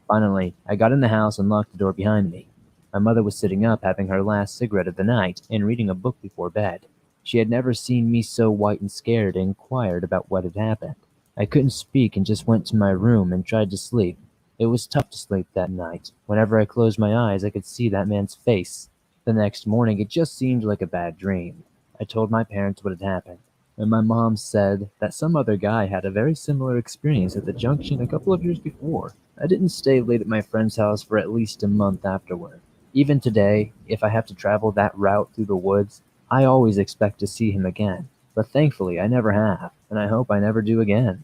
Finally, I got in the house and locked the door behind me. My mother was sitting up, having her last cigarette of the night, and reading a book before bed. She had never seen me so white and scared, and inquired about what had happened. I couldn't speak and just went to my room and tried to sleep. It was tough to sleep that night. Whenever I closed my eyes, I could see that man's face. The next morning, it just seemed like a bad dream. I told my parents what had happened, and my mom said that some other guy had a very similar experience at the junction a couple of years before. I didn't stay late at my friend's house for at least a month afterward. Even today, if I have to travel that route through the woods, I always expect to see him again. But thankfully, I never have, and I hope I never do again.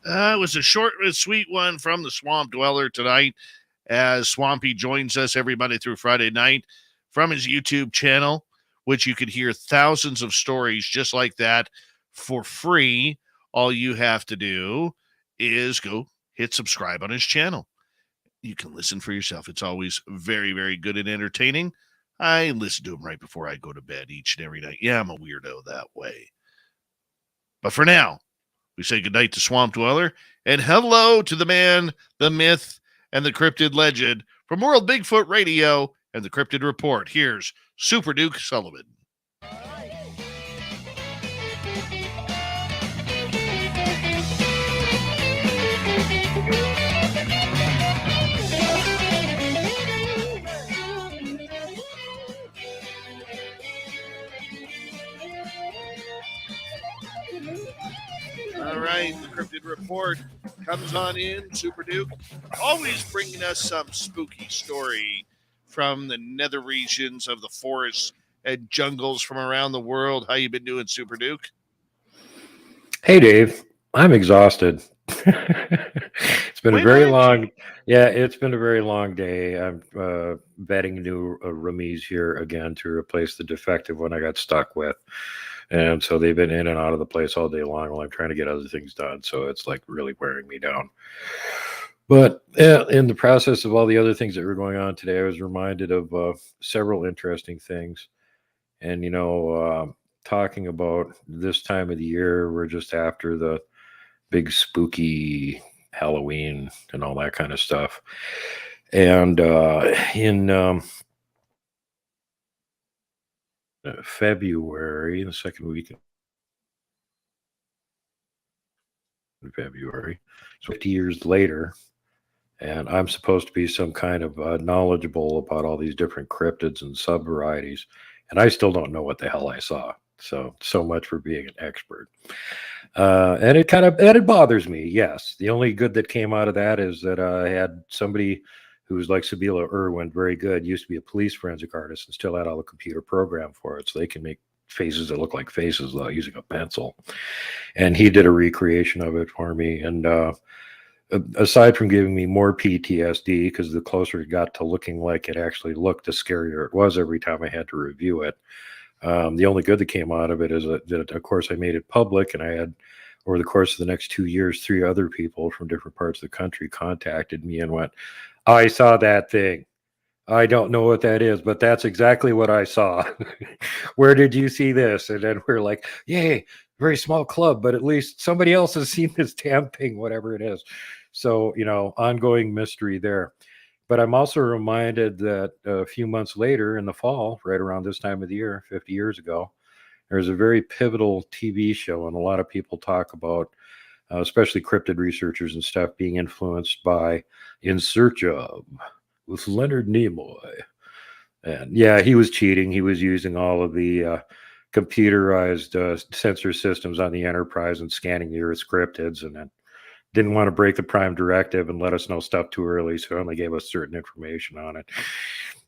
It was a short and sweet one from the Swamp Dweller tonight, as Swampy joins us every Monday through Friday night from his YouTube channel, which you can hear thousands of stories just like that for free. All you have to do is go hit subscribe on his channel. You can listen for yourself. It's always very, very good and entertaining. I listen to him right before I go to bed each and every night. Yeah, I'm a weirdo that way. But for now, we say goodnight to Swamp Dweller and hello to the man, the myth, and the cryptid legend from World Bigfoot Radio and the Cryptid Report. Here's Super Duke Sullivan. All right, the Cryptid Report comes on in. Super Duke, always bringing us some spooky story from the nether regions of the forests and jungles from around the world. How you been doing, Super Duke? Hey, Dave. I'm exhausted. It's been a very long, it's been a very long day. I'm vetting new roomies here again to replace the defective one I got stuck with. And so they've been in and out of the place all day long while I'm trying to get other things done. So it's like really wearing me down. But in the process of all the other things that were going on today, I was reminded of several interesting things. And, talking about this time of the year, we're just after the big spooky Halloween and all that kind of stuff. And in February, the second week in February, so 50 years later, and I'm supposed to be some kind of knowledgeable about all these different cryptids and subvarieties, and I still don't know what the hell I saw. So much for being an expert. And it bothers me. Yes. The only good that came out of that is that I had somebody who was like Sabila Irwin, very good, used to be a police forensic artist and still had all the computer program for it. So they can make faces that look like faces without using a pencil. And he did a recreation of it for me. And aside from giving me more PTSD, because the closer it got to looking like it actually looked, the scarier it was every time I had to review it. The only good that came out of it is that, of course, I made it public, and I had, over the course of the next 2 years, 3 other people from different parts of the country contacted me and went, I saw that thing. I don't know what that is, but that's exactly what I saw. Where did you see this? And then we're like, yay, very small club, but at least somebody else has seen this damn thing, whatever it is. So, ongoing mystery there. But I'm also reminded that a few months later in the fall, right around this time of the year, 50 years ago, there was a very pivotal TV show, and a lot of people talk about, especially cryptid researchers and stuff, being influenced by In Search of, with Leonard Nimoy. And yeah, he was cheating. He was using all of the computerized sensor systems on the Enterprise and scanning the Earth's cryptids, and then didn't want to break the Prime Directive and let us know stuff too early, so only gave us certain information on it.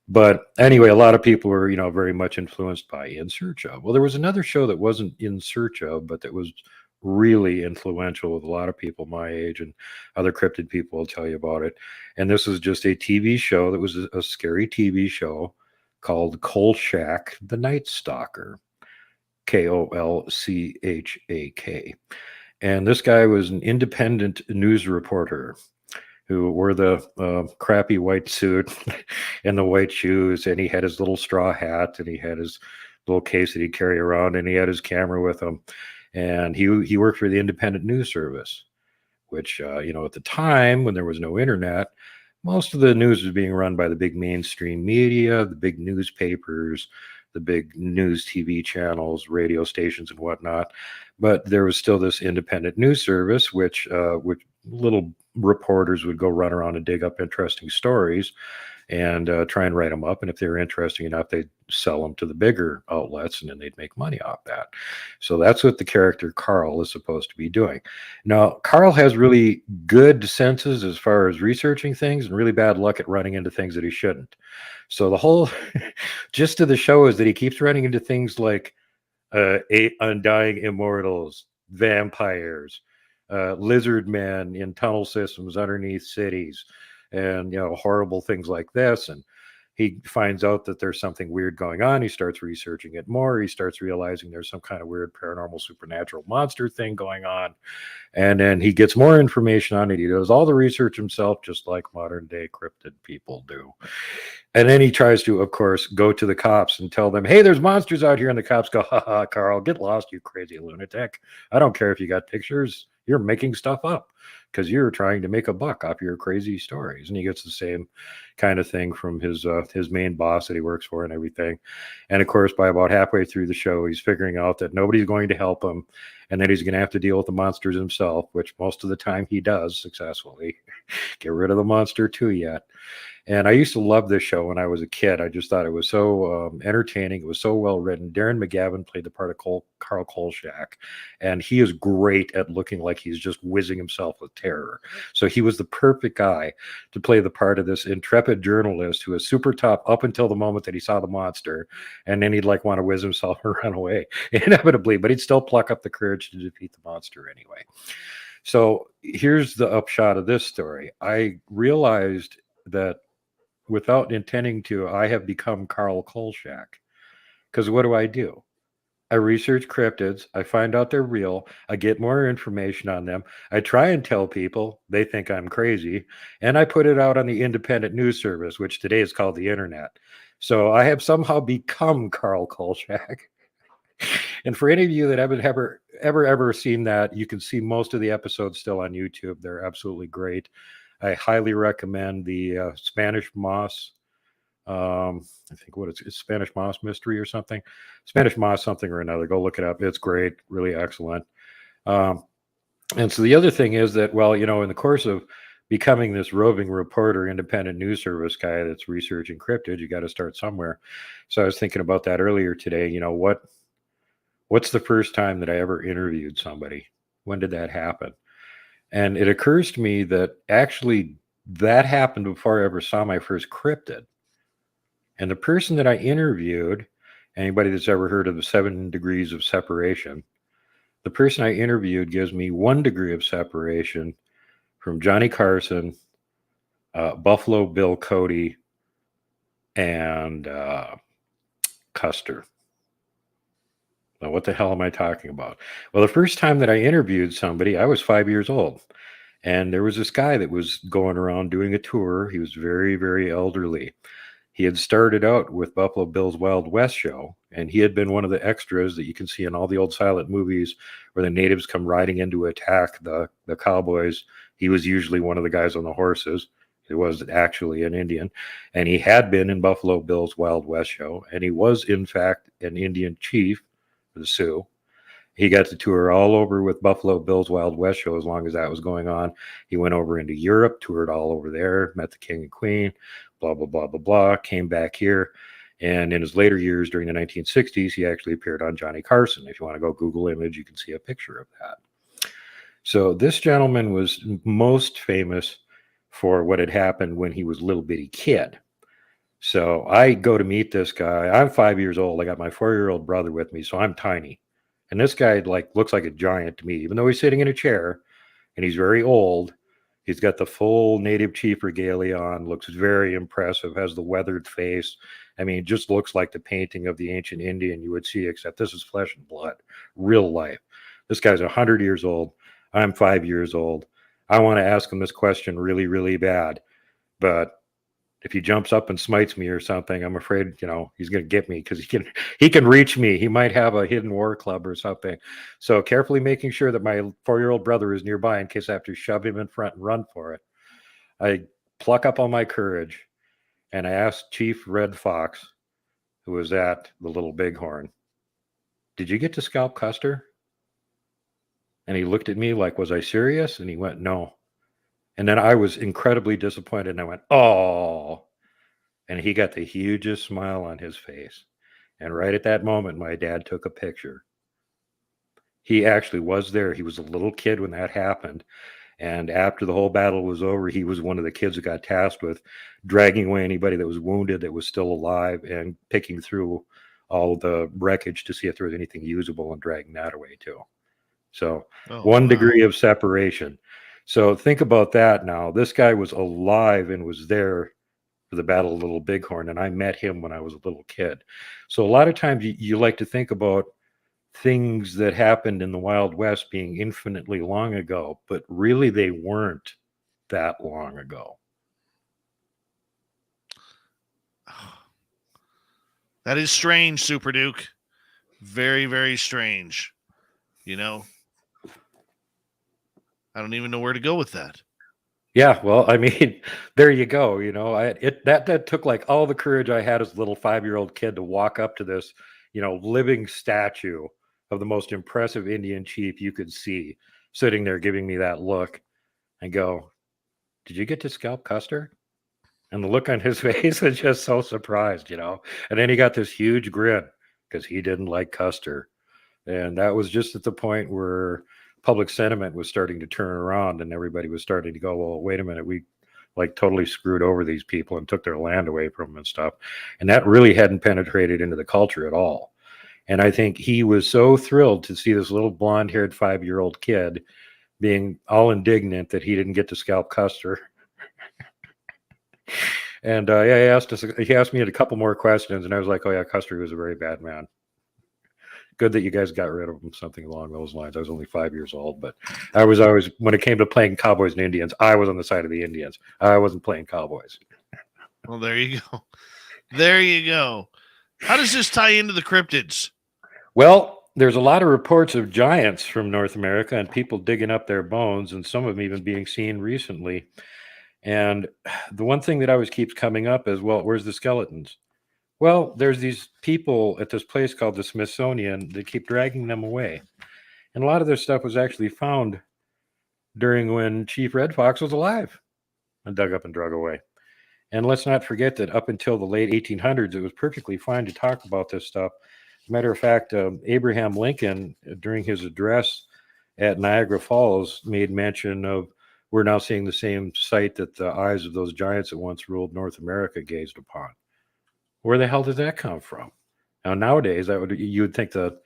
But anyway, a lot of people were, very much influenced by In Search Of. Well, there was another show that wasn't In Search Of, but that was really influential with a lot of people my age, and other cryptid people will tell you about it. And this was just a TV show that was a scary TV show called Kolchak the Night Stalker. Kolchak. And this guy was an independent news reporter who wore the crappy white suit and the white shoes, and he had his little straw hat, and he had his little case that he'd carry around, and he had his camera with him. And he worked for the Independent News Service, which, at the time when there was no internet, most of the news was being run by the big mainstream media, the big newspapers, the big news TV channels, radio stations, and whatnot. But there was still this independent news service, which little reporters would go run around and dig up interesting stories and try and write them up. And if they were interesting enough, they'd sell them to the bigger outlets, and then they'd make money off that. So that's what the character Carl is supposed to be doing. Now, Carl has really good senses as far as researching things, and really bad luck at running into things that he shouldn't. So the whole gist of the show is that he keeps running into things like undying immortals, vampires, lizard men in tunnel systems underneath cities, and horrible things like this. And he finds out that there's something weird going on. He starts researching it more. He starts realizing there's some kind of weird paranormal supernatural monster thing going on. And then he gets more information on it. He does all the research himself, just like modern day cryptid people do. And then he tries to, of course, go to the cops and tell them, hey, there's monsters out here. And the cops go, ha ha, Carl, get lost, you crazy lunatic. I don't care if you got pictures. You're making stuff up because you're trying to make a buck off your crazy stories. And he gets the same kind of thing from his main boss that he works for and everything. And of course, by about halfway through the show, he's figuring out that nobody's going to help him, and that he's going to have to deal with the monsters himself, which most of the time he does successfully. Get rid of the monster too yet. And I used to love this show when I was a kid. I just thought it was so entertaining. It was so well written. Darren McGavin played the part of Carl Kolchak, and he is great at looking like he's just whizzing himself with terror. So he was the perfect guy to play the part of this intrepid journalist who was super tough up until the moment that he saw the monster, and then he'd want to whiz himself and run away, inevitably, but he'd still pluck up the courage to defeat the monster anyway. So here's the upshot of this story. I realized that without intending to, I have become Carl Kolchak. Because what do? I research cryptids. I find out they're real. I get more information on them. I try and tell people. They think I'm crazy. And I put it out on the independent news service, which today is called the internet. So I have somehow become Carl Kolchak. And for any of you that haven't ever seen that, you can see most of the episodes still on YouTube. They're absolutely great. I highly recommend the Spanish Moss. I think it's Spanish Moss Mystery or something. Spanish Moss something or another. Go look it up. It's great. Really excellent. And so the other thing is that, well, in the course of becoming this roving reporter, independent news service guy that's researching cryptids, you got to start somewhere. So I was thinking about that earlier today. What's the first time that I ever interviewed somebody? When did that happen? And it occurs to me that actually that happened before I ever saw my first cryptid. And the person that I interviewed, anybody that's ever heard of the 7 degrees of separation, the person I interviewed gives me 1 degree of separation from Johnny Carson, Buffalo Bill Cody, and Custer. Now, what the hell am I talking about? Well, the first time that I interviewed somebody, I was 5 years old. And there was this guy that was going around doing a tour. He was very, very elderly. He had started out with Buffalo Bill's Wild West show, and he had been one of the extras that you can see in all the old silent movies where the natives come riding in to attack the cowboys. He was usually one of the guys on the horses. He was actually an Indian, and he had been in Buffalo Bill's Wild West show, and he was, in fact, an Indian chief for the Sioux. He got to tour all over with Buffalo Bill's Wild West show as long as that was going on. He went over into Europe, toured all over there, met the king and queen, blah, blah, blah, blah, blah, came back here. And in his later years during the 1960s, he actually appeared on Johnny Carson. If you want to go Google image, you can see a picture of that. So this gentleman was most famous for what had happened when he was a little bitty kid. So I go to meet this guy. I'm 5 years old. I got my 4-year-old brother with me, so I'm tiny. And this guy looks like a giant to me, even though he's sitting in a chair and he's very old. He's got the full native chief regalia on, looks very impressive, has the weathered face. I mean, just looks like the painting of the ancient Indian you would see, except this is flesh and blood, real life. This guy's 100 years old. I'm 5 years old. I want to ask him this question really, really bad. But if he jumps up and smites me or something, I'm afraid, he's going to get me because he can reach me. He might have a hidden war club or something. So carefully making sure that my 4-year-old brother is nearby in case I have to shove him in front and run for it. I pluck up all my courage and I asked Chief Red Fox, who was at the Little Bighorn, "Did you get to scalp Custer?" And he looked at me like, was I serious? And he went, "No." And then I was incredibly disappointed and I went, "Oh." And he got the hugest smile on his face. And right at that moment, my dad took a picture. He actually was there. He was a little kid when that happened. And after the whole battle was over, he was one of the kids that got tasked with dragging away anybody that was wounded that was still alive and picking through all the wreckage to see if there was anything usable and dragging that away too. So one degree of separation. So think about that now. This guy was alive and was there for the Battle of Little Bighorn, and I met him when I was a little kid. So a lot of times you like to think about things that happened in the Wild West being infinitely long ago, but really they weren't that long ago. That is strange, Super Duke. Very, very strange. I don't even know where to go with that. Yeah, well, I mean, there you go. That took like all the courage I had as a little 5-year-old kid to walk up to this, living statue of the most impressive Indian chief you could see, sitting there giving me that look, and go, "Did you get to scalp Custer?" And the look on his face was just so surprised, And then he got this huge grin because he didn't like Custer, and that was just at the point where public sentiment was starting to turn around and everybody was starting to go, "Well, wait a minute, we totally screwed over these people and took their land away from them and stuff." And that really hadn't penetrated into the culture at all. And I think he was so thrilled to see this little blonde-haired 5-year-old kid being all indignant that he didn't get to scalp Custer. And he asked me a couple more questions and I was like, "Oh yeah, Custer was a very bad man. Good that you guys got rid of him," something along those lines. I was only 5 years old, but I was always, when it came to playing cowboys and Indians, I was on the side of the Indians. I wasn't playing cowboys. Well, there you go. There you go. How does this tie into the cryptids? Well, there's a lot of reports of giants from North America and people digging up their bones, and some of them even being seen recently. And the one thing that always keeps coming up is, well, where's the skeletons? Well, there's these people at this place called the Smithsonian that keep dragging them away. And a lot of their stuff was actually found during when Chief Red Fox was alive and dug up and drug away. And let's not forget that up until the late 1800s, it was perfectly fine to talk about this stuff. As a matter of fact, Abraham Lincoln, during his address at Niagara Falls, made mention of, "We're now seeing the same sight that the eyes of those giants that once ruled North America gazed upon." Where the hell did that come from? Now, nowadays, you would think the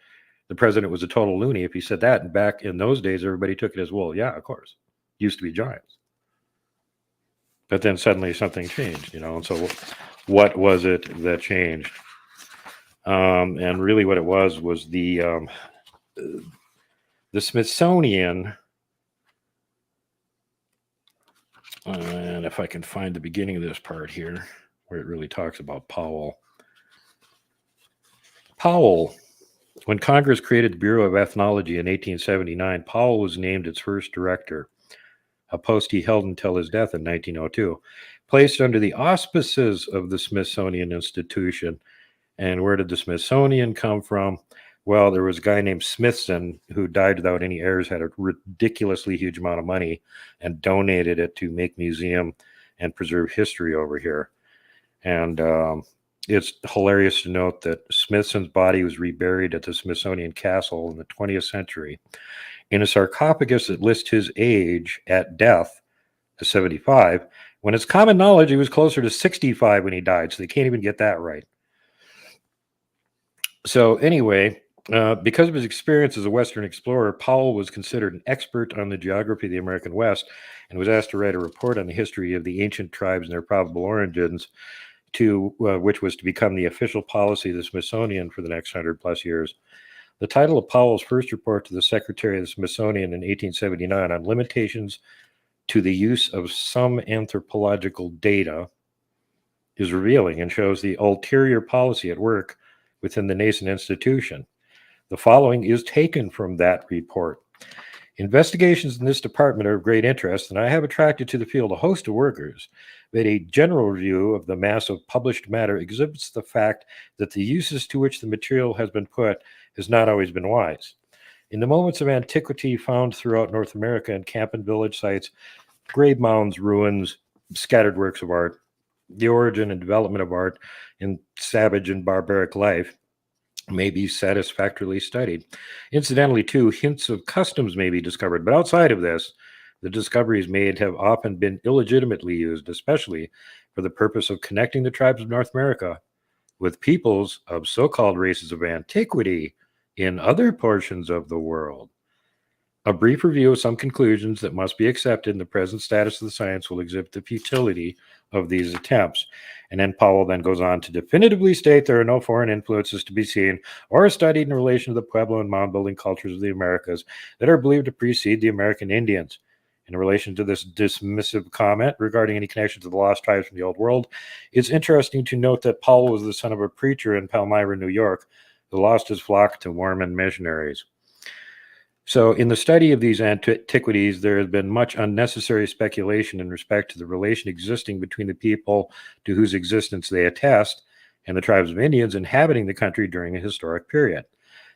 president was a total loony if he said that. And back in those days, everybody took it as, well, yeah, of course. Used to be giants. But then suddenly something changed, And so what was it that changed? And really what it was the Smithsonian. And if I can find the beginning of this part here, where it really talks about Powell. When Congress created the Bureau of Ethnology in 1879, Powell was named its first director, a post he held until his death in 1902, placed under the auspices of the Smithsonian Institution. And where did the Smithsonian come from? Well, there was a guy named Smithson who died without any heirs, had a ridiculously huge amount of money, and donated it to make museum and preserve history over here. And It's hilarious to note that Smithson's body was reburied at the Smithsonian Castle in the 20th century in a sarcophagus that lists his age at death as 75, when it's common knowledge he was closer to 65 when he died, so they can't even get that right. So anyway, because of his experience as a Western explorer, Powell was considered an expert on the geography of the American West and was asked to write a report on the history of the ancient tribes and their probable origins, which was to become the official policy of the Smithsonian for the next 100+ years. The title of Powell's first report to the Secretary of the Smithsonian in 1879 on limitations to the use of some anthropological data is revealing and shows the ulterior policy at work within the nascent institution. The following is taken from that report. Investigations in this department are of great interest, and I have attracted to the field a host of workers, but a general review of the mass of published matter exhibits the fact that the uses to which the material has been put has not always been wise. In the moments of antiquity found throughout North America and camp and village sites, grave mounds, ruins, scattered works of art, the origin and development of art in savage and barbaric life may be satisfactorily studied. Incidentally, too, hints of customs may be discovered, but outside of this, the discoveries made have often been illegitimately used, especially for the purpose of connecting the tribes of North America with peoples of so-called races of antiquity in other portions of the world. A brief review of some conclusions that must be accepted in the present status of the science will exhibit the futility of these attempts. And then Powell then goes on to definitively state there are no foreign influences to be seen or studied in relation to the Pueblo and mound building cultures of the Americas that are believed to precede the American Indians. In relation to this dismissive comment regarding any connection to the lost tribes from the Old World, it's interesting to note that Powell was the son of a preacher in Palmyra, New York, who lost his flock to Mormon missionaries. So in the study of these antiquities, there has been much unnecessary speculation in respect to the relation existing between the people to whose existence they attest and the tribes of Indians inhabiting the country during a historic period.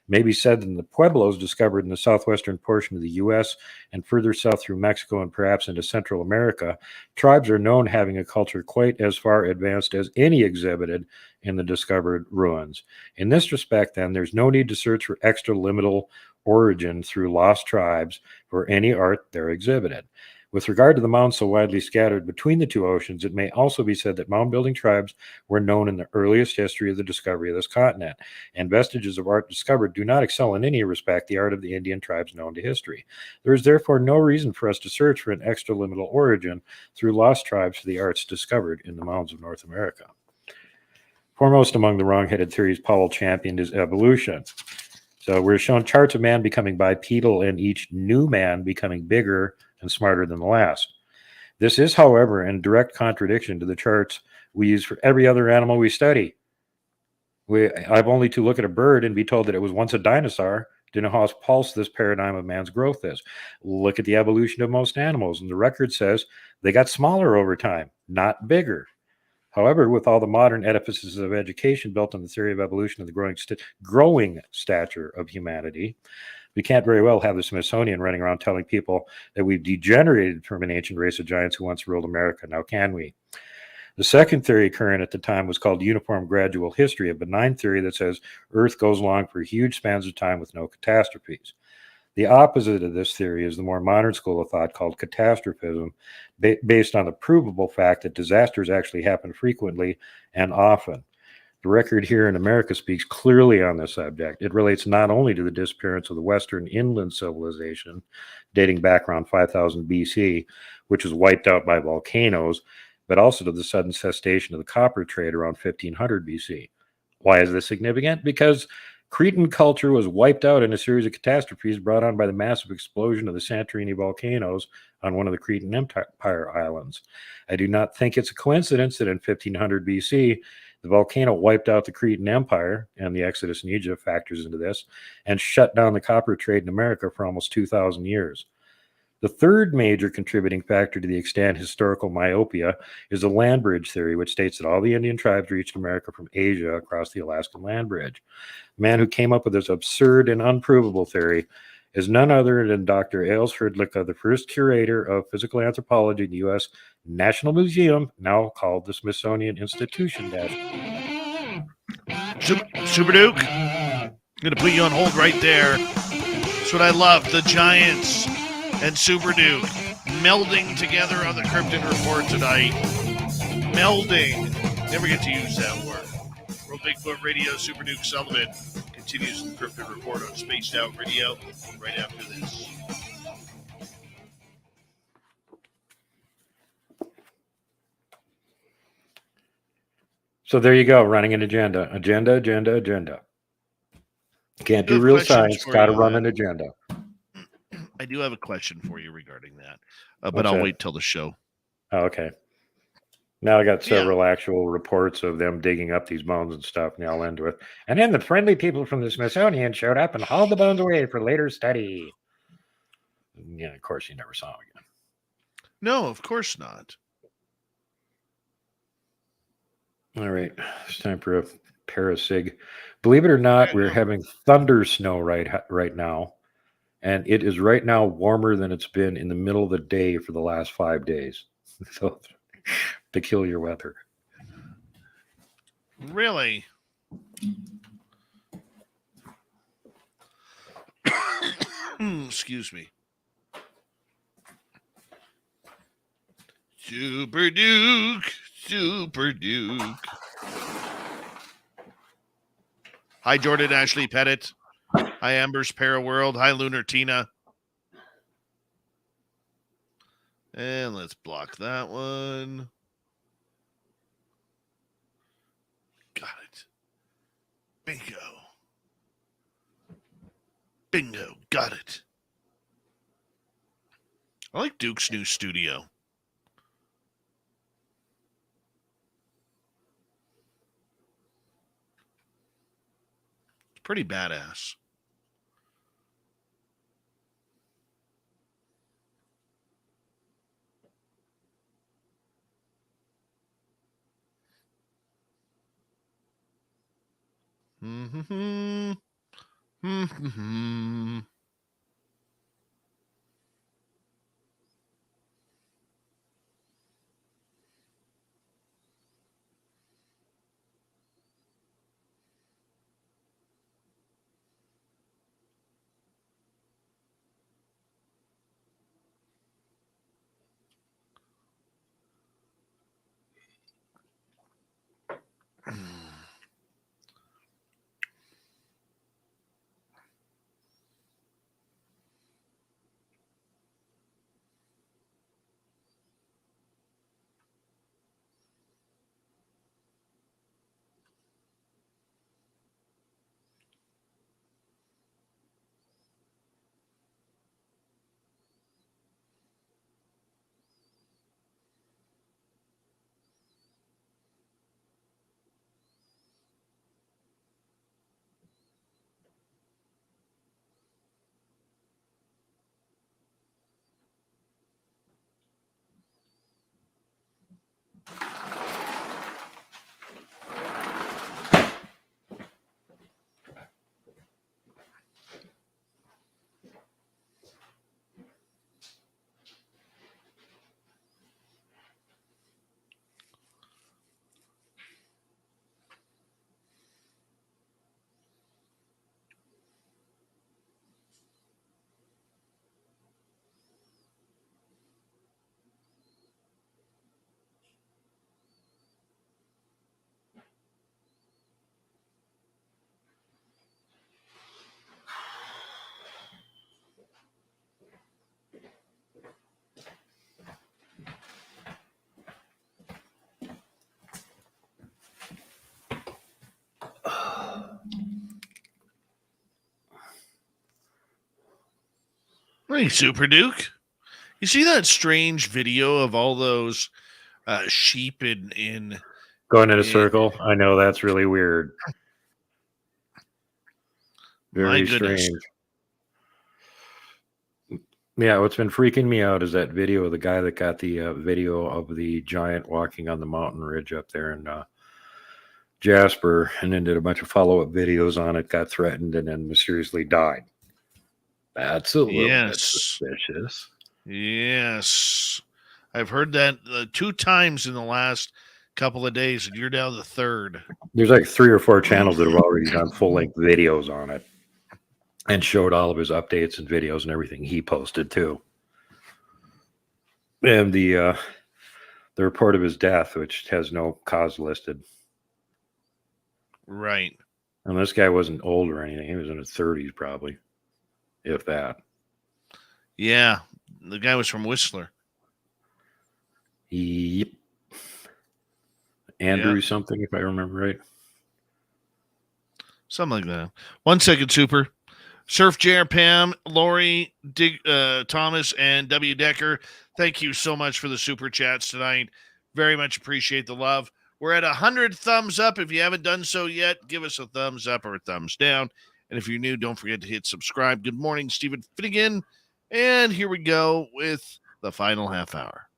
It may be said that in the Pueblos discovered in the southwestern portion of the U.S. and further south through Mexico and perhaps into Central America, tribes are known having a culture quite as far advanced as any exhibited in the discovered ruins. In this respect, then, there's no need to search for extraliminal origin through lost tribes for any art there exhibited. With regard to the mounds so widely scattered between the two oceans, it may also be said that mound-building tribes were known in the earliest history of the discovery of this continent, and vestiges of art discovered do not excel in any respect the art of the Indian tribes known to history. There is therefore no reason for us to search for an extraliminal origin through lost tribes for the arts discovered in the mounds of North America. Foremost among the wrong-headed theories Powell championed is evolution. So we're shown charts of man becoming bipedal and each new man becoming bigger and smarter than the last. This is, however, in direct contradiction to the charts we use for every other animal we study. I've only to look at a bird and be told that it was once a dinosaur to know how false this paradigm of man's growth is. Look at the evolution of most animals, and the record says they got smaller over time, not bigger. However, with all the modern edifices of education built on the theory of evolution of the growing stature of humanity, we can't very well have the Smithsonian running around telling people that we've degenerated from an ancient race of giants who once ruled America. Now, can we? The second theory current at the time was called uniform gradual history, a benign theory that says Earth goes along for huge spans of time with no catastrophes. The opposite of this theory is the more modern school of thought called catastrophism, based on the provable fact that disasters actually happen frequently and often. The record here in America speaks clearly on this subject. It relates not only to the disappearance of the Western inland civilization, dating back around 5000 BC, which was wiped out by volcanoes, but also to the sudden cessation of the copper trade around 1500 BC. Why is this significant? Because Cretan culture was wiped out in a series of catastrophes brought on by the massive explosion of the Santorini volcanoes on one of the Cretan Empire islands. I do not think it's a coincidence that in 1500 BC, the volcano wiped out the Cretan Empire, and the exodus in Egypt factors into this, and shut down the copper trade in America for almost 2,000 years. The third major contributing factor to the extant historical myopia is the land bridge theory, which states that all the Indian tribes reached America from Asia across the Alaskan land bridge. The man who came up with this absurd and unprovable theory is none other than Dr. Aylesford Licka, the first curator of physical anthropology in the U.S. National Museum, now called the Smithsonian Institution. Super Duke, I'm going to put you on hold right there. That's what I love. The Giants and Super Duke melding together on the Cryptid Report tonight. Melding. Never get to use that word. World Bigfoot Radio, Super Duke Sullivan continues the Cryptid Report on Spaced Out Radio right after this. So there you go, running an agenda. Can't do real science, got to run an agenda. I do have a question for you regarding that, but What's I'll that? wait till the show. Oh, okay. Now I got several actual reports of them digging up these bones and stuff, and I'll end with, and then the friendly people from the Smithsonian showed up and hauled the bones away for later study. Yeah, of course, you never saw them again. No, of course not. All right, it's time for a parasig. Believe it or not, we're having thunder snow right now, and it is right now warmer than it's been in the middle of the day for the last 5 days. So peculiar weather. Really? Excuse me. Super Duke. Hi, Jordan Ashley Pettit. Hi, Amber's Paraworld. Hi, Lunar Tina. And let's block that one. Got it. Bingo. Got it. I like Duke's new studio. It's pretty badass. Mm-hmm. Mm-hmm. Hey, Super Duke. You see that strange video of all those sheep in going in a circle? I know, that's really weird. Very strange. Yeah, what's been freaking me out is that video of the guy that got the video of the giant walking on the mountain ridge up there in Jasper, and then did a bunch of follow-up videos on it, got threatened, and then mysteriously died. That's a little bit suspicious. Yes. I've heard that 2 times in the last couple of days, and you're down the third. There's like 3 or 4 channels that have already done full-length videos on it and showed all of his updates and videos and everything he posted too. And the report of his death, which has no cause listed. Right. And this guy wasn't old or anything. He was in his 30s probably, if that. Yeah. The guy was from Whistler. Yep. Andrew something, if I remember right. Something like that. 1 second, Super. Surf Jer, Pam, Lori, Thomas, and W. Decker, thank you so much for the super chats tonight. Very much appreciate the love. We're at 100 thumbs up. If you haven't done so yet, give us a thumbs up or a thumbs down. And if you're new, don't forget to hit subscribe. Good morning, Stephen Finnegan. And here we go with the final half hour.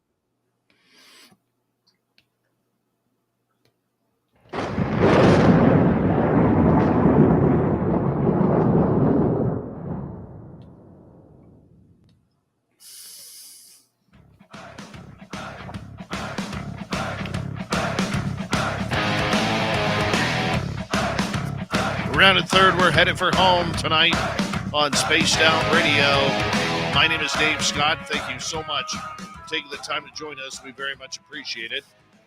Round and third, we're headed for home tonight on Spaced Out Radio. My name is Dave Scott. Thank you so much for taking the time to join us. We very much appreciate it.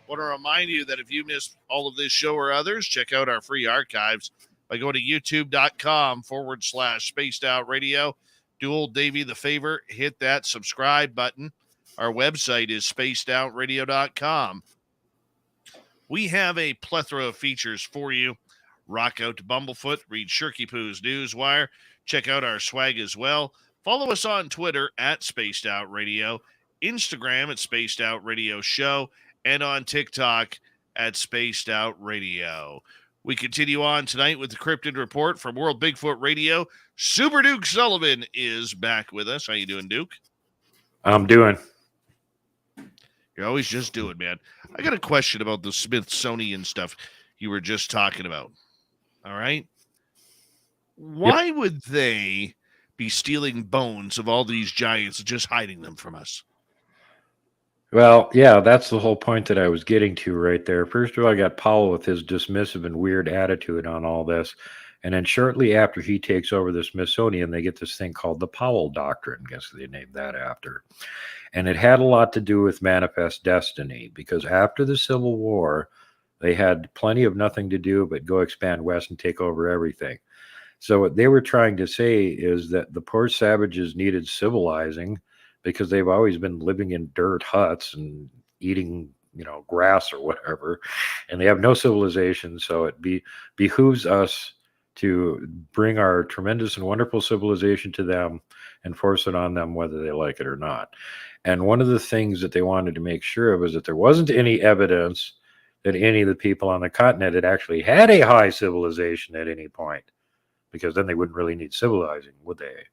Want to remind you that if you missed all of this show or others, check out our free archives by going to youtube.com/Spaced Out Radio. Do old Davey the favor, hit that subscribe button. Our website is spacedoutradio.com. We have a plethora of features for you. Rock out to Bumblefoot, read Shirky Poo's Newswire, check out our swag as well. Follow us on Twitter at Spaced Out Radio, Instagram at Spaced Out Radio Show, and on TikTok at Spaced Out Radio. We continue on tonight with the Cryptid Report from World Bigfoot Radio. Super Duke Sullivan is back with us. How you doing, Duke? I'm doing. You're always just doing, man. I got a question about the Smithsonian stuff you were just talking about. All right. Why would they be stealing bones of all these giants and just hiding them from us? Well, yeah, that's the whole point that I was getting to right there. First of all, I got Powell with his dismissive and weird attitude on all this. And then shortly after he takes over the Smithsonian, they get this thing called the Powell Doctrine. I guess they named that after. And it had a lot to do with manifest destiny, because after the Civil War, they had plenty of nothing to do but go expand west and take over everything. So what they were trying to say is that the poor savages needed civilizing because they've always been living in dirt huts and eating, grass or whatever, and they have no civilization. So it behooves us to bring our tremendous and wonderful civilization to them and force it on them whether they like it or not. And one of the things that they wanted to make sure of was that there wasn't any evidence that any of the people on the continent had actually had a high civilization at any point, because then they wouldn't really need civilizing, would they?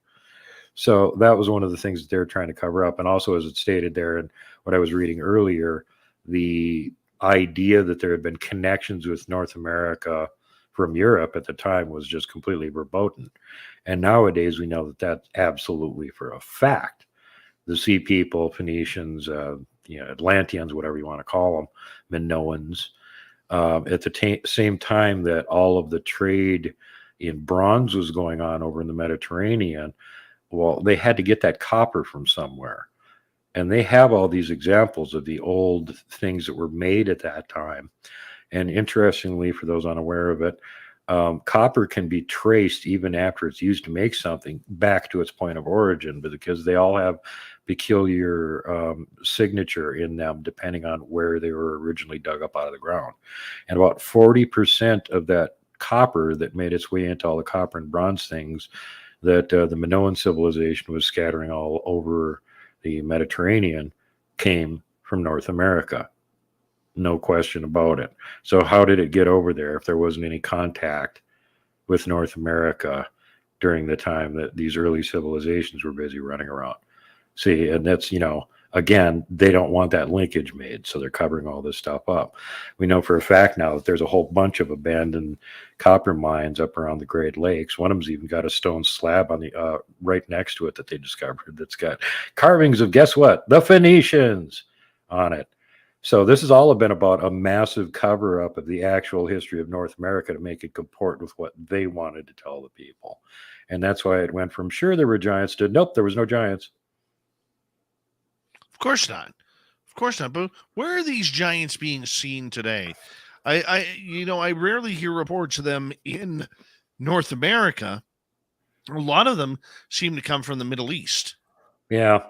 So that was one of the things that they're trying to cover up. And also, as it stated there in what I was reading earlier, the idea that there had been connections with North America from Europe at the time was just completely verboten. And nowadays we know that that's absolutely for a fact. The Sea People, Phoenicians, Atlanteans, whatever you want to call them, Minoans, at the same time that all of the trade in bronze was going on over in the Mediterranean, well, they had to get that copper from somewhere. And they have all these examples of the old things that were made at that time. And interestingly, for those unaware of it, copper can be traced even after it's used to make something back to its point of origin, but because they all have peculiar signature in them depending on where they were originally dug up out of the ground. And about 40% of that copper that made its way into all the copper and bronze things that the Minoan civilization was scattering all over the Mediterranean came from North America. No question about it. So how did it get over there if there wasn't any contact with North America during the time that these early civilizations were busy running around? See, and that's, again, they don't want that linkage made, so they're covering all this stuff up. We know for a fact now that there's a whole bunch of abandoned copper mines up around the Great Lakes. One of them's even got a stone slab on the right next to it that they discovered that's got carvings of, guess what? The Phoenicians on it. So this has all been about a massive cover up of the actual history of North America to make it comport with what they wanted to tell the people. And that's why it went from sure there were giants to nope, there was no giants. Of course not. Of course not. But where are these giants being seen today? I rarely hear reports of them in North America. A lot of them seem to come from the Middle East. Yeah.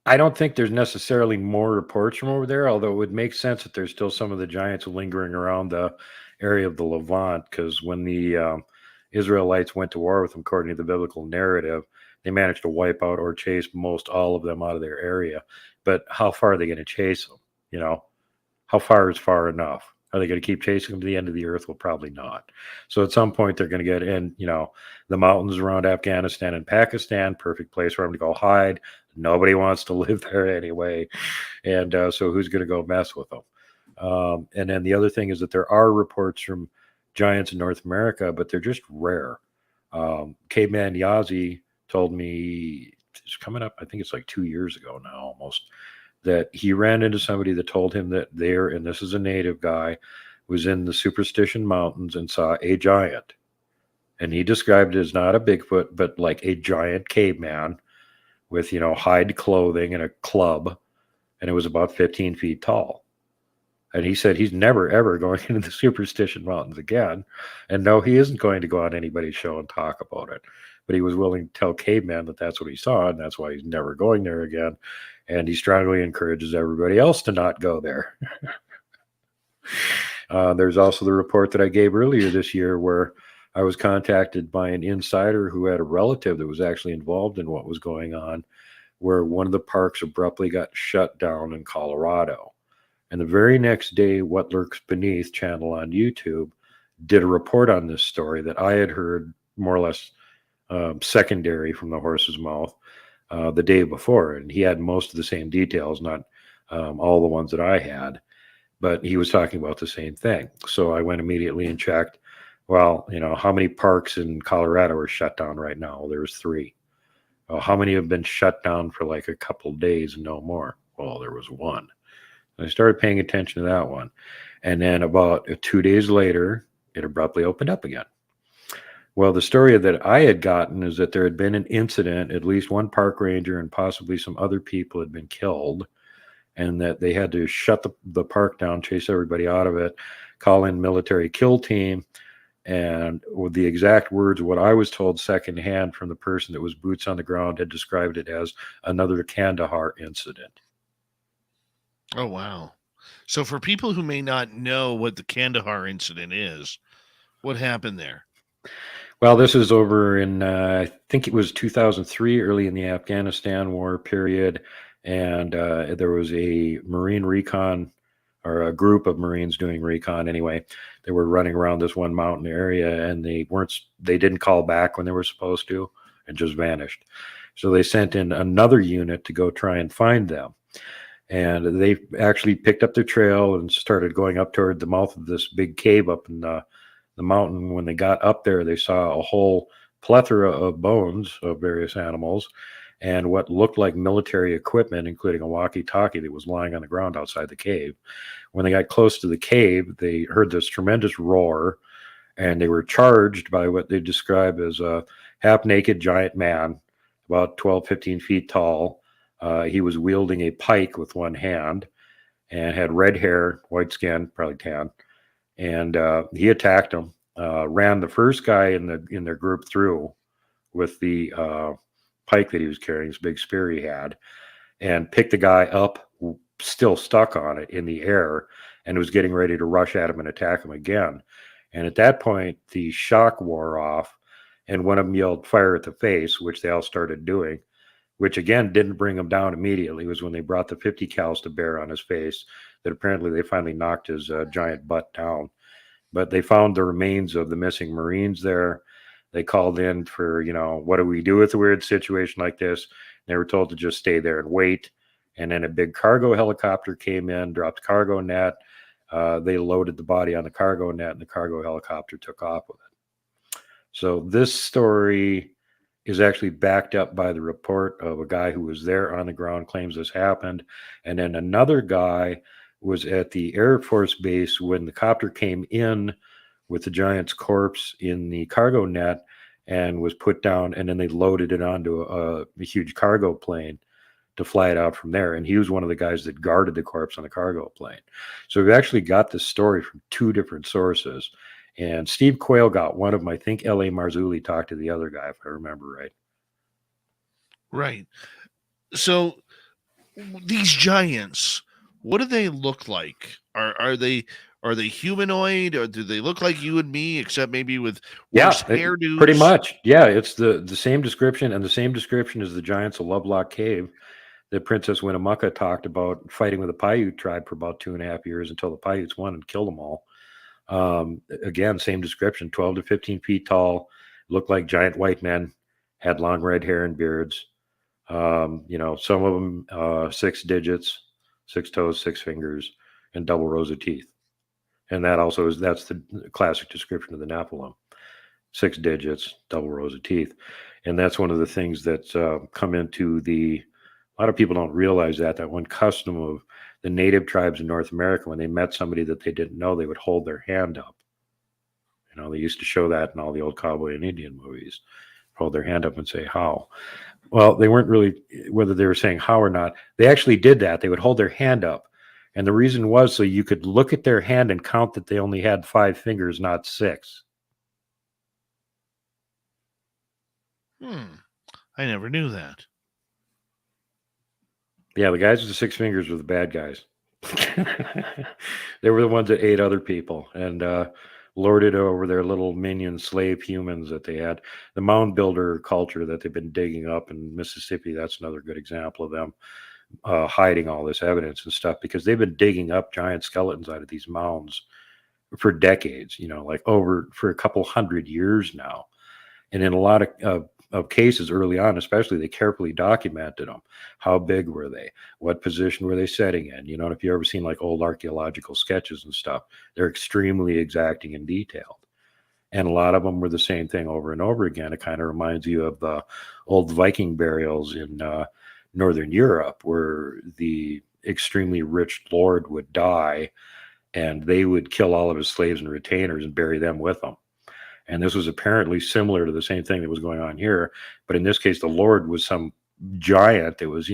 I don't think there's necessarily more reports from over there, although it would make sense that there's still some of the giants lingering around the area of the Levant, because when the Israelites went to war with them, according to the biblical narrative, they managed to wipe out or chase most all of them out of their area. But how far are they going to chase them? How far is far enough? Are they going to keep chasing them to the end of the earth? Well, probably not. So at some point, they're going to get in, the mountains around Afghanistan and Pakistan, perfect place for them to go hide. Nobody wants to live there anyway. And so who's going to go mess with them? And then the other thing is that there are reports from giants in North America, but they're just rare. Caveman Yazi told me, it's coming up, I think it's like 2 years ago now almost, that he ran into somebody that told him that there, and this is a native guy, was in the Superstition Mountains and saw a giant. And he described it as not a Bigfoot, but like a giant caveman with, hide clothing and a club. And it was about 15 feet tall. And he said he's never, ever going into the Superstition Mountains again. And no, he isn't going to go on anybody's show and talk about it. But he was willing to tell Caveman that that's what he saw, and that's why he's never going there again. And he strongly encourages everybody else to not go there. There's also the report that I gave earlier this year where I was contacted by an insider who had a relative that was actually involved in what was going on, where one of the parks abruptly got shut down in Colorado. And the very next day, What Lurks Beneath channel on YouTube did a report on this story that I had heard more or less secondary from the horse's mouth the day before. And he had most of the same details, not all the ones that I had, but he was talking about the same thing. So I went immediately and checked, well, how many parks in Colorado are shut down right now? Well, there's 3. Well, how many have been shut down for like a couple of days and no more? Well, there was 1. I started paying attention to that one. And then about 2 days later, it abruptly opened up again. Well, the story that I had gotten is that there had been an incident, at least one park ranger and possibly some other people had been killed, and that they had to shut the park down, chase everybody out of it, call in military kill team. And with the exact words, what I was told secondhand from the person that was boots on the ground had described it as another Kandahar incident. Oh, wow. So for people who may not know what the Kandahar incident is, what happened there? Well, this is over in, I think it was 2003, early in the Afghanistan war period. And there was a Marine recon, or a group of Marines doing recon anyway. They were running around this one mountain area, and they didn't call back when they were supposed to and just vanished. So they sent in another unit to go try and find them. And they actually picked up their trail and started going up toward the mouth of this big cave up in the mountain. When they got up there, they saw a whole plethora of bones of various animals and what looked like military equipment, including a walkie-talkie that was lying on the ground outside the cave. When they got close to the cave, they heard this tremendous roar, and they were charged by what they describe as a half-naked giant man, about 12, 15 feet tall. He was wielding a pike with one hand and had red hair, white skin, probably tan. And he attacked them, ran the first guy in their group through with the pike that he was carrying, this big spear he had, and picked the guy up, still stuck on it, in the air, and was getting ready to rush at him and attack him again. And at that point, the shock wore off, and one of them yelled, "Fire at the face," which they all started doing, which again didn't bring him down immediately. It was when they brought the 50 cals to bear on his face that apparently they finally knocked his giant butt down. But they found the remains of the missing Marines there. They called in for, what do we do with a weird situation like this? They were told to just stay there and wait. And then a big cargo helicopter came in, dropped cargo net. They loaded the body on the cargo net, and the cargo helicopter took off with it. So this story is actually backed up by the report of a guy who was there on the ground, claims this happened. And then another guy was at the Air Force base when the copter came in with the giant's corpse in the cargo net and was put down, and then they loaded it onto a huge cargo plane to fly it out from there. And he was one of the guys that guarded the corpse on the cargo plane. So we've actually got this story from two different sources. And Steve Quayle got one of them. I think L.A. Marzulli talked to the other guy, if I remember right. Right. So these giants, what do they look like? Are they humanoid, or do they look like you and me, except maybe with worse hairdos? Pretty much. Yeah, it's the same description, and the same description as the giants of Lovelock Cave that Princess Winnemucca talked about, fighting with the Paiute tribe for about 2.5 years until the Paiutes won and killed them all. Again, same description, 12 to 15 feet tall, looked like giant white men, had long red hair and beards. Some of them 6 digits, 6 toes, 6 fingers, and double rows of teeth. And that's the classic description of the Nephilim. 6 digits, double rows of teeth. And that's one of the things that come into a lot of people don't realize that one custom of the native tribes in North America, when they met somebody that they didn't know, they would hold their hand up. They used to show that in all the old cowboy and Indian movies. Hold their hand up and say, how? Well, they weren't really, whether they were saying how or not, they actually did that. They would hold their hand up. And the reason was so you could look at their hand and count that they only had 5 fingers, not 6. I never knew that. Yeah, the guys with the 6 fingers were the bad guys. They were the ones that ate other people and lorded over their little minion slave humans that they had. The mound builder culture that they've been digging up in Mississippi, that's another good example of them hiding all this evidence and stuff, because they've been digging up giant skeletons out of these mounds for decades, for a couple hundred years now. And in a lot of cases early on, especially, they carefully documented them. How big were they? What position were they setting in? If you've ever seen old archaeological sketches and stuff, they're extremely exacting and detailed. And a lot of them were the same thing over and over again. It kind of reminds you of the old Viking burials in Northern Europe, where the extremely rich lord would die and they would kill all of his slaves and retainers and bury them with them. And this was apparently similar to the same thing that was going on here. But in this case, the Lord was some giant that was,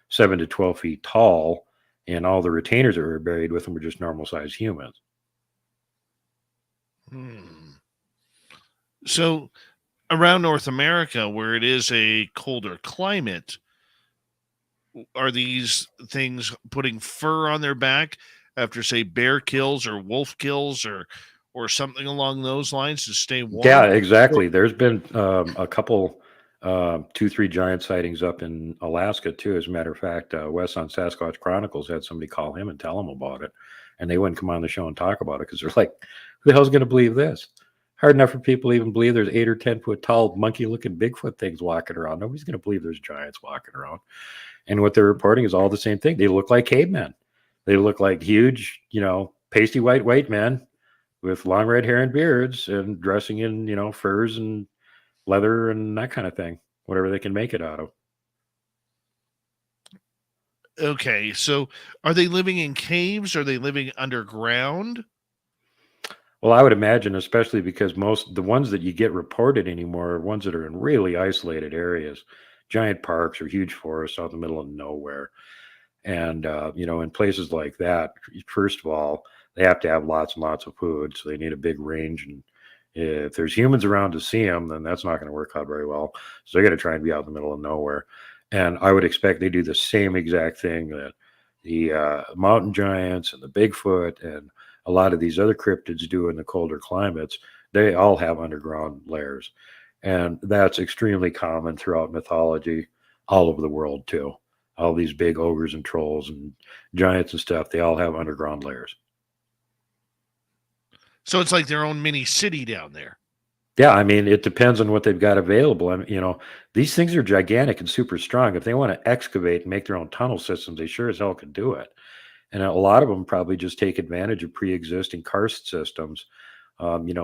7 to 12 feet tall. And all the retainers that were buried with him were just normal sized humans. So around North America, where it is a colder climate, are these things putting fur on their back after, say, bear kills or wolf kills or something along those lines to stay warm? Yeah, exactly. There's been a couple, 2-3 giant sightings up in Alaska too. As a matter of fact, Wes on Sasquatch Chronicles had somebody call him and tell him about it, and they wouldn't come on the show and talk about it because they're like, "Who the hell's going to believe this?" Hard enough for people to even believe there's 8 or 10 foot tall monkey-looking Bigfoot things walking around. Nobody's going to believe there's giants walking around. And what they're reporting is all the same thing. They look like cavemen. They look like huge, pasty white men with long red hair and beards and dressing in, furs and leather and that kind of thing, whatever they can make it out of. Okay, so are they living in caves? Are they living underground? Well, I would imagine, especially because the ones that you get reported anymore are ones that are in really isolated areas, giant parks or huge forests out in the middle of nowhere. And, in places like that, first of all, they have to have lots and lots of food. So they need a big range. And if there's humans around to see them, then that's not going to work out very well. So they got to try and be out in the middle of nowhere. And I would expect they do the same exact thing that the mountain giants and the Bigfoot and a lot of these other cryptids do in the colder climates. They all have underground layers. And that's extremely common throughout mythology all over the world too. All these big ogres and trolls and giants and stuff, they all have underground layers. So it's like their own mini city down there. Yeah, I mean, it depends on what they've got available. I mean, these things are gigantic and super strong. If they want to excavate and make their own tunnel systems, they sure as hell can do it. And a lot of them probably just take advantage of pre-existing karst systems.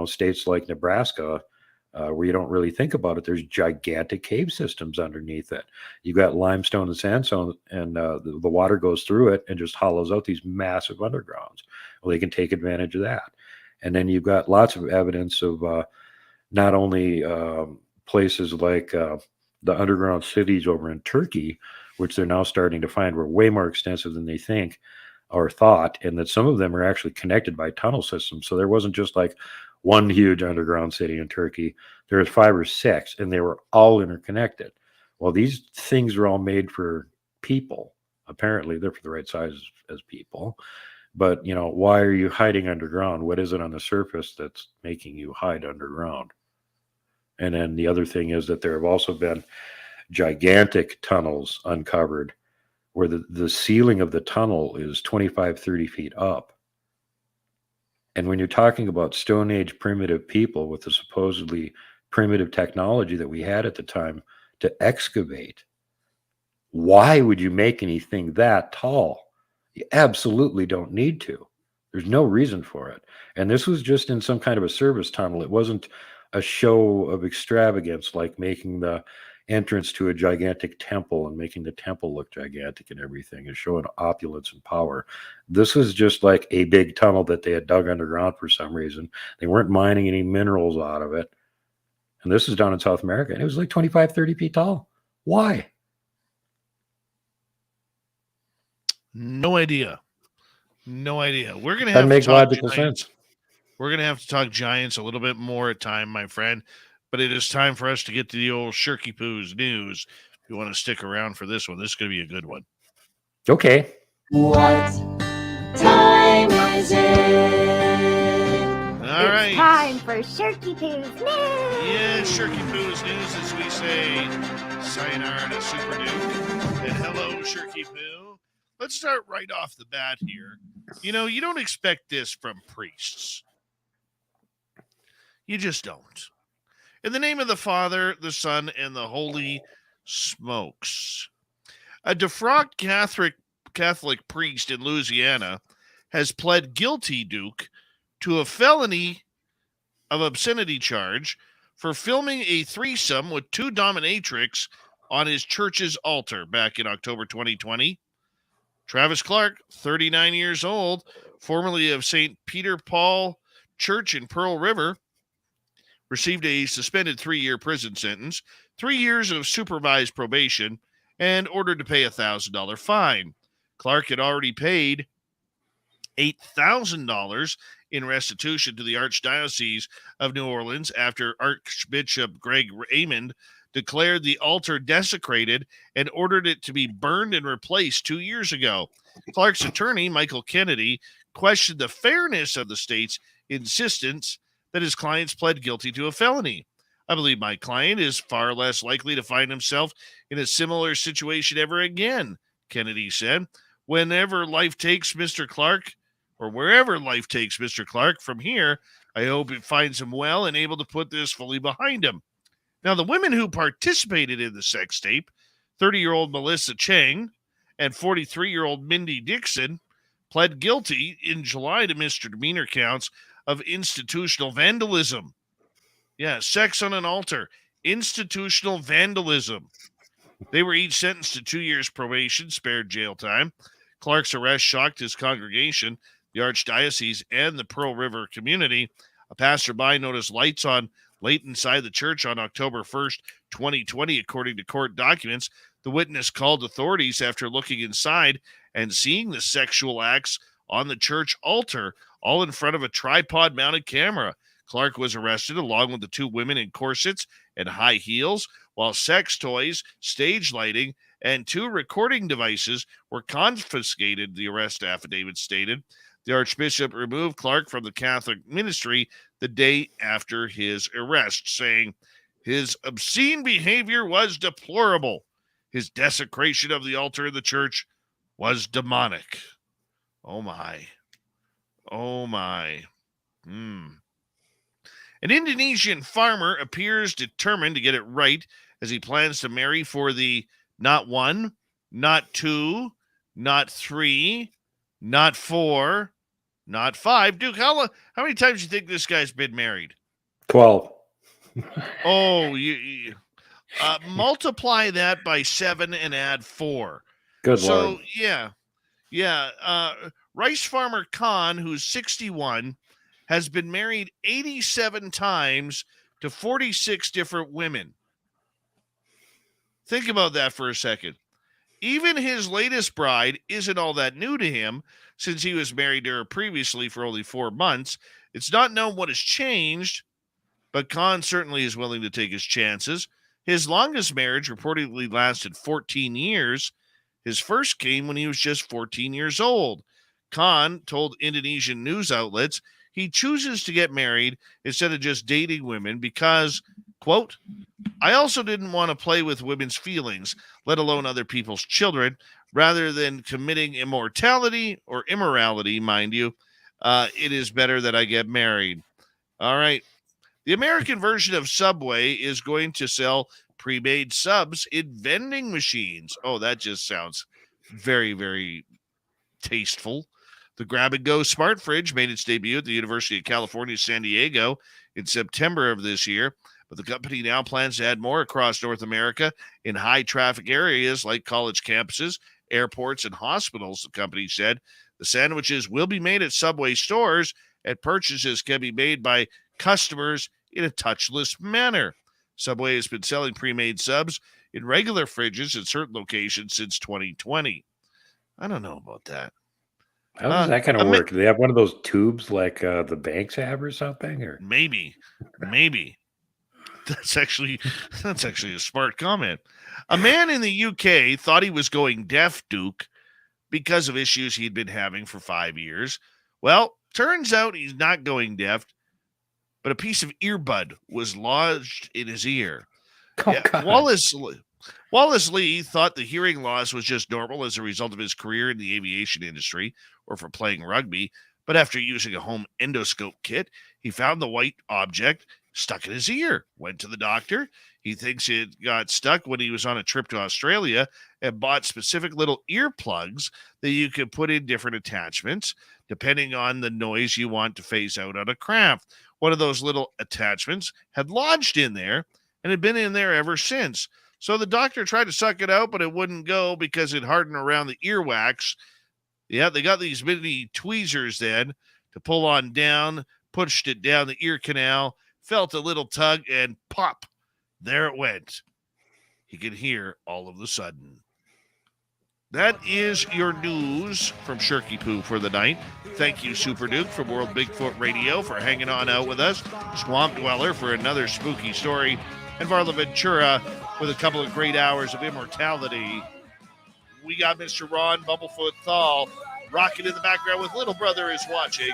States like Nebraska where you don't really think about it. There's gigantic cave systems underneath it. You got limestone and sandstone, and the water goes through it and just hollows out these massive undergrounds. Well, they can take advantage of that. And then you've got lots of evidence of not only places like the underground cities over in Turkey, which they're now starting to find were way more extensive than they think or thought, and that some of them are actually connected by tunnel systems. So there wasn't just like one huge underground city in Turkey. There was 5 or 6, and they were all interconnected. Well, these things are all made for people. Apparently, they're for the right size as people. But, you know, why are you hiding underground? What is it on the surface that's making you hide underground? And then the other thing is that there have also been gigantic tunnels uncovered where the ceiling of the tunnel is 25, 30 feet up. And when you're talking about Stone Age primitive people with the supposedly primitive technology that we had at the time to excavate, why would you make anything that tall? You absolutely don't need to. There's no reason for it. And this was just in some kind of a service tunnel. It wasn't a show of extravagance like making the entrance to a gigantic temple and making the temple look gigantic and everything and showing opulence and power. This was just like a big tunnel that they had dug underground for some reason. They weren't mining any minerals out of it. And this is down in South America. And it was like 25, 30 feet tall. Why? No idea. No idea. We're going to That have makes to talk logical giants. sense. We're going to have to talk giants a little bit more at time, my friend. But it is time for us to get to the old Shirky Poo's news. If you want to stick around for this one, this is going to be a good one. Okay. What time is it? All right. It's time for Shirky Poo's news. Yeah, Shirky Poo's news, as we say. Sayonara to Super Duke. And hello, Shirky Poo. Let's start right off the bat here. You know, you don't expect this from priests. You just don't. In the name of the Father, the Son, and the Holy Smokes. A defrocked Catholic priest in Louisiana has pled guilty, Duke, to a felony of obscenity charge for filming a threesome with 2 dominatrix on his church's altar back in October 2020. Travis Clark, 39 years old, formerly of St. Peter Paul Church in Pearl River, received a suspended 3-year prison sentence, 3 years of supervised probation, and ordered to pay a $1,000 fine. Clark had already paid $8,000 in restitution to the Archdiocese of New Orleans after Archbishop Greg Amond declared the altar desecrated and ordered it to be burned and replaced 2 years ago. Clark's attorney, Michael Kennedy, questioned the fairness of the state's insistence that his clients pled guilty to a felony. I believe my client is far less likely to find himself in a similar situation ever again, Kennedy said. Whenever life takes Mr. Clark, or wherever life takes Mr. Clark from here, I hope it finds him well and able to put this fully behind him. Now, the women who participated in the sex tape, 30-year-old Melissa Chang and 43-year-old Mindy Dixon, pled guilty in July to misdemeanor counts of institutional vandalism. Yeah, sex on an altar, institutional vandalism. They were each sentenced to 2 years probation, spared jail time. Clark's arrest shocked his congregation, the Archdiocese, and the Pearl River community. A passerby noticed lights on late inside the church on October 1st, 2020, according to court documents. The witness called authorities after looking inside and seeing the sexual acts on the church altar, all in front of a tripod-mounted camera. Clark was arrested along with the 2 women in corsets and high heels, while sex toys, stage lighting, and 2 recording devices were confiscated, the arrest affidavit stated. The Archbishop removed Clark from the Catholic ministry the day after his arrest, saying his obscene behavior was deplorable. His desecration of the altar in the church was demonic. Oh, my. Oh, my. An Indonesian farmer appears determined to get it right as he plans to marry for the not 1, not 2, not 3, not 4, not 5. Duke, how many times do you think this guy's been married? 12. Oh, you multiply that by 7 and add 4. Good So, Lord. yeah. Rice farmer Khan, who's 61, has been married 87 times to 46 different women. Think about that for a second. Even his latest bride isn't all that new to him, since he was married to her previously for only 4 months. It's not known what has changed, but Khan certainly is willing to take his chances. His longest marriage reportedly lasted 14 years. His first came when he was just 14 years old. Khan told Indonesian news outlets he chooses to get married instead of just dating women because, quote, I also didn't want to play with women's feelings, let alone other people's children, rather than committing immortality or immorality, mind you. It is better that I get married. All right. The American version of Subway is going to sell pre-made subs in vending machines. Oh, that just sounds very, very tasteful. The grab-and-go smart fridge made its debut at the University of California, San Diego in September of this year, but the company now plans to add more across North America in high-traffic areas like college campuses, airports, and hospitals, the company said. The sandwiches will be made at Subway stores, and purchases can be made by customers in a touchless manner. Subway has been selling pre-made subs in regular fridges at certain locations since 2020. I don't know about that. How does that kind of work? Do they have one of those tubes like the banks have or something? Or maybe. That's actually a smart comment. A man in the UK thought he was going deaf, Duke, because of issues he'd been having for 5 years. Well, turns out he's not going deaf, but a piece of earbud was lodged in his ear. Wallace Lee thought the hearing loss was just normal as a result of his career in the aviation industry or for playing rugby, but after using a home endoscope kit, he found the white object stuck in his ear. Went to the doctor. He thinks it got stuck when he was on a trip to Australia and bought specific little earplugs that you could put in different attachments depending on the noise you want to phase out on a craft. One of those little attachments had lodged in there and had been in there ever since. So the doctor tried to suck it out, but it wouldn't go because it hardened around the earwax. Yeah, they got these mini tweezers then to pull on down, pushed it down the ear canal, felt a little tug, and pop, there it went. He could hear all of the sudden. That is your news from Shirky Poo for the night. Thank you, Super Duke from World Bigfoot Radio for hanging on out with us. Swamp Dweller for another spooky story. And Varla Ventura with a couple of great hours of immortality. We got Mr. Ron Bumblefoot Thal rocking in the background with Little Brother is Watching.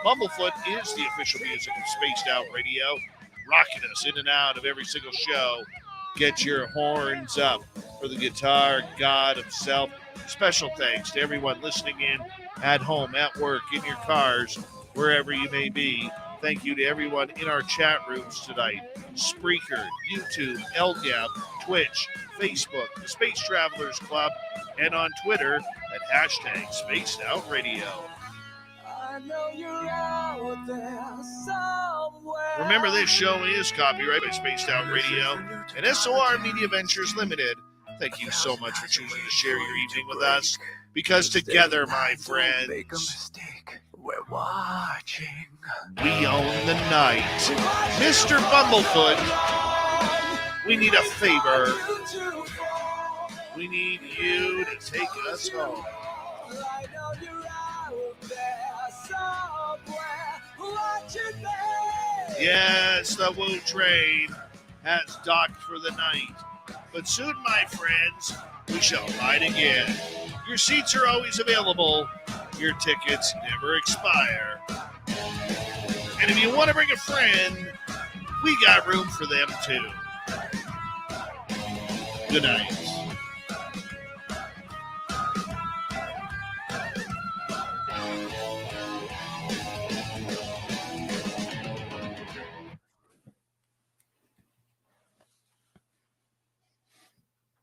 Bumblefoot is the official music of Spaced Out Radio, rocking us in and out of every single show. Get your horns up for the guitar god himself. Special thanks to everyone listening in at home, at work, in your cars, wherever you may be. Thank you to everyone in our chat rooms tonight. Spreaker, YouTube, LGAP, Twitch, Facebook, the Space Travelers Club, and on Twitter at hashtag Spaced Out Radio. Remember, this show is copyright by Spaced Out Radio and SOR Media Ventures Limited. Thank you so much for choosing to share your evening with us, because together, my friends, we're watching. We own the night. Mr. Bumblefoot, we need a favor. We need you to take us home. Yes, the Woo train has docked for the night. But soon, my friends, we shall ride again. Your seats are always available. Your tickets never expire. And if you want to bring a friend, we got room for them too. Good night.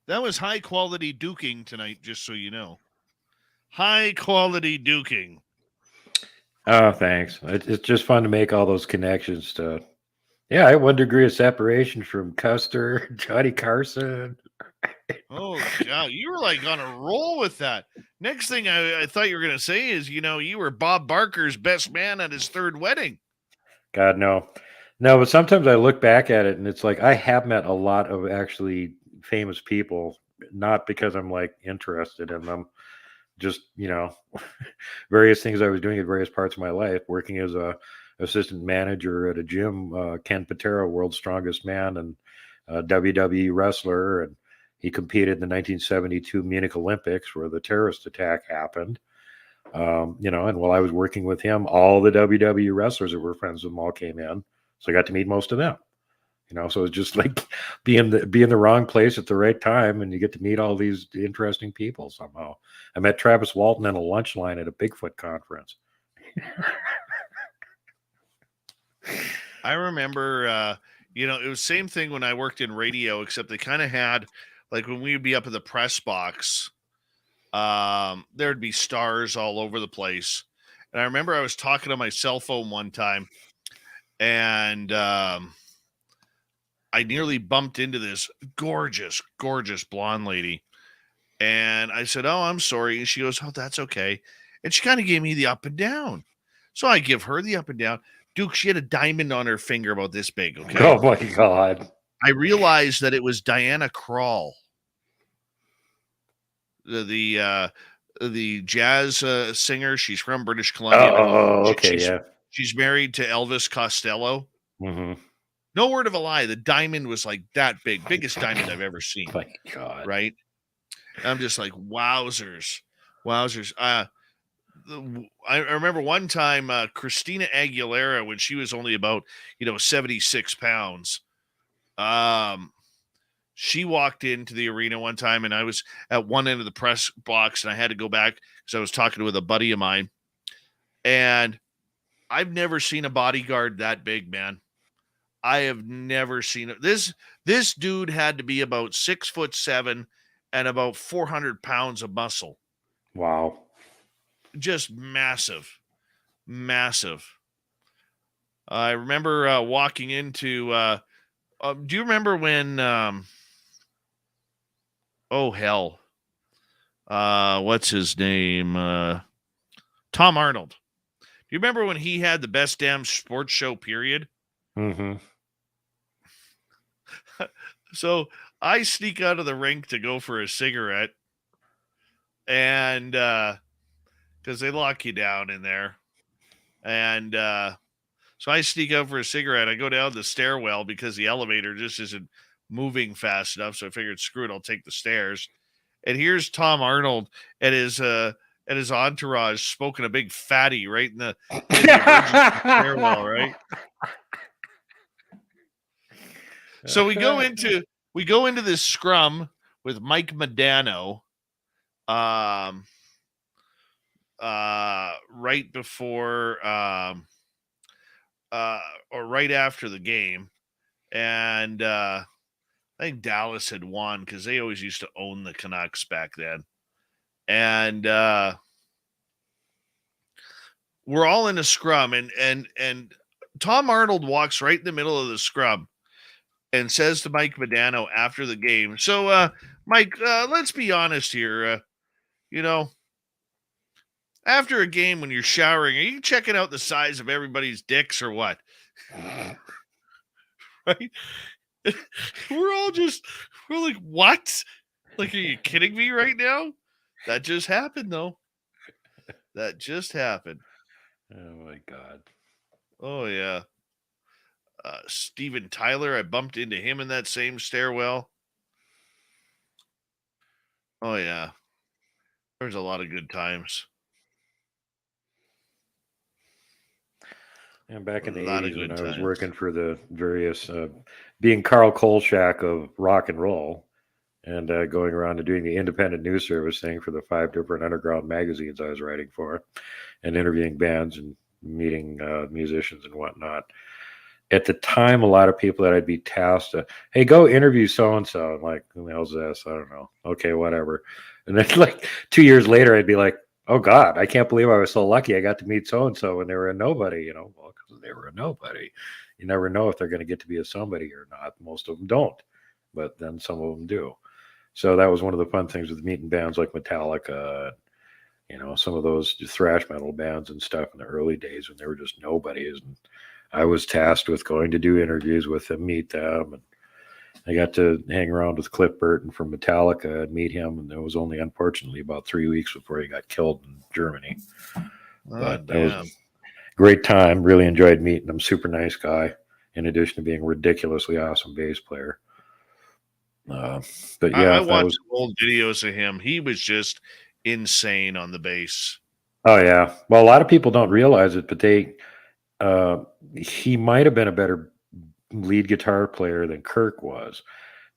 That was high quality duking tonight, just so you know. High quality duking. Oh, thanks. It's just fun to make all those connections to Yeah, I had 1 degree of separation from Custer, Johnny Carson. Oh, God. You were like on a roll with that. Next thing I thought you were going to say is, you were Bob Barker's best man at his 3rd wedding. God, no. No, but sometimes I look back at it and it's like I have met a lot of actually famous people, not because I'm like interested in them, just, various things I was doing at various parts of my life, working as a assistant manager at a gym, Ken Patera, world's strongest man and WWE wrestler. And he competed in the 1972 Munich Olympics where the terrorist attack happened. And while I was working with him, all the WWE wrestlers that were friends with him all came in. So I got to meet most of them. So it's just like be in the wrong place at the right time, and you get to meet all these interesting people somehow. I met Travis Walton in a lunch line at a Bigfoot conference. I remember, it was the same thing when I worked in radio, except they kind of had, like when we would be up in the press box, there'd be stars all over the place. And I remember I was talking on my cell phone one time, and I nearly bumped into this gorgeous, gorgeous blonde lady. And I said, "Oh, I'm sorry." And she goes, "Oh, that's okay." And she kind of gave me the up and down. So I give her the up and down. Duke, she had a diamond on her finger about this big, okay? Oh, my God. I realized that it was Diana Krall, the jazz singer. She's from British Columbia. Oh, okay, she's, yeah. She's married to Elvis Costello. Mm-hmm. No word of a lie. The diamond was like that big, biggest diamond I've ever seen. My God. Right? I'm just like, wowzers. I remember one time Christina Aguilera, when she was only about 76 pounds, she walked into the arena one time, and I was at one end of the press box, and I had to go back because I was talking with a buddy of mine, and I've never seen a bodyguard that big, man. I have never seen it. This dude had to be about 6'7" and about 400 pounds of muscle. Wow. Just massive. I remember walking into do you remember when what's his name? Tom Arnold. Do you remember when he had the best damn sports show period? Mm-hmm. So I sneak out of the rink to go for a cigarette, and because they lock you down in there, and so I sneak out for a cigarette. I go down the stairwell because the elevator just isn't moving fast enough. So I figured, screw it, I'll take the stairs. And here's Tom Arnold and his entourage smoking a big fatty right in the emergency stairwell, right? So we go into this scrum with Mike Modano, right before or right after the game, and I think Dallas had won because they always used to own the Canucks back then, and we're all in a scrum, and Tom Arnold walks right in the middle of the scrum and says to Mike Modano after the game, "So, Mike, let's be honest here. After a game when you're showering, are you checking out the size of everybody's dicks or what?" Right? We're like, what? Like, are you kidding me right now? That just happened, though. That just happened. Oh, my God. Oh, yeah. Steven Tyler, I bumped into him in that same stairwell. Oh, yeah. There's a lot of good times. And back in the A lot of 80s when good I was times. working for the various, being Carl Kolchak of rock and roll and going around and doing the independent news service thing for the 5 different underground magazines I was writing for and interviewing bands and meeting musicians and whatnot. At the time, a lot of people that I'd be tasked to, hey, go interview so-and-so. I'm like, who the hell's this? I don't know. Okay, whatever. And then like 2 years later, I'd be like, oh God, I can't believe I was so lucky I got to meet so-and-so when they were a nobody, well, because they were a nobody, You never know if they're going to get to be a somebody or not. Most of them don't, but then some of them do. So that was one of the fun things with meeting bands like Metallica, some of those thrash metal bands and stuff in the early days when they were just nobodies. And I was tasked with going to do interviews with them, meet them, and I got to hang around with Cliff Burton from Metallica and meet him. And it was only, unfortunately, about 3 weeks before he got killed in Germany. But that was a great time. Really enjoyed meeting him. Super nice guy, in addition to being a ridiculously awesome bass player. But yeah, I watched old videos of him. He was just insane on the bass. Oh yeah. Well, a lot of people don't realize it, but he might have been a better lead guitar player than Kirk was,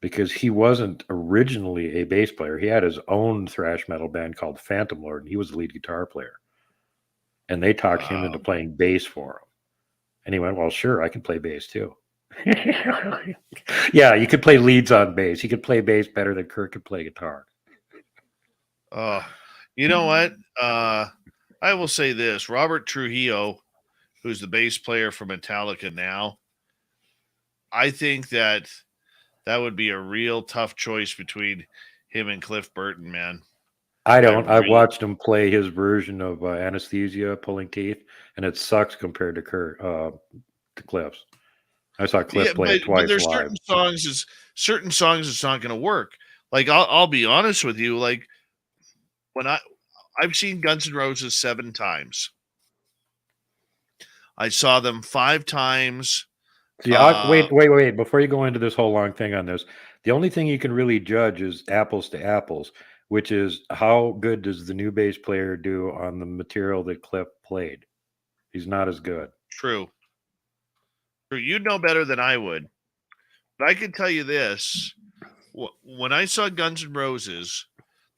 because he wasn't originally a bass player. He had his own thrash metal band called Phantom Lord, and he was the lead guitar player. And they talked him into playing bass for him. And he went, well, sure, I can play bass too. Yeah, you could play leads on bass. He could play bass better than Kirk could play guitar. You know what? I will say this. Robert Trujillo, who's the bass player for Metallica now, I think that would be a real tough choice between him and Cliff Burton, man. I've watched him play his version of Anesthesia, Pulling Teeth, and it sucks compared to Cliff's. I saw Cliff play it twice. But there's live. certain songs it's not going to work. Like I'll be honest with you. Like when I've seen Guns N' Roses 7 times. I saw them 5 times. See, wait. Before you go into this whole long thing on this, the only thing you can really judge is apples to apples, which is how good does the new bass player do on the material that Cliff played? He's not as good. True. You'd know better than I would. But I can tell you this. When I saw Guns N' Roses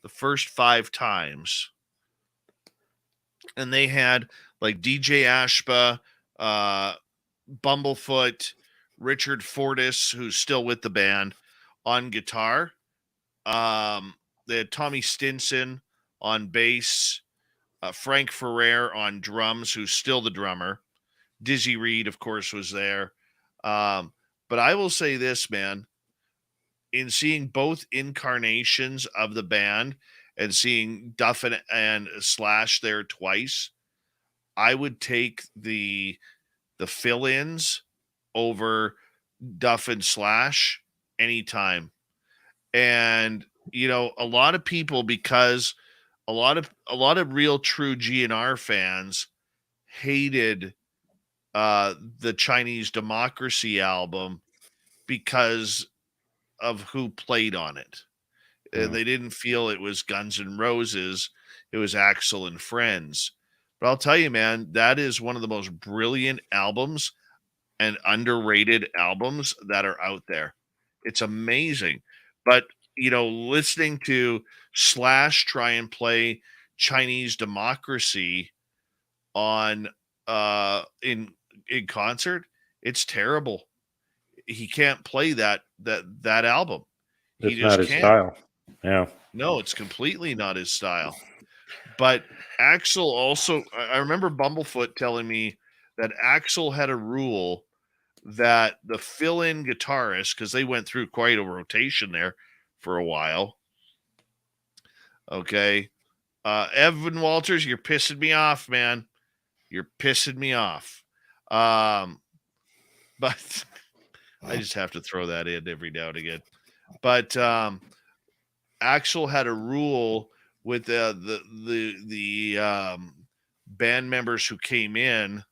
the first 5 times, and they had like DJ Ashba, Bumblefoot, Richard Fortis, who's still with the band, on guitar. They had Tommy Stinson on bass, Frank Ferrer on drums, who's still the drummer. Dizzy Reed, of course, was there. But I will say this, man. In seeing both incarnations of the band and seeing Duff and Slash there twice, I would take the fill-ins over Duff and Slash anytime. And a lot of people, because a lot of real true GNR fans hated the Chinese Democracy album because of who played on it. They didn't feel it was Guns N' Roses. It was Axl and Friends. But I'll tell you, man, that is one of the most brilliant albums and underrated albums that are out there. It's amazing. But, listening to Slash try and play Chinese Democracy on in concert, it's terrible. He can't play that album. It's not his style. Yeah. No, it's completely not his style. But Axl also, I remember Bumblefoot telling me that Axl had a rule that the fill-in guitarist, because they went through quite a rotation there for a while. Okay. Evan Walters, you're pissing me off, man. You're pissing me off. But I just have to throw that in every now and again. But Axl had a rule with the band members who came in,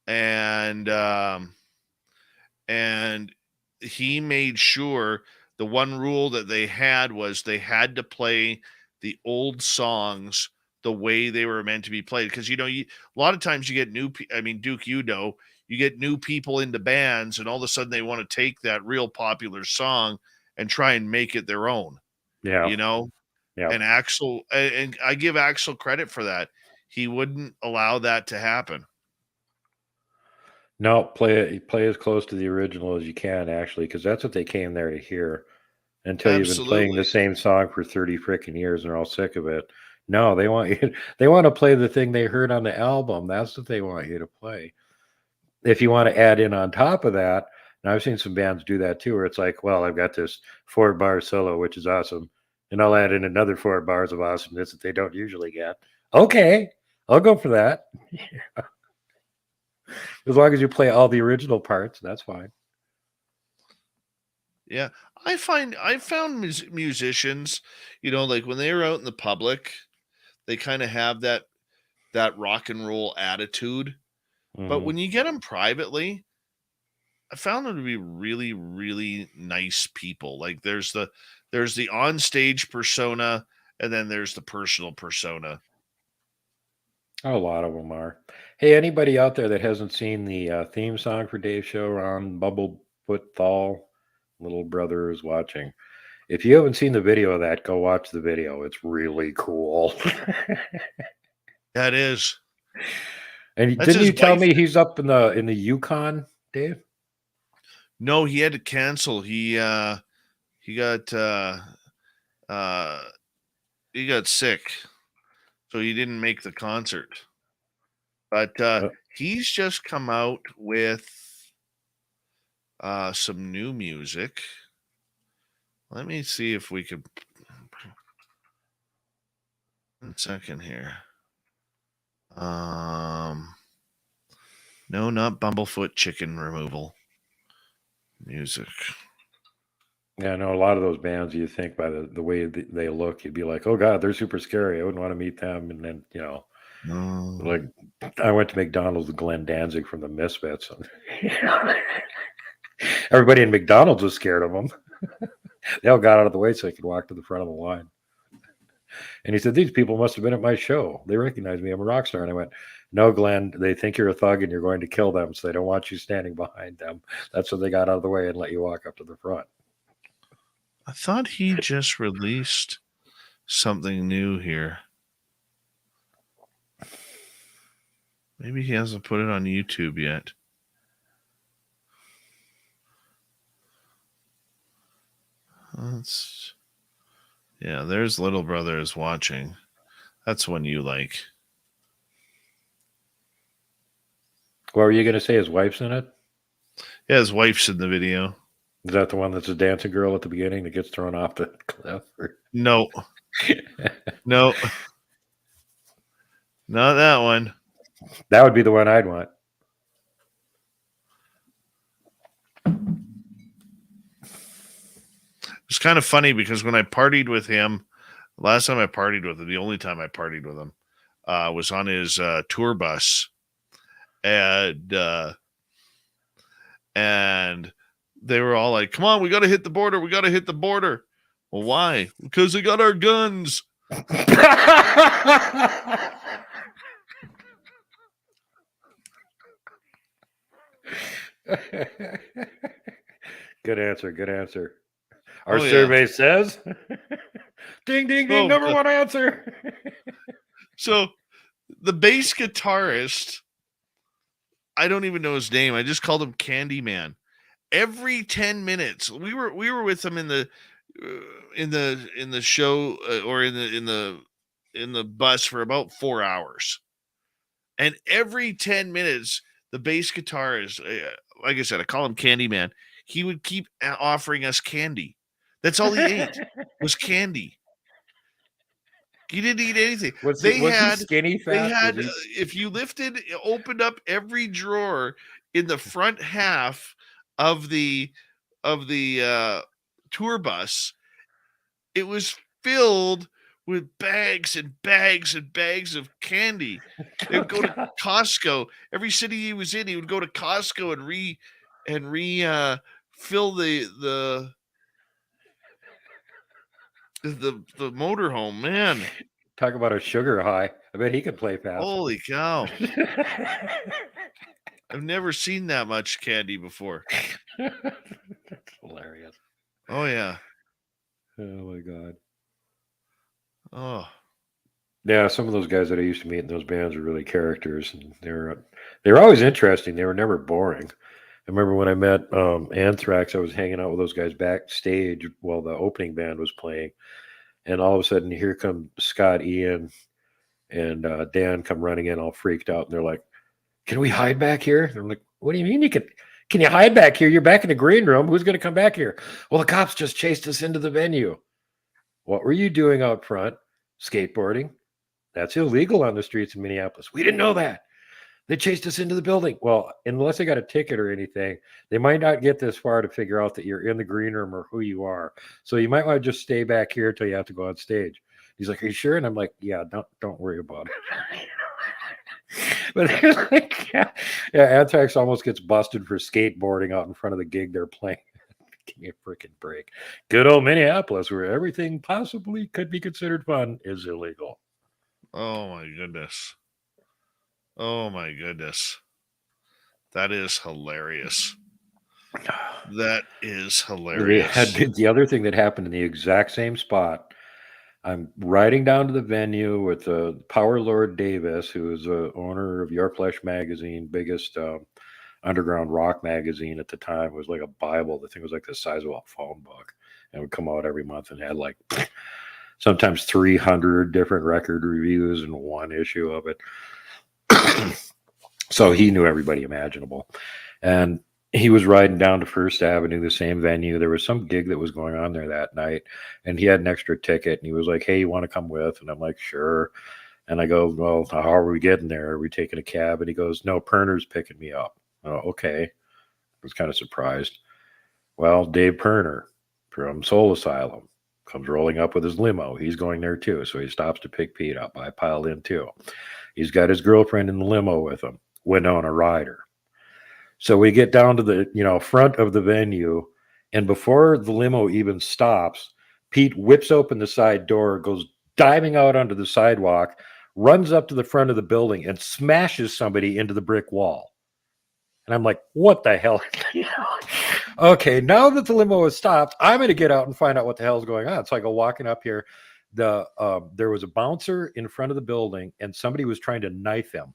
and he made sure the one rule that they had was they had to play the old songs the way they were meant to be played. Because, a lot of times you get Duke, you get new people into bands, and all of a sudden they want to take that real popular song and try and make it their own. Yeah. Yeah. And Axl, and I give Axl credit for that. He wouldn't allow that to happen. No, play as close to the original as you can, actually, because that's what they came there to hear. Until you've been playing the same song for 30 freaking years and they're all sick of it. No, they want to play the thing they heard on the album. That's what they want you to play. if you want to add in on top of that, and I've seen some bands do that too, where it's like, well, I've got this 4-bar solo, which is awesome, and I'll add in another 4 bars of awesomeness that they don't usually get. Okay, I'll go for that. As long as you play all the original parts, that's fine. Yeah, I found musicians, like when they were out in the public, they kind of have that rock and roll attitude. But when you get them privately, I found them to be really, really nice people. Like there's the on-stage persona, and then there's the personal persona. A lot of them are. Hey, anybody out there that hasn't seen the theme song for Dave's show on Bumblefoot Thal, little brother is watching. If you haven't seen the video of that, go watch the video. It's really cool. That is. And That's didn't his you tell wife. me he's up in the Yukon, Dave? No, he had to cancel. He got sick, so he didn't make the concert. But he's just come out with some new music. Let me see if we could. 1 second here. No, not Bumblefoot chicken removal music. Yeah, I know a lot of those bands, you think by the way they look, you'd be like, oh God, they're super scary. I wouldn't want to meet them. And then, like I went to McDonald's with Glenn Danzig from the Misfits. And everybody in McDonald's was scared of him. They all got out of the way so I could walk to the front of the line. And he said, these people must have been at my show. They recognize me. I'm a rock star. And I went, no, Glenn, they think you're a thug and you're going to kill them. So they don't want you standing behind them. That's what they got out of the way and let you walk up to the front. I thought he just released something new here. Maybe he hasn't put it on YouTube yet. There's Little Brother is watching. That's one you like. What were you going to say? His wife's in it? Yeah, his wife's in the video. Is that the one that's a dancing girl at the beginning that gets thrown off the cliff? No. No. Not that one. That would be the one I'd want. It's kind of funny because when I partied with him, last time I partied with him, the only time I partied with him, was on his tour bus. And they were all like, come on, we got to hit the border. We got to hit the border. Well, why? Because they got our guns. Good answer. Good answer. Our survey says, ding, ding, ding, number one answer. So the bass guitarist, I don't even know his name. I just called him Candyman. Every 10 minutes, we were with him in the show or in the bus for about 4 hours, and every 10 minutes, the bass guitarist, like I said, I call him Candyman. He would keep offering us candy. That's all he ate was candy. He didn't eat anything. Was he skinny fat? They had, if you opened up every drawer in the front half of the tour bus, it was filled with bags and bags and bags of candy. They would go to Costco. Every city he was in, he would go to Costco and fill the motorhome, man. Talk about a sugar high. I bet he could play fast. Holy cow. I've never seen that much candy before. That's hilarious. Oh, yeah. Oh, my God. Oh. Yeah, some of those guys that I used to meet in those bands were really characters. And they were always interesting. They were never boring. I remember when I met Anthrax, I was hanging out with those guys backstage while the opening band was playing. And all of a sudden, here come Scott, Ian, and Dan come running in all freaked out. And they're like, can we hide back here? They're like, What do you mean can you hide back here? You're back in the green room. Who's going to come back here? Well, the cops just chased us into the venue. What were you doing out front? Skateboarding. That's illegal on the streets of Minneapolis. We didn't know that. They chased us into the building. Well, unless they got a ticket or anything, they might not get this far to figure out that you're in the green room or who you are. So you might want to just stay back here till you have to go on stage. He's like, are you sure? And I'm like, yeah, don't worry about it. But like, yeah, Anthrax almost gets busted for skateboarding out in front of the gig they're playing. Give me a freaking break. Good old Minneapolis, where everything possibly could be considered fun, is illegal. Oh my goodness. Oh my goodness. That is hilarious. That is hilarious. The other thing that happened in the exact same spot, I'm riding down to the venue with Power Lord Davis, who is the owner of Your Flesh magazine, biggest underground rock magazine at the time. It was like a Bible. The thing was like the size of a phone book, and would come out every month and had like sometimes 300 different record reviews in one issue of it. So he knew everybody imaginable. And he was riding down to First Avenue, the same venue. There was some gig that was going on there that night, and he had an extra ticket, and he was like, hey, you want to come with? And I'm like, sure. And I go, well, how are we getting there? Are we taking a cab? And he goes, no, Perner's picking me up. Oh, okay. I was kind of surprised. Well, Dave Perner from Soul Asylum comes rolling up with his limo. He's going there too. So he stops to pick Pete up. I piled in too. He's got his girlfriend in the limo with him, Winona Ryder. So we get down to the front of the venue, and before the limo even stops, Pete whips open the side door, goes diving out onto the sidewalk, runs up to the front of the building, and smashes somebody into the brick wall. And I'm like, what the hell? Okay, now that the limo has stopped, I'm going to get out and find out what the hell is going on. So I go walking up here. There was a bouncer in front of the building, and somebody was trying to knife him.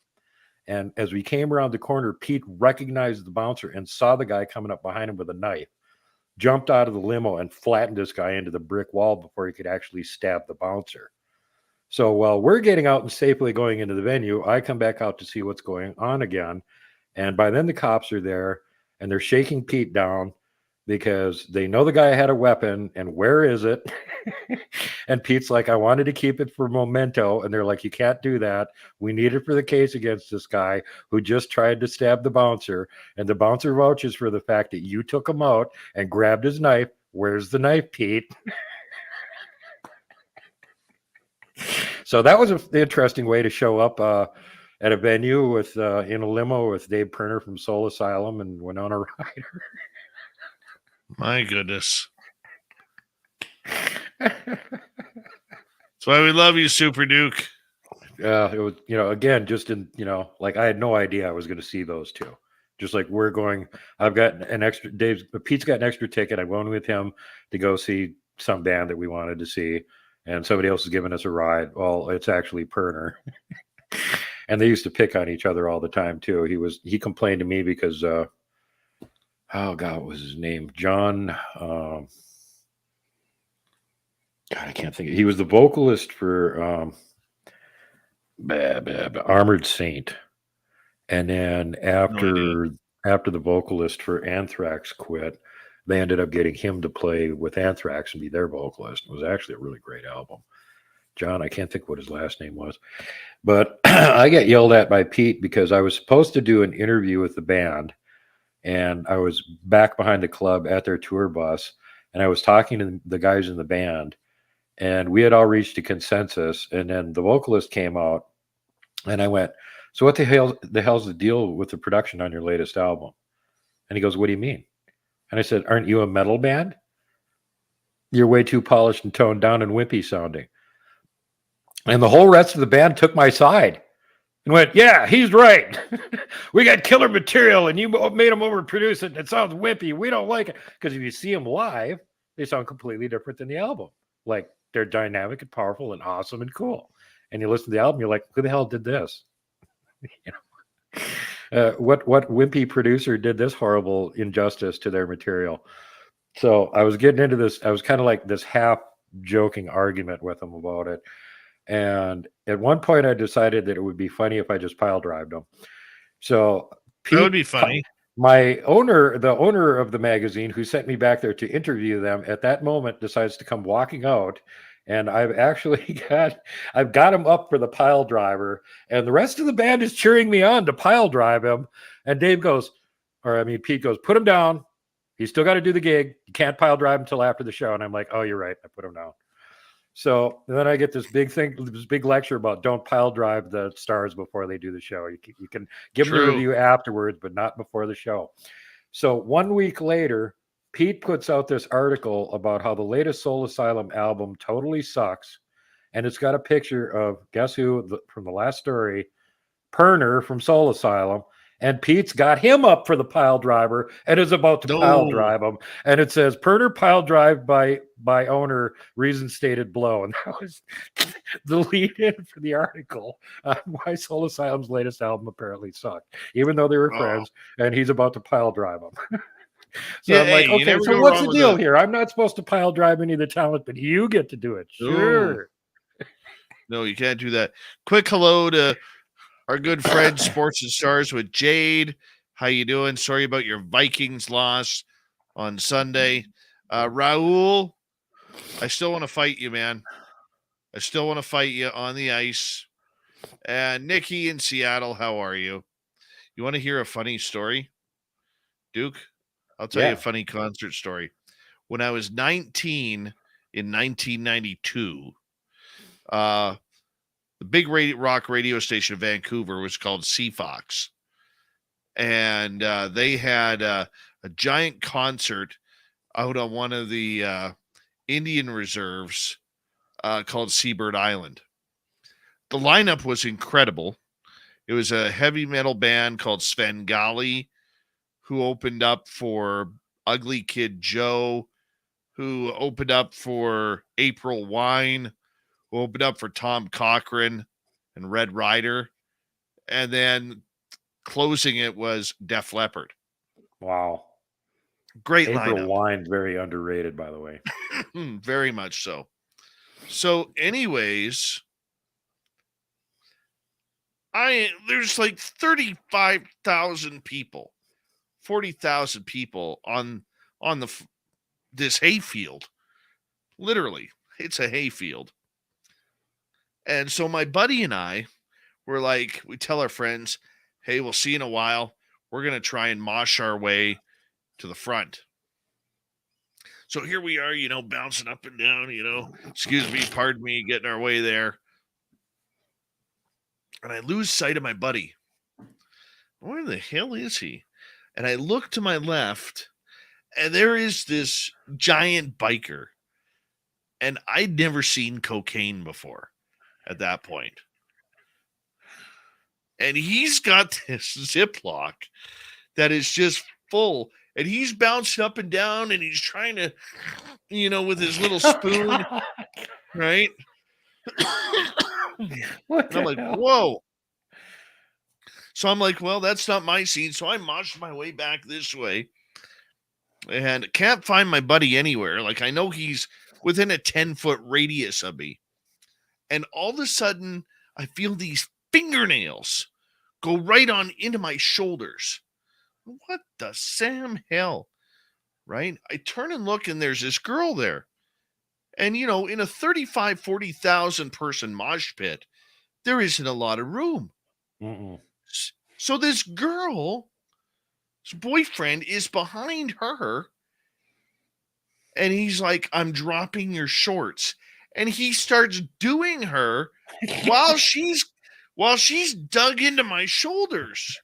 And as we came around the corner, Pete recognized the bouncer and saw the guy coming up behind him with a knife, jumped out of the limo and flattened this guy into the brick wall before he could actually stab the bouncer. So while we're getting out and safely going into the venue, I come back out to see what's going on again. And by then the cops are there, and they're shaking Pete down because they know the guy had a weapon, and where is it? And Pete's like, I wanted to keep it for memento. And they're like, you can't do that. We need it for the case against this guy who just tried to stab the bouncer. And the bouncer vouches for the fact that you took him out and grabbed his knife. Where's the knife, Pete? So that was an interesting way to show up at a venue with in a limo with Dave Perner from Soul Asylum and Winona Ryder. My goodness. That's why we love you, Super Duke. It was, again, just in, like I had no idea I was going to see those two. Just like we're going, I've got an extra, Pete's got an extra ticket. I'm going with him to go see some band that we wanted to see. And somebody else is giving us a ride. Well, it's actually Perner. And they used to pick on each other all the time too. He complained to me because, oh God, what was his name? John, God, I can't think. He was the vocalist for Armored Saint, and then after the vocalist for Anthrax quit, they ended up getting him to play with Anthrax and be their vocalist. It was actually a really great album. John, I can't think what his last name was, but I got yelled at by Pete because I was supposed to do an interview with the band, and I was back behind the club at their tour bus, and I was talking to the guys in the band. And we had all reached a consensus, and then the vocalist came out, and I went, so what the hell's the deal with the production on your latest album? And he goes, what do you mean? And I said, aren't you a metal band? You're way too polished and toned down and wimpy sounding. And the whole rest of the band took my side and went, yeah, he's right. We got killer material, and you made them overproduce it, and it sounds wimpy. We don't like it. Because if you see them live, they sound completely different than the album. Like, they're dynamic and powerful and awesome and cool. And you listen to the album, you're like, who the hell did this? What wimpy producer did this horrible injustice to their material? So I was getting into this. I was kind of like this half joking argument with them about it. And at one point I decided that it would be funny if I just pile drived them. So That would be funny. the owner of the magazine who sent me back there to interview them at that moment decides to come walking out. And I've actually got him up for the pile driver, and the rest of the band is cheering me on to pile drive him. And Pete goes, put him down. He's still got to do the gig. You can't pile drive until after the show. And I'm like, oh, you're right. I put him down. So then I get this big lecture about don't pile drive the stars before they do the show. You can give them a review afterwards, but not before the show. So 1 week later, Pete puts out this article about how the latest Soul Asylum album totally sucks. And it's got a picture of, guess who, from the last story, Perner from Soul Asylum. And Pete's got him up for the pile driver and is about to pile drive him. And it says, Perner pile drive by owner, reason stated below. And that was the lead-in for the article on why Soul Asylum's latest album apparently sucked, even though they were friends, and he's about to pile drive him. So I'm like, okay, so what's the deal here? I'm not supposed to pile drive any of the talent, but you get to do it. Sure. No, you can't do that. Quick hello to our good friend Sports and Stars with Jade. How you doing? Sorry about your Vikings loss on Sunday. Raul, I still want to fight you, man. I still want to fight you on the ice. And Nikki in Seattle, how are you? You want to hear a funny story? Duke, I'll tell you a funny concert story. When I was 19 in 1992, the big rock radio station in Vancouver was called CFox. And they had a giant concert out on one of the Indian reserves called Seabird Island. The lineup was incredible. It was a heavy metal band called Svengali, who opened up for Ugly Kid Joe, who opened up for April Wine, who opened up for Tom Cochrane and Red Rider. And then closing it was Def Leppard. Wow. Great April lineup. Wine, very underrated, by the way. Very much so. So anyways, there's like 35,000 people, 40,000 people on this hayfield. Literally, it's a hayfield. And so my buddy and I were like, we tell our friends, hey, we'll see you in a while. We're going to try and mosh our way to the front. So here we are, bouncing up and down, excuse me, pardon me, getting our way there. And I lose sight of my buddy. Where the hell is he? And I look to my left, and there is this giant biker. And I'd never seen cocaine before at that point. And he's got this Ziploc that is just full. And he's bouncing up and down, and he's trying to, with his little spoon, right? And I'm like, whoa. So I'm like, well, that's not my scene. So I moshed my way back this way and can't find my buddy anywhere. Like, I know he's within a 10-foot radius of me. And all of a sudden, I feel these fingernails go right on into my shoulders. What the Sam hell? Right? I turn and look, and there's this girl there. And, in a 35, 40,000 person mosh pit, there isn't a lot of room. Mm-mm. So this girl's boyfriend is behind her. And he's like, I'm dropping your shorts. And he starts doing her while she's dug into my shoulders.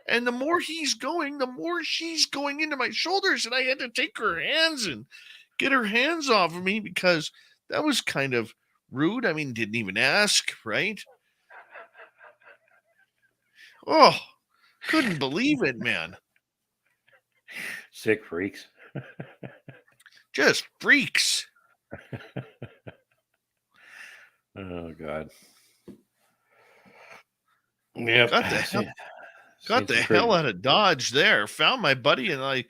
And the more he's going, the more she's going into my shoulders. And I had to take her hands and get her hands off of me because that was kind of rude. I mean, didn't even ask, right? Oh, couldn't believe it, man. Sick freaks. Just freaks. Oh, God. Yep. Got the hell out of Dodge there. Found my buddy and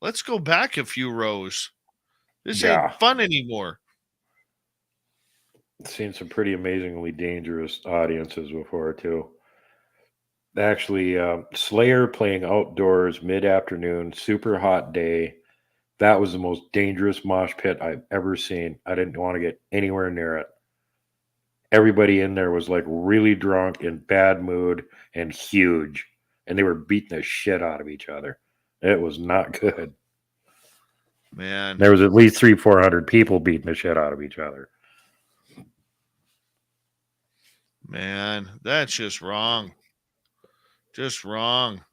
let's go back a few rows. This ain't fun anymore. Seen some pretty amazingly dangerous audiences before, too. Actually, Slayer playing outdoors mid-afternoon, super hot day. That was the most dangerous mosh pit I've ever seen. I didn't want to get anywhere near it. Everybody in there was like really drunk, in bad mood, and huge. And they were beating the shit out of each other. It was not good. Man. There was at least 300-400 people beating the shit out of each other. Man, that's just wrong. Just wrong.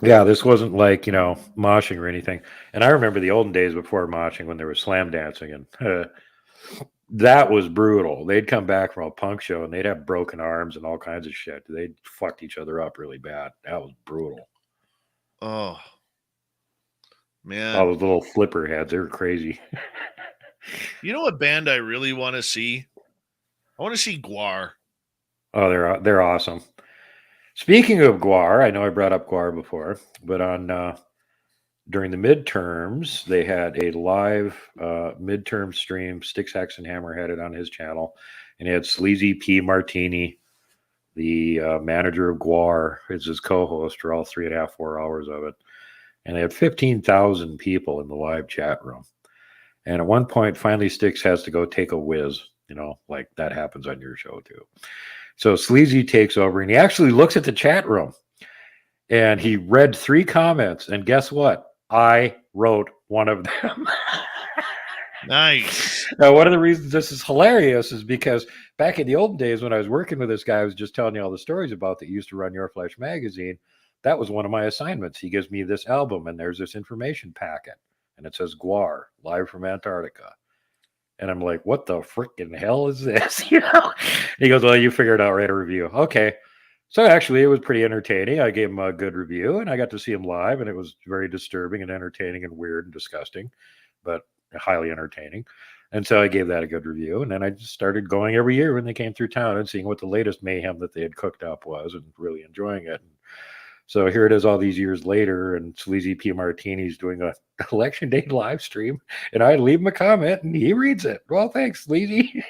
Yeah, this wasn't like, moshing or anything. And I remember the olden days before moshing when there was slam dancing, and that was brutal. They'd come back from a punk show and they'd have broken arms and all kinds of shit. They'd fucked each other up really bad. That was brutal. Oh, man. All those little flipper heads, they were crazy. You know what band I really want to see? I want to see Gwar. Oh, they're awesome. Speaking of Gwar, I know I brought up Gwar before, but during the midterms, they had a live midterm stream. Styx Hex and Hammerheaded on his channel, and he had Sleazy P. Martini, the manager of Gwar, as his co-host for all 3.5, 4 hours of it. And they had 15,000 people in the live chat room. And at one point, finally, Styx has to go take a whiz, like that happens on your show too. So Sleazy takes over, and he actually looks at the chat room, and he read 3 comments, and guess what? I wrote one of them. Nice. Now, one of the reasons this is hilarious is because back in the old days when I was working with this guy, I was just telling you all the stories about that used to run Your Flesh magazine. That was one of my assignments. He gives me this album, and there's this information packet, and it says Gwar, live from Antarctica. And I'm like, what the freaking hell is this? He goes, well, you figured out, write a review. Okay. So actually, it was pretty entertaining. I gave him a good review, and I got to see him live, and it was very disturbing and entertaining and weird and disgusting, but highly entertaining. And so I gave that a good review, and then I just started going every year when they came through town and seeing what the latest mayhem that they had cooked up was and really enjoying it. And so here it is all these years later, and Sleazy P. Martini's doing a election day live stream, and I leave him a comment, and he reads it. Well, thanks, Sleazy.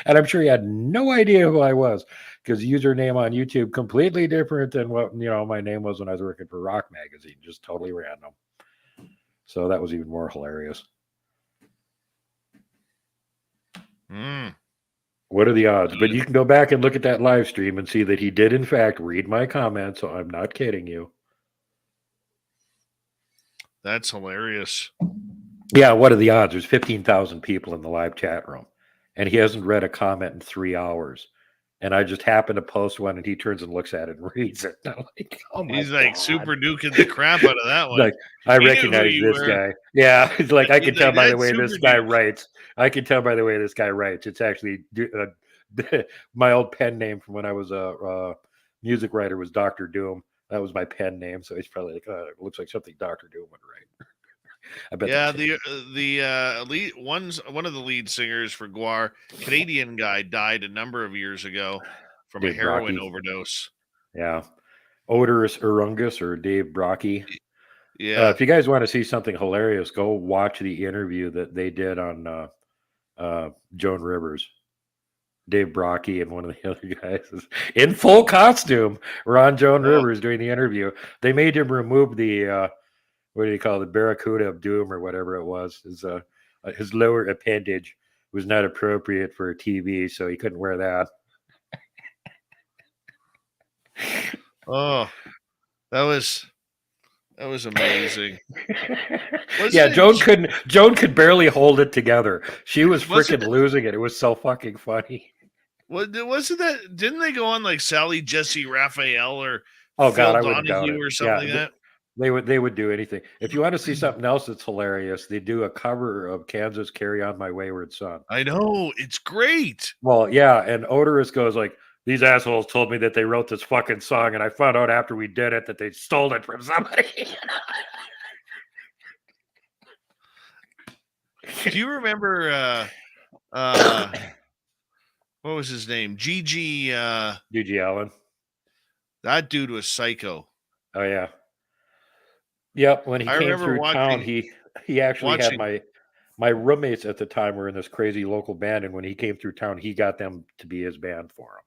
And I'm sure he had no idea who I was, because username on YouTube completely different than what my name was when I was working for Rock Magazine, just totally random. So that was even more hilarious. What are the odds? But you can go back and look at that live stream and see that he did in fact read my comments, so I'm not kidding you. That's hilarious. Yeah, what are the odds? There's 15,000 people in the live chat room, and he hasn't read a comment in 3 hours. And I just happened to post one, and he turns and looks at it and reads it. And I'm like, oh my He's God. like super duking the crap out of that one. Like, I recognize this guy. Yeah, it's like I can tell by the way this guy writes. I can tell by the way this guy writes. It's actually my old pen name from when I was a music writer was Dr. Doom. That was my pen name. So he's probably like, oh, it looks like something Dr. Doom would write. I bet. Yeah, one of the lead singers for Gwar, Canadian guy, died a number of years ago from Dave a heroin Brocky. overdose. Yeah, Odorous Urungus or Dave Brocky. Yeah. If you guys want to see something hilarious, go watch the interview that they did on Joan Rivers. Dave Brocky and one of the other guys is in full costume. We're on Joan Rivers doing the interview. They made him remove the what do you call it, the Barracuda of Doom or whatever it was. His lower appendage was not appropriate for a TV, so he couldn't wear that. Oh, that was amazing. Yeah, Joan could barely hold it together. She was freaking losing it. It was so fucking funny. Wasn't that? Didn't they go on like Sally Jesse Raphael or Phil God, I wouldn't doubt it. or something like that? They would do anything. If you want to see something else that's hilarious, they do a cover of Kansas Carry On My Wayward Son. I know, it's great. Well, yeah, and Odorous goes like, these assholes told me that they wrote this fucking song, and I found out after we did it that they stole it from somebody. Do you remember what was his name? Gigi Allen. That dude was psycho. Oh yeah. Yep, when he came through town, he actually had my roommates at the time were in this crazy local band, and when he came through town, he got them to be his band for him.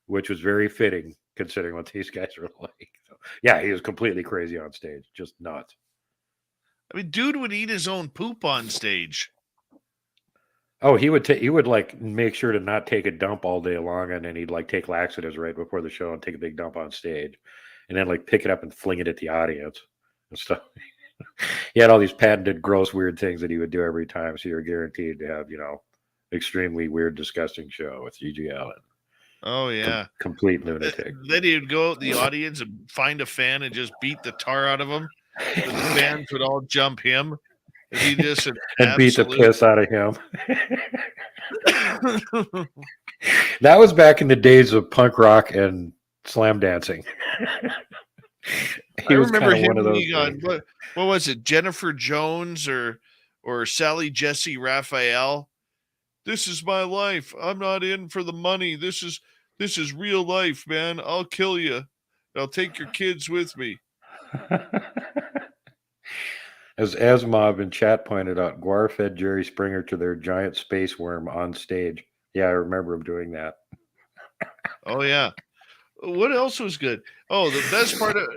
which was very fitting considering what these guys were like. So, yeah, he was completely crazy on stage, just nuts. I mean, dude would eat his own poop on stage. Oh, he would like make sure to not take a dump all day long, and then he'd like take laxatives right before the show and take a big dump on stage, and then like pick it up and fling it at the audience and stuff. He had all these patented, gross, weird things that he would do every time, so you're guaranteed to have, extremely weird, disgusting show with G.G. Allen. Oh yeah, complete lunatic. Then he'd go out in the audience and find a fan and just beat the tar out of him. The fans would all jump him. And he just and beat the piss out of him. That was back in the days of punk rock and slam dancing. I remember him being on what was it, Jennifer Jones or Sally Jesse Raphael? This is my life. I'm not in for the money. This is real life, man. I'll kill you. I'll take your kids with me. As Asimov in chat pointed out, Guar fed Jerry Springer to their giant space worm on stage. Yeah, I remember him doing that. Oh, yeah. What else was good? Oh, the best part of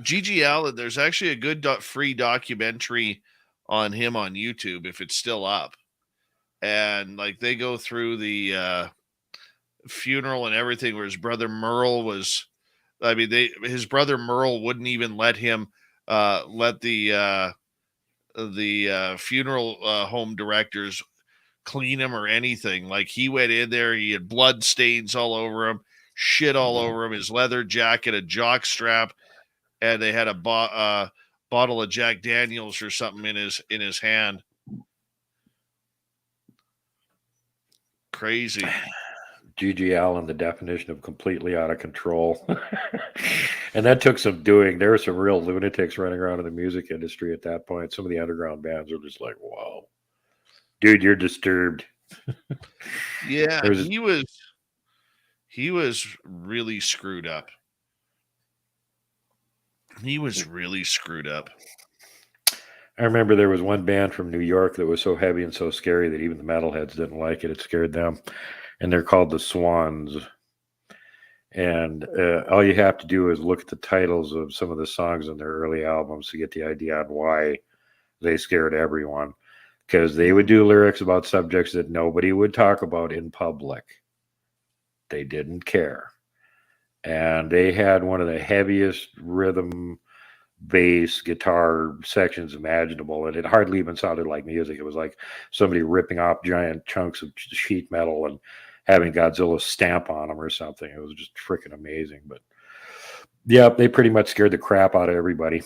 G.G. Allen, there's actually a good free documentary on him on YouTube, if it's still up. And, like, they go through the funeral and everything where his brother Merle was... I mean, his brother Merle wouldn't even let him let the funeral home directors clean him or anything. Like, he went in there, he had blood stains all over him, shit all over him, his leather jacket, a jock strap, and they had a bottle of Jack Daniels or something in his hand. Crazy. G.G. Allen, the definition of completely out of control. And that took some doing. There were some real lunatics running around in the music industry at that point. Some of the underground bands were just like, wow, dude, you're disturbed. Yeah, he was really screwed up. He was really screwed up. I remember there was one band from New York that was so heavy and so scary that even the metalheads didn't like it. It scared them. And they're called the Swans. And all you have to do is look at the titles of some of the songs in their early albums to get the idea on why they scared everyone. Because they would do lyrics about subjects that nobody would talk about in public. They didn't care. And they had one of the heaviest rhythm, bass, guitar sections imaginable. And it hardly even sounded like music. It was like somebody ripping off giant chunks of sheet metal and having Godzilla stamp on them or something. It was just freaking amazing. But yeah, they pretty much scared the crap out of everybody.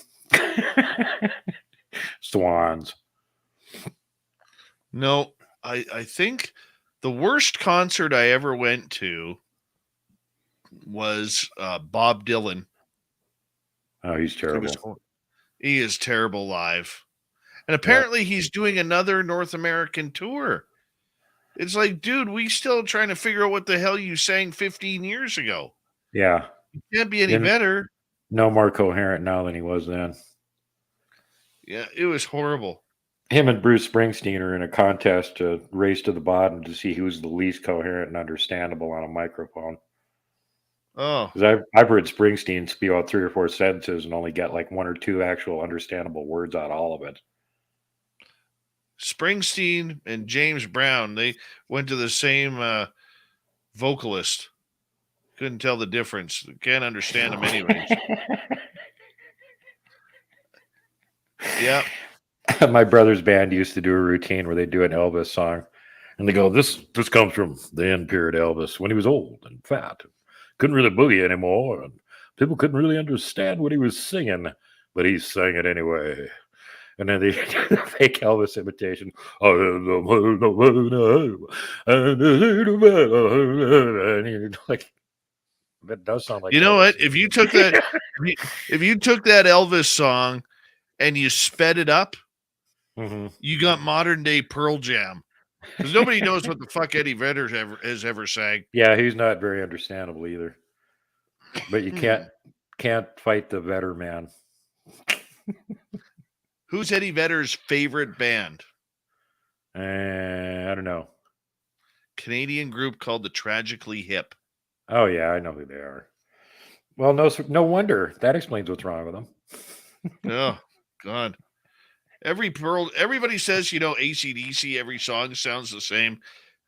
Swans. No, I think the worst concert I ever went to was Bob Dylan. Oh, he's terrible. He is terrible live. And apparently he's doing another North American tour. It's like, dude, we still trying to figure out what the hell you sang 15 years ago. Yeah. You can't be any better. No more coherent now than he was then. Yeah, it was horrible. Him and Bruce Springsteen are in a contest to race to the bottom to see who's the least coherent and understandable on a microphone. Oh. Because I've heard Springsteen spew out 3 or 4 sentences and only get like 1 or 2 actual understandable words out of all of it. Springsteen and James Brown, they went to the same vocalist. Couldn't tell the difference. Can't understand them anyways. Yeah. My brother's band used to do a routine where they do an Elvis song. And they go, this comes from the end period Elvis when he was old and fat. Couldn't really boogie anymore. And people couldn't really understand what he was singing. But he sang it anyway. And then they do the fake Elvis imitation. And like, that does sound like. You know what? If you took that, if you took that Elvis song and you sped it up, you got modern day Pearl Jam. Because nobody knows what the fuck Eddie Vedder has ever sang. Yeah, he's not very understandable either. But you can't fight the Vedder man. Who's Eddie Vedder's favorite band? I don't know. Canadian group called the Tragically Hip. Oh, yeah, I know who they are. Well, no wonder. That explains what's wrong with them. Oh, God. Everybody says, AC/DC, every song sounds the same.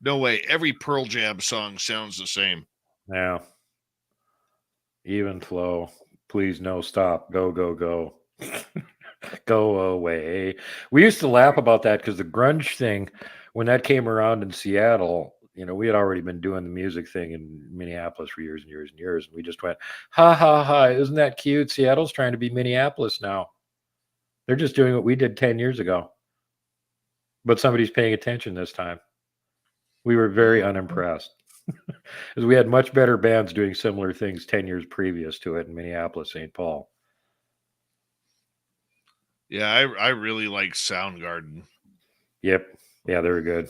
No way. Every Pearl Jam song sounds the same. Yeah. Even flow. Please, no, stop. Go, go, go. Go away. We used to laugh about that because the grunge thing, when that came around in Seattle, we had already been doing the music thing in Minneapolis for years and years and years. And we just went, ha, ha, ha. Isn't that cute? Seattle's trying to be Minneapolis now. They're just doing what we did 10 years ago. But somebody's paying attention this time. We were very unimpressed. Because we had much better bands doing similar things 10 years previous to it in Minneapolis, St. Paul. Yeah, I really like Soundgarden. Yep. Yeah, they were good.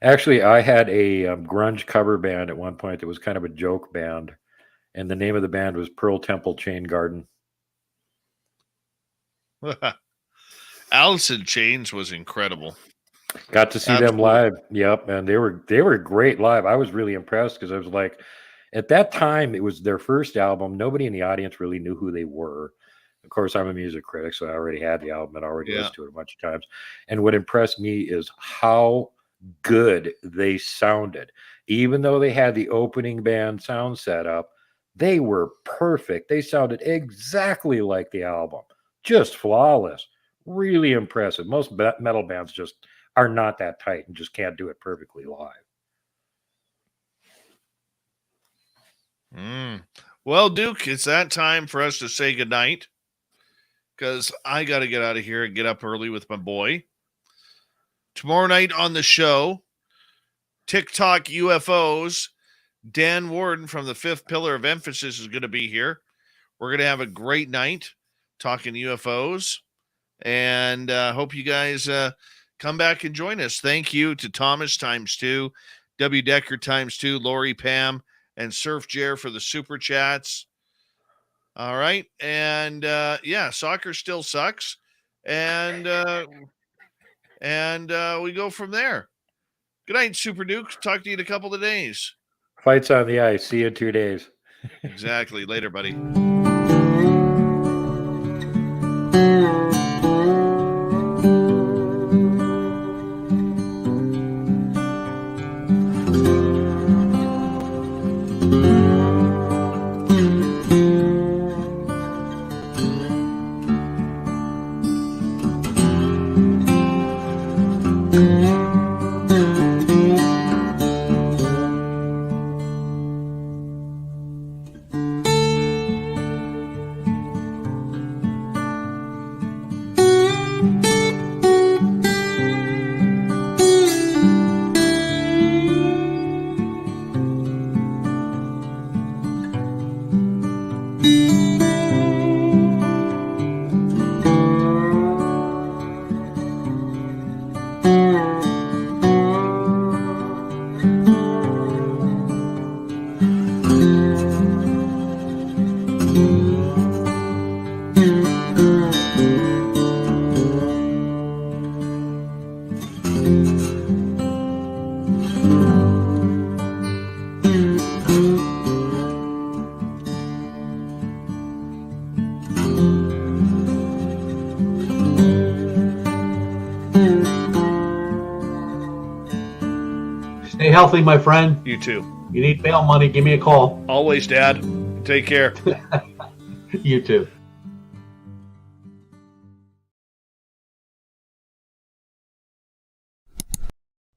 Actually, I had a grunge cover band at one point that was kind of a joke band. And the name of the band was Pearl Temple Chain Garden. Alice in Chains was incredible. Got to see them live. Yep. And they were great live. I was really impressed because I was like, at that time, it was their first album. Nobody in the audience really knew who they were. Of course, I'm a music critic, so I already had the album and already listened to it a bunch of times. And what impressed me is how good they sounded. Even though they had the opening band sound set up, they were perfect. They sounded exactly like the album. Just flawless. Really impressive. Most metal bands just are not that tight and just can't do it perfectly live. Well, Duke, it's that time for us to say goodnight because I got to get out of here and get up early with my boy. Tomorrow night on the show, TikTok UFOs, Dan Warden from the Fifth Pillar of Emphasis is going to be here. We're going to have a great night talking UFOs, and hope you guys come back and join us. Thank you to Thomas ×2, W. Decker ×2, Lori, Pam, and Surf Jer for the super chats. All right. And soccer still sucks. And we go from there. Good night, Super Duke. Talk to you in a couple of days. Fights on the ice. See you in 2 days. Exactly. Later, buddy. Stay healthy, my friend. You too. You need bail money, give me a call. Always, Dad. Take care. You too.